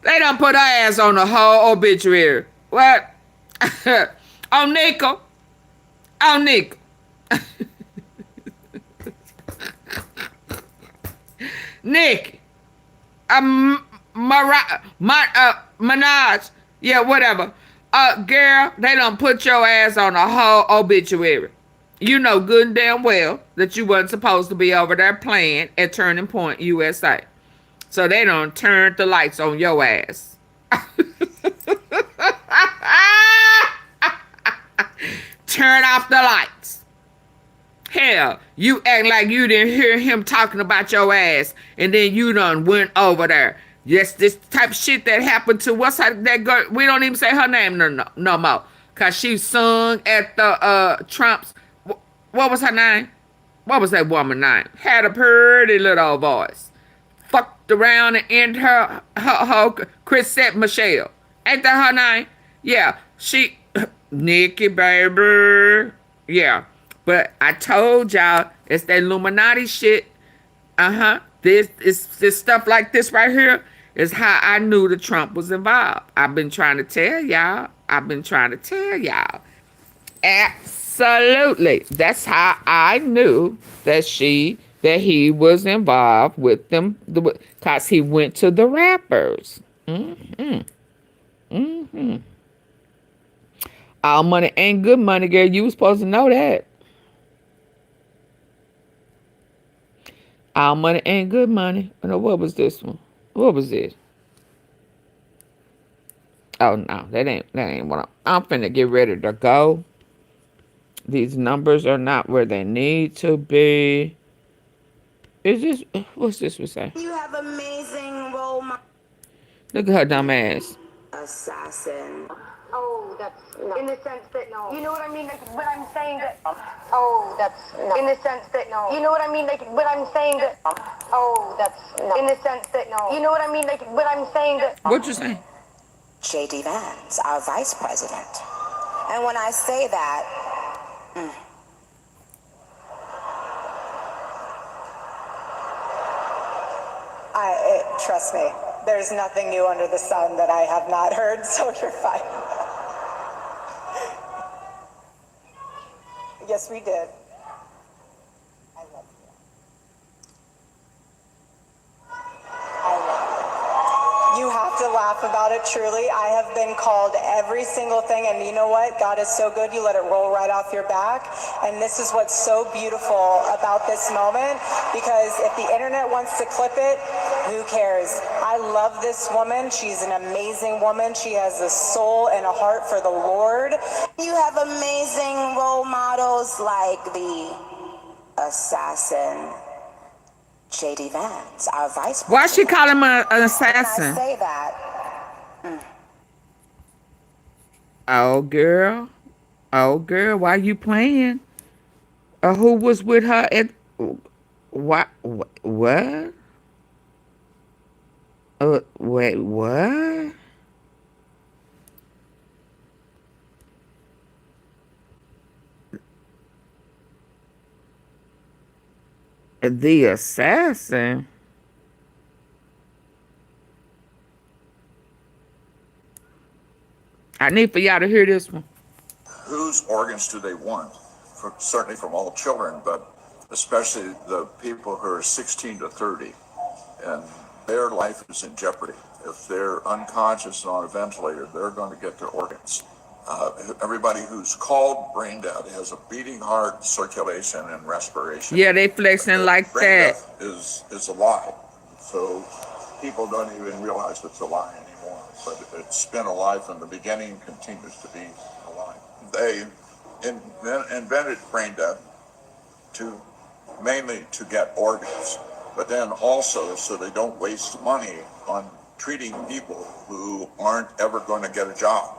They done put her ass on the whole obituary. What? On Nickel. On Nickel. Nick. Minaj. Yeah, whatever. Girl, they done put your ass on a whole obituary. You know good and damn well that you wasn't supposed to be over there playing at Turning Point USA. So they done turned the lights on your ass. Turn off the lights. Hell, you act like you didn't hear him talking about your ass, and then you done went over there. Yes, this type of shit that happened to what's that girl? We don't even say her name no more, cause she sung at the Trump's. What was her name? What was that woman's name? Had a pretty little voice. Fucked around and ended her Chrisette Michelle. Ain't that her name? Yeah, she Nikki baby. Yeah, but I told y'all it's that Illuminati shit. This stuff like this right here is how I knew that Trump was involved. I've been trying to tell y'all. Absolutely. That's how I knew that he was involved with them, because he went to the rappers. All money ain't good money, girl. You was supposed to know that. All money ain't good money. No, what was this one? What was it? Oh no, that ain't what I'm finna get ready to go. These numbers are not where they need to be. Is this, what's this we say? You have amazing role model. Look at her dumb ass. Assassin. Oh, that's no. In the sense that no. You know what I mean? Like when I'm saying that. Oh, that's no. In the sense that no. You know what I mean? Like when I'm saying that. Oh, that's no. In the sense that no. You know what I mean? Like when I'm saying that. What you saying? J.D. Vance, our vice president. And when I say that, trust me, there's nothing new under the sun that I have not heard, so you're fine. Yes, we did. I love you. You have to laugh about it, truly. I have been called every single thing, and you know what? God is so good, you let it roll right off your back. And this is what's so beautiful about this moment, because if the internet wants to clip it, who cares? I love this woman. She's an amazing woman. She has a soul and a heart for the Lord. You have amazing role models like the assassin J.D. Vance, our vice president. Why she call him an And I assassin? say that. Oh girl, why you playing? Who was with her at? What? What? Wait, what? The assassin? I need for y'all to hear this one. Whose organs do they want? Certainly from all children, but especially the people who are 16 to 30. And their life is in jeopardy. If they're unconscious and on a ventilator, they're going to get their organs. Everybody who's called brain dead has a beating heart, circulation, and respiration. Yeah, they flexing like brain that. death is a lie. So people don't even realize it's a lie anymore. But it's been a lie from the beginning, continues to be a lie. They invented brain death mainly to get organs, but then also so they don't waste money on treating people who aren't ever going to get a job,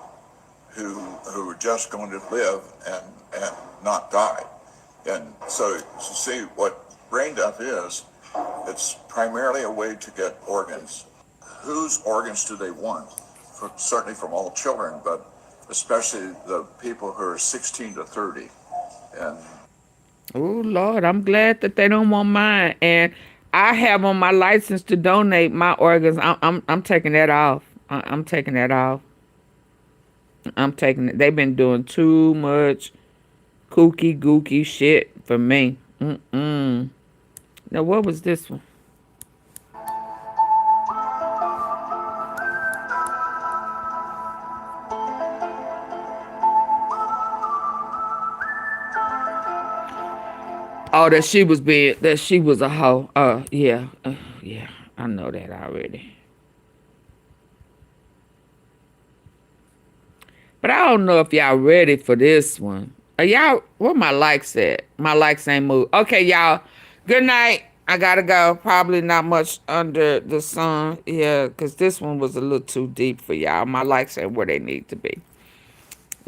who are just going to live and not die. And so to see what brain death is, it's primarily a way to get organs. Whose organs do they want? Certainly from all children, but especially the people who are 16 to 30. And Oh Lord, I'm glad that they don't want mine, and I have on my license to donate my organs. I'm taking that off. I'm taking that off. I'm taking it. They've been doing too much kooky gooky shit for me. Now what was this one? Oh, that she was a hoe. Yeah, yeah, I know that already. But I don't know if y'all ready for this one. Y'all, where my likes at? My likes ain't moved. Okay, y'all. Good night. I gotta go. Probably not much under the sun. Yeah, because this one was a little too deep for y'all. My likes ain't where they need to be.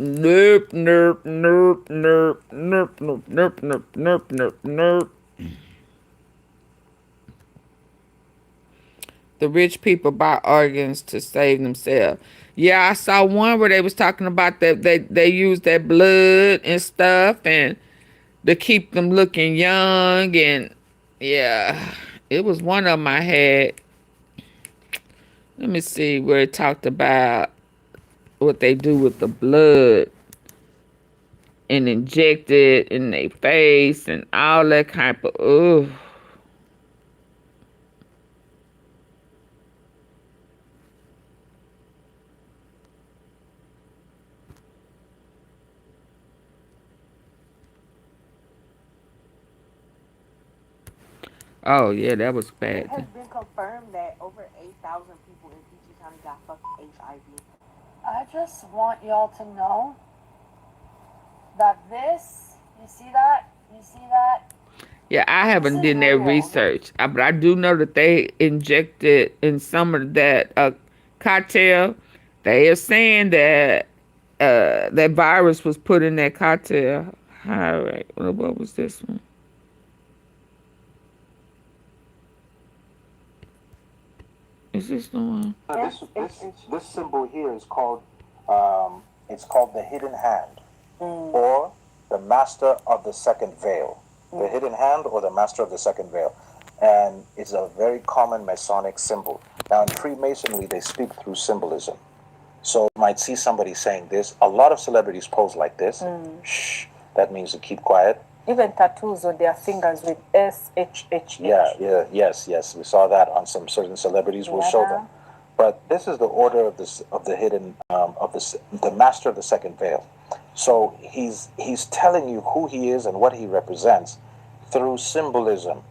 Nope, nope, nope, nope, nope, nope, nope, nope, nope, nope, nope. The rich people buy organs to save themselves. Yeah, I saw one where they was talking about that they use their blood and stuff and to keep them looking young, and yeah, it was one of them I had. Let me see where it talked about what they do with the blood and inject it in their face and all that kind of ugh. Oh yeah, that was bad. It has been confirmed that over 8,000 people in PG County got fucking HIV. I just want y'all to know that this, you see that? Yeah, I haven't done that research, but I do know that they injected in some of that cocktail. They are saying that that virus was put in that cocktail. All right, what was this one? Is this the one? This symbol here is called it's called the hidden hand, or the master of the second veil. The hidden hand or the master of the second veil, and it's a very common Masonic symbol. Now in Freemasonry, they speak through symbolism. So you might see somebody saying this. A lot of celebrities pose like this. Shh, that means to keep quiet. Even tattoos on their fingers with SHH. Yes. We saw that on some certain celebrities. We'll show them. But this is the order of the hidden the master of the second veil. So he's telling you who he is and what he represents through symbolism,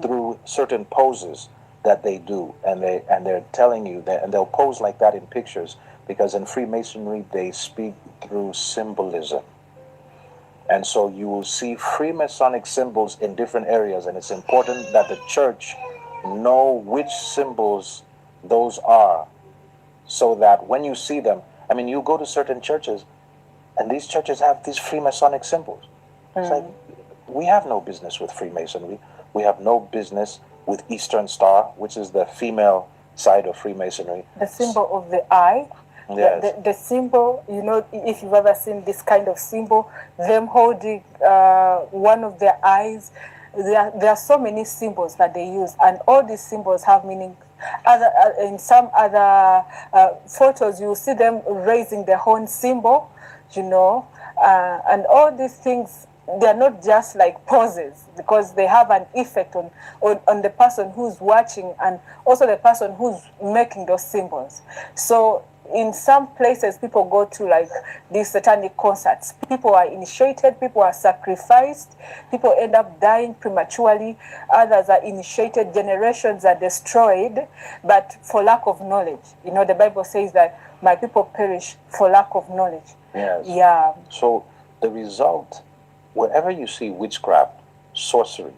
through certain poses that they do, and they're telling you that, and they'll pose like that in pictures because in Freemasonry they speak through symbolism. And so you will see Freemasonic symbols in different areas, and it's important that the church know which symbols those are, so that when you see them, I mean, you go to certain churches, and these churches have these Freemasonic symbols. It's like, we have no business with Freemasonry. We have no business with Eastern Star, which is the female side of Freemasonry. The symbol of the eye. Yes. The symbol, you know, if you've ever seen this kind of symbol, them holding one of their eyes. There are so many symbols that they use, and all these symbols have meaning. In some other photos, you will see them raising their horn symbol, you know, and all these things. They're not just like poses, because they have an effect on the person who's watching and also the person who's making those symbols. So in some places, people go to like these satanic concerts. People are initiated, people are sacrificed, people end up dying prematurely, others are initiated, generations are destroyed, but for lack of knowledge. You know, the Bible says that my people perish for lack of knowledge. Yes. Yeah. So the result, wherever you see witchcraft, sorcery,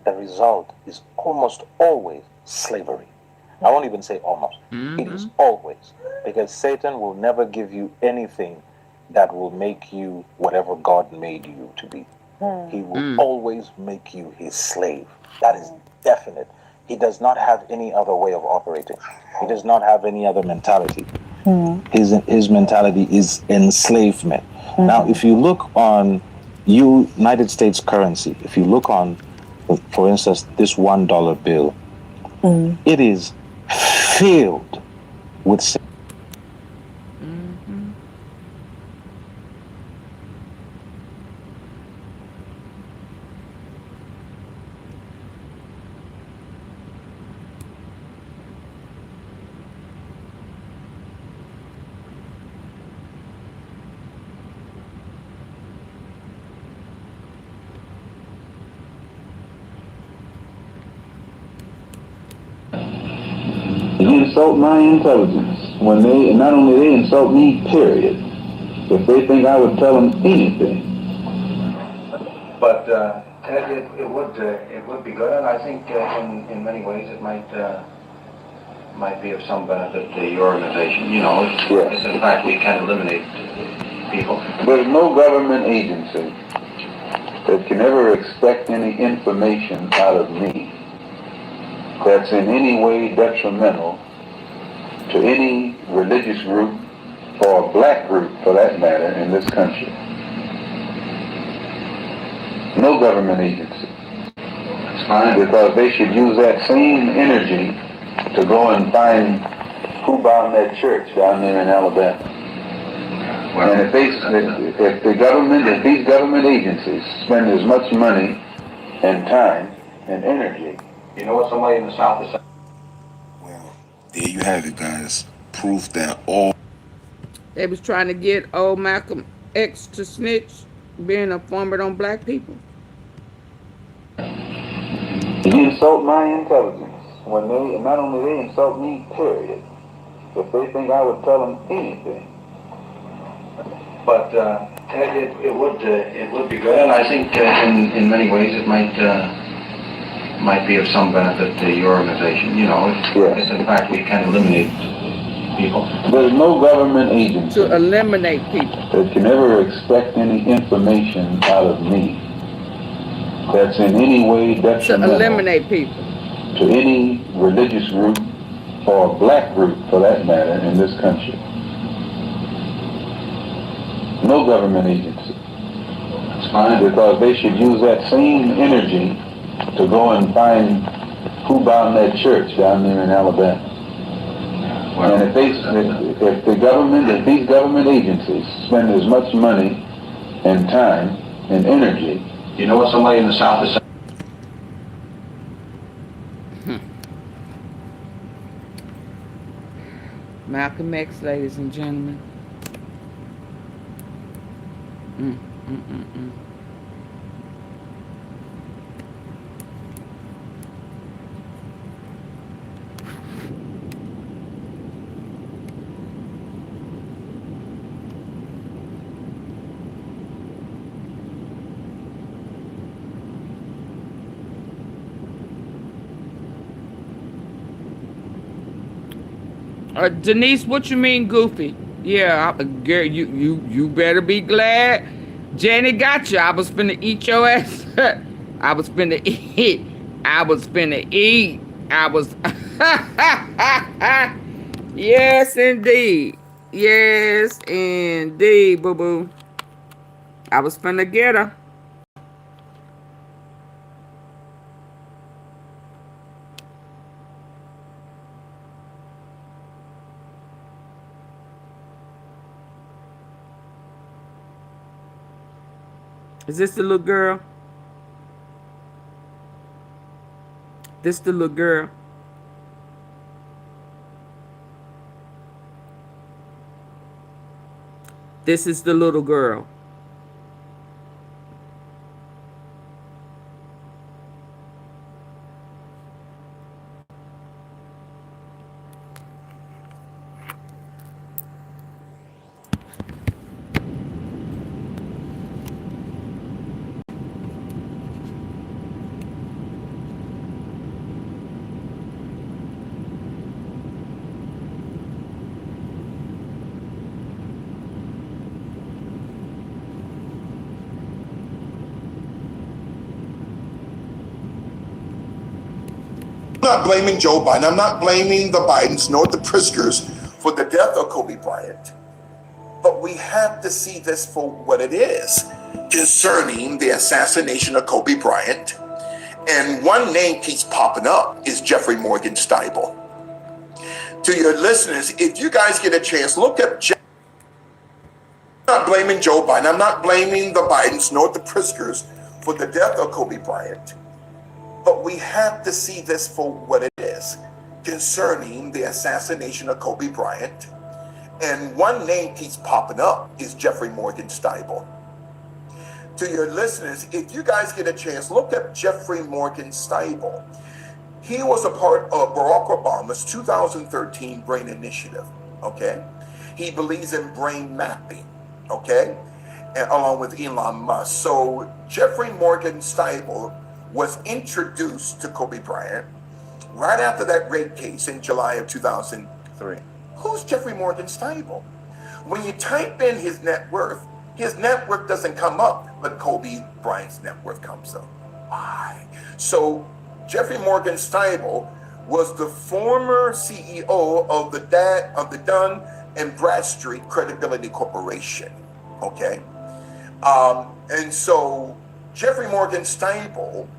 the result is almost always slavery. I won't even say almost. It is always. Because Satan will never give you anything that will make you whatever God made you to be. He will always make you his slave. That is definite. He does not have any other way of operating. He does not have any other mentality. His mentality is enslavement. Now, if you look on United States currency, if you look on, for instance, this $1 bill, it is filled with They insult my intelligence. When they, not only they insult me, period. If they think I would tell them anything. But it would be good, and I think in many ways it might be of some benefit to your organization. You know, if in fact we can eliminate people. There's no government agency that can ever expect any information out of me that's in any way detrimental to any religious group or a black group for that matter in this country. No government agency. That's fine. Because they should use that same energy to go and find who bombed that church down there in Alabama. Well, and if these government agencies spend as much money and time and energy, you know what somebody in the South is saying? Well, there you have it, guys. Proof that all... They was trying to get old Malcolm X to snitch, being informed on black people. They insult my intelligence. When they, not only they insult me, period. If they think I would tell them anything. But it would be good, and I think in many ways it might be of some benefit to your organization. You know, if in fact we can eliminate people. There's no government agency to eliminate people that can ever expect any information out of me that's in any way detrimental to eliminate people to any religious group or a black group for that matter in this country. No government agency. That's fine. Because they should use that same energy to go and find who bombed that church down there in Alabama. Well, and if these government agencies spend as much money and time and energy, you know what somebody in the South is saying? Malcolm X, ladies and gentlemen. Denise, what you mean goofy? Yeah, girl, you better be glad Janet got you. I was finna eat your ass. I was finna eat. I was finna eat. I was. Yes, indeed. Yes, indeed, boo boo. I was finna get her. Is this the little girl? This the little girl. This is the little girl. I'm not blaming Joe Biden. I'm not blaming the Bidens nor the Pritzkers for the death of Kobe Bryant. But we have to see this for what it is concerning the assassination of Kobe Bryant. And one name keeps popping up is Jeffrey Morgan Steibel. To your listeners, if you guys get a chance, look up I'm not blaming Joe Biden. I'm not blaming the Bidens nor the Pritzkers for the death of Kobe Bryant. But we have to see this for what it is concerning the assassination of Kobe Bryant. And one name keeps popping up is Jeffrey Morgan Steibel. To your listeners, if you guys get a chance, look up Jeffrey Morgan Steibel. He was a part of Barack Obama's 2013 Brain Initiative, okay? He believes in brain mapping, okay? And along with Elon Musk. So Jeffrey Morgan Steibel was introduced to Kobe Bryant right after that rape case in July of 2003. Who's Jeffrey Morgan Steibel? When you type in his net worth doesn't come up, but Kobe Bryant's net worth comes up. Why? So Jeffrey Morgan Steibel was the former CEO of the Dun and Bradstreet Credibility Corporation, okay? And so Jeffrey Morgan Steibel,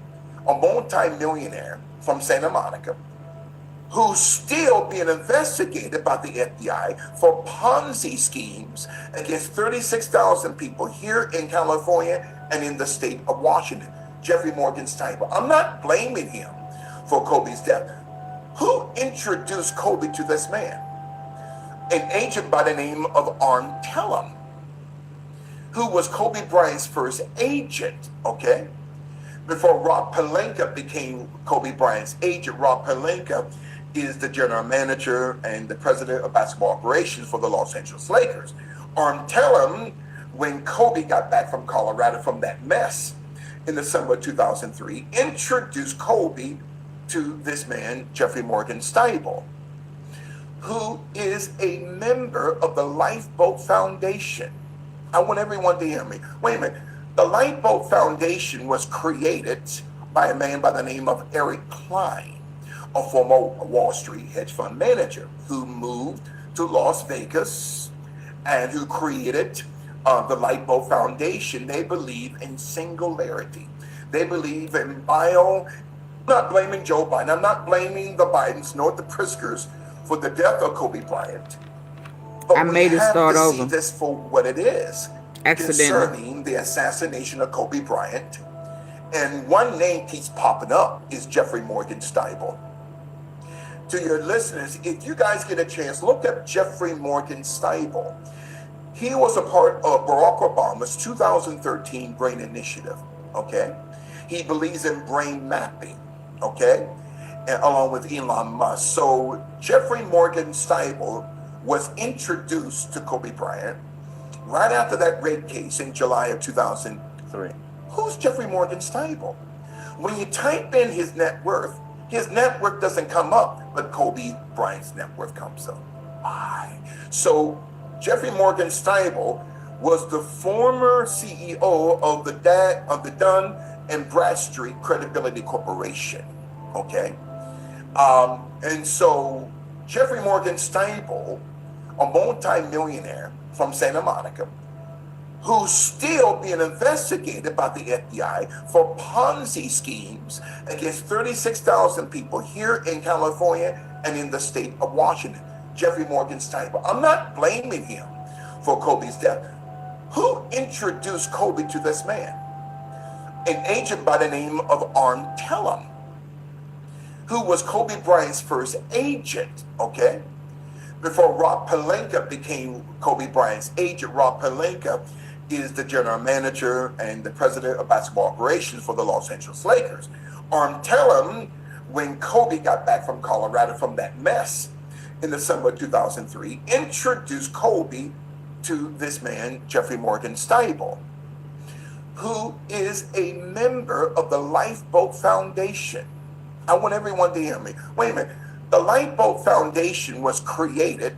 a multi-millionaire from Santa Monica, who's still being investigated by the FBI for Ponzi schemes against 36,000 people here in California and in the state of Washington. Jeffrey Morgan Steibel. I'm not blaming him for Kobe's death. Who introduced Kobe to this man? An agent by the name of AunTeaFee, who was Kobe Bryant's first agent, okay? Before Rob Pelinka became Kobe Bryant's agent. Rob Pelinka is the general manager and the president of basketball operations for the Los Angeles Lakers. AunTeaFee, when Kobe got back from Colorado from that mess in the summer of 2003, introduced Kobe to this man, Jeffrey Morgan Steibel, who is a member of the Lifeboat Foundation. I want everyone to hear me. Wait a minute. The Lifeboat Foundation was created by a man by the name of Eric Klein, a former Wall Street hedge fund manager who moved to Las Vegas and who created the Lifeboat Foundation. They believe in singularity. They believe in I'm not blaming Joe Biden. I'm not blaming the Bidens nor the Pritzkers for the death of Kobe Bryant. But I made it start over. We have to see this for what it is. Concerning the assassination of Kobe Bryant. And one name keeps popping up is Jeffrey Morgan Steibel. To your listeners, if you guys get a chance, look up Jeffrey Morgan Steibel. He was a part of Barack Obama's 2013 Brain Initiative, okay? He believes in brain mapping, okay? And along with Elon Musk. So Jeffrey Morgan Steibel was introduced to Kobe Bryant right after that rape case in July of 2003. Who's Jeffrey Morgan Steibel? When you type in his net worth doesn't come up, but Kobe Bryant's net worth comes up. my. So Jeffrey Morgan Steibel was the former CEO of the Dun and Bradstreet Credibility Corporation. Okay, and so Jeffrey Morgan Steibel, a multi-millionaire from Santa Monica, who's still being investigated by the FBI for Ponzi schemes against 36,000 people here in California and in the state of Washington. Jeffrey Morgan Steibel. I'm not blaming him for Kobe's death. Who introduced Kobe to this man? An agent by the name of AunTeaFee, who was Kobe Bryant's first agent, okay? Before Rob Pelinka became Kobe Bryant's agent, Rob Pelinka is the general manager and the president of basketball operations for the Los Angeles Lakers. AunTeaFee, when Kobe got back from Colorado from that mess in the summer of 2003, introduced Kobe to this man, Jeffrey Morgan Steibel, who is a member of the Lifeboat Foundation. I want everyone to hear me. Wait a minute. The Lifeboat Foundation was created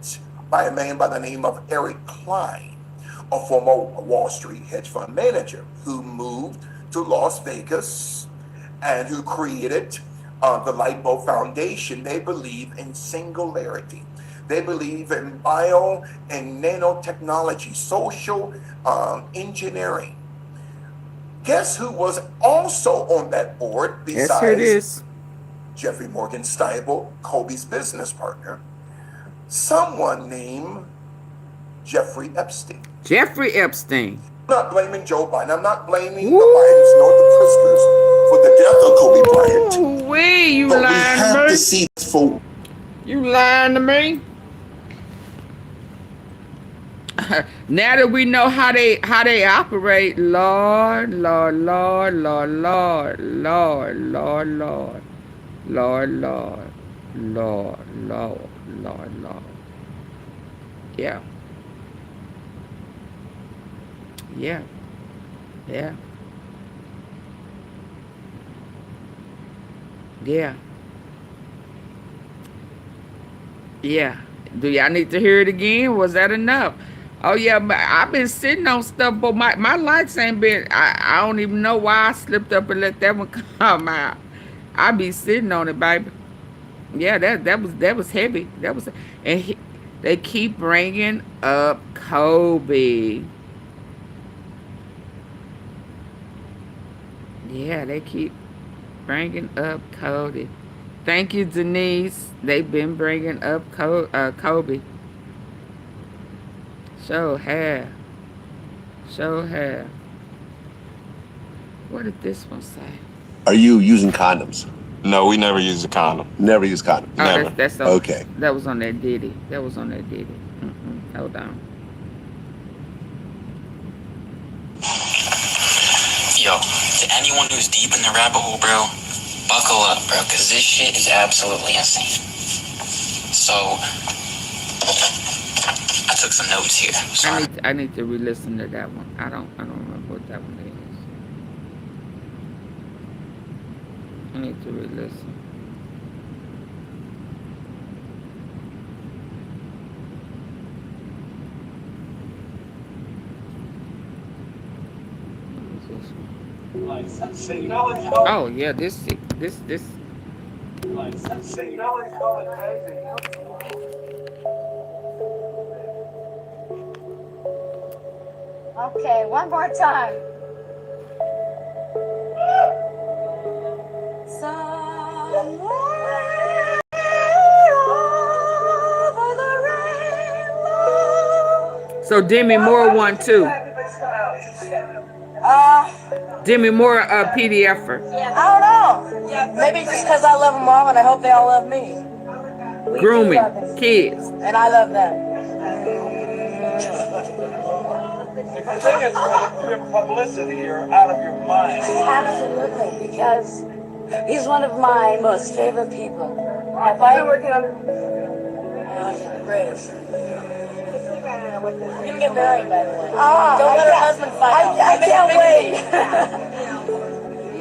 by a man by the name of Eric Klein, a former Wall Street hedge fund manager who moved to Las Vegas and who created the Lifeboat Foundation. They believe in singularity. They believe in bio and nanotechnology, social engineering. Guess who was also on that board besides Yes, it is. Jeffrey Morgan Steibel, Kobe's business partner? Someone named Jeffrey Epstein. Jeffrey Epstein. I'm not blaming Joe Biden. I'm not blaming the Bidens nor the Pritzkers for the death of Kobe Bryant. You but lying we have to me? to see this for. You lying to me? Now that we know how they operate, Lord, Lord, Lord, Lord, Lord, Lord, Lord, Lord, Lord, Lord, Lord, Lord, Lord, Lord. Yeah. Yeah. Yeah. Yeah. Yeah. Do y'all need to hear it again? Was that enough? Oh yeah, I've been sitting on stuff, but my lights ain't been. I don't even know why I slipped up and let that one come out. I be sitting on it, baby. Yeah, that was heavy. That was, and they keep bringing up Kobe. Yeah, they keep bringing up Kobe. Thank you, Denise. They've been bringing up Kobe. Show have. What did this one say? Are you using condoms? No, we never use a condom. Never use condoms. Oh, Never. That's okay. That was on that Diddy. Hold on. Yo, to anyone who's deep in the rabbit hole, bro, buckle up, bro, because this shit is absolutely insane. So, I took some notes here. So I need to re-listen to that one. I don't remember what that one is. I need to re-listen. Oh yeah, this. Okay, one more time. Somewhere over the rainbow. So Demi Moore won too. Demi Moore, PDFer. I don't know. Maybe just because I love them all and I hope they all love me. We Grooming do love kids. and I love them. The thing is, your publicity, you're out of your mind. Absolutely, because he's one of my most favorite people. If I working on great. You're gonna get married, by the way. Don't let her husband find out. I can't wait.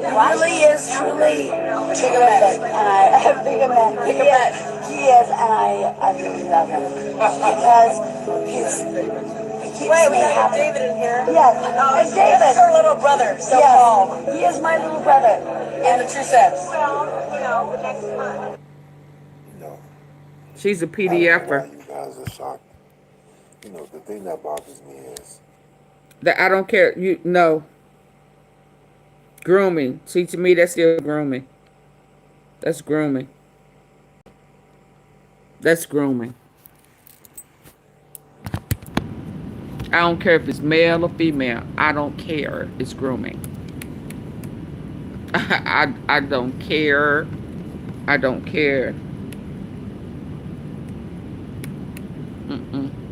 really is truly bigger man, and I bigger man. He is, and I really love him because he keeps me happy. David in here. Yes, and David, that's her little brother. So yes, he is my little brother. In the true sense. She's a I don't know why PDFer. you guys are shocked. You know, the thing that bothers me is That I don't care. You know, grooming. See, to me, that's still grooming. That's grooming. That's grooming. I don't care if it's male or female. I don't care. It's grooming. I don't care. I don't care.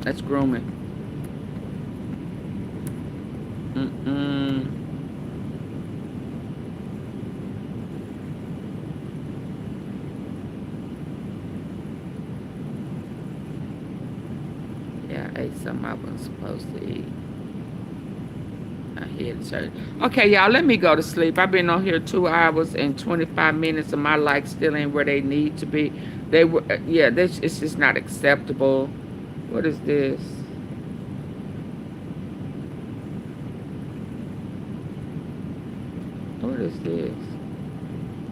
That's grooming. Yeah, I ate something I wasn't supposed to eat. I hear the church. Okay, y'all, let me go to sleep. I've been on here 2 hours and 25 minutes, and my likes still ain't where they need to be. They were, yeah, this it's just not acceptable. What is this? What is this?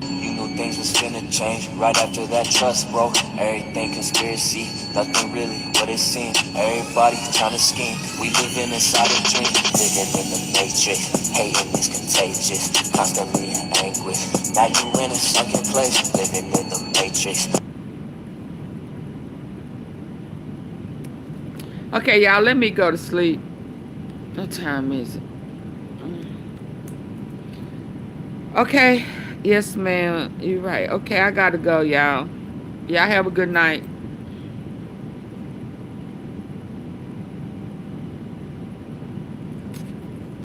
You knew things was finna change right after that trust broke. Everything conspiracy, nothing really what it seemed. Everybody trying to scheme. We living inside a dream, living in the matrix. Hating is contagious, constantly in anguish. Now you in a sunken place, living in the matrix. Okay, y'all, let me go to sleep. What time is it? Okay. Yes, ma'am. You're right. Okay, I gotta go, y'all. Y'all have a good night.